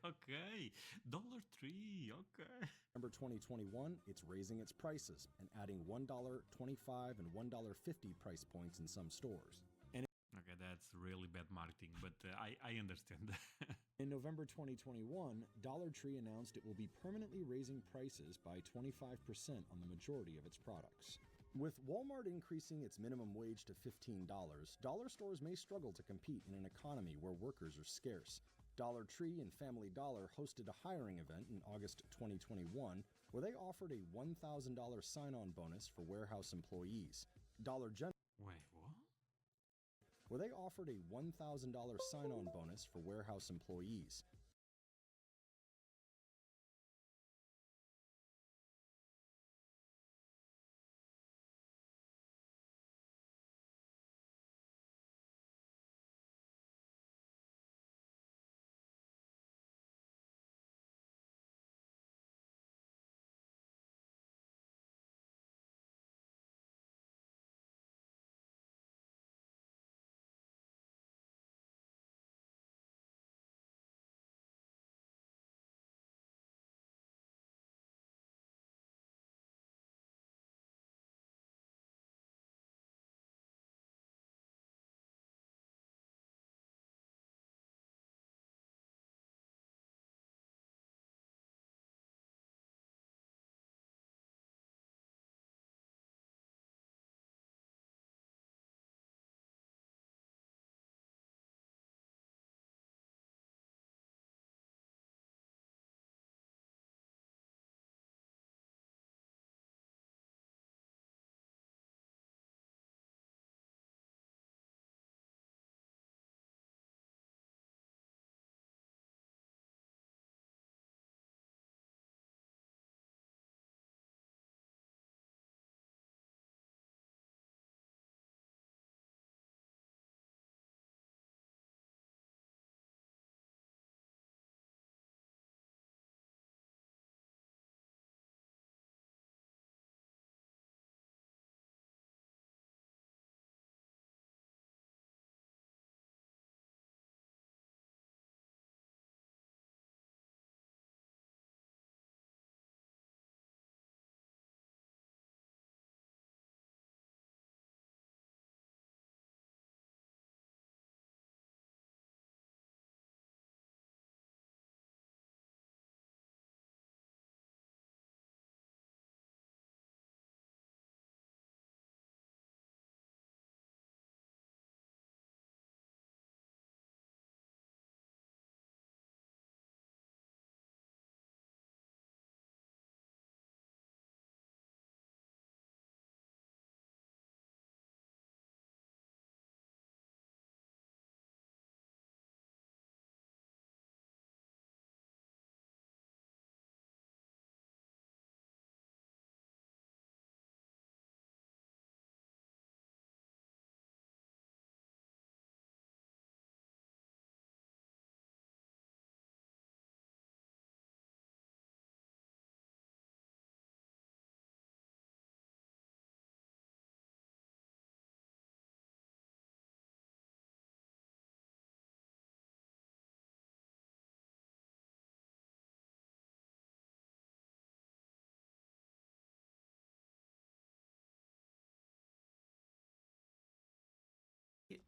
Okay. Dollar Tree, okay. September 2021, it's raising its prices and adding $1.25 and $1.50 price points in some stores. Okay, that's really bad marketing, but I understand. In November 2021, Dollar Tree announced it will be permanently raising prices by 25% on the majority of its products. With Walmart increasing its minimum wage to $15, dollar stores may struggle to compete in an economy where workers are scarce. Dollar Tree and Family Dollar hosted a hiring event in August 2021 where they offered a $1,000 sign-on bonus for warehouse employees. Dollar General. Wait, what? Where they offered a $1,000 sign-on bonus for warehouse employees.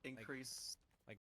increase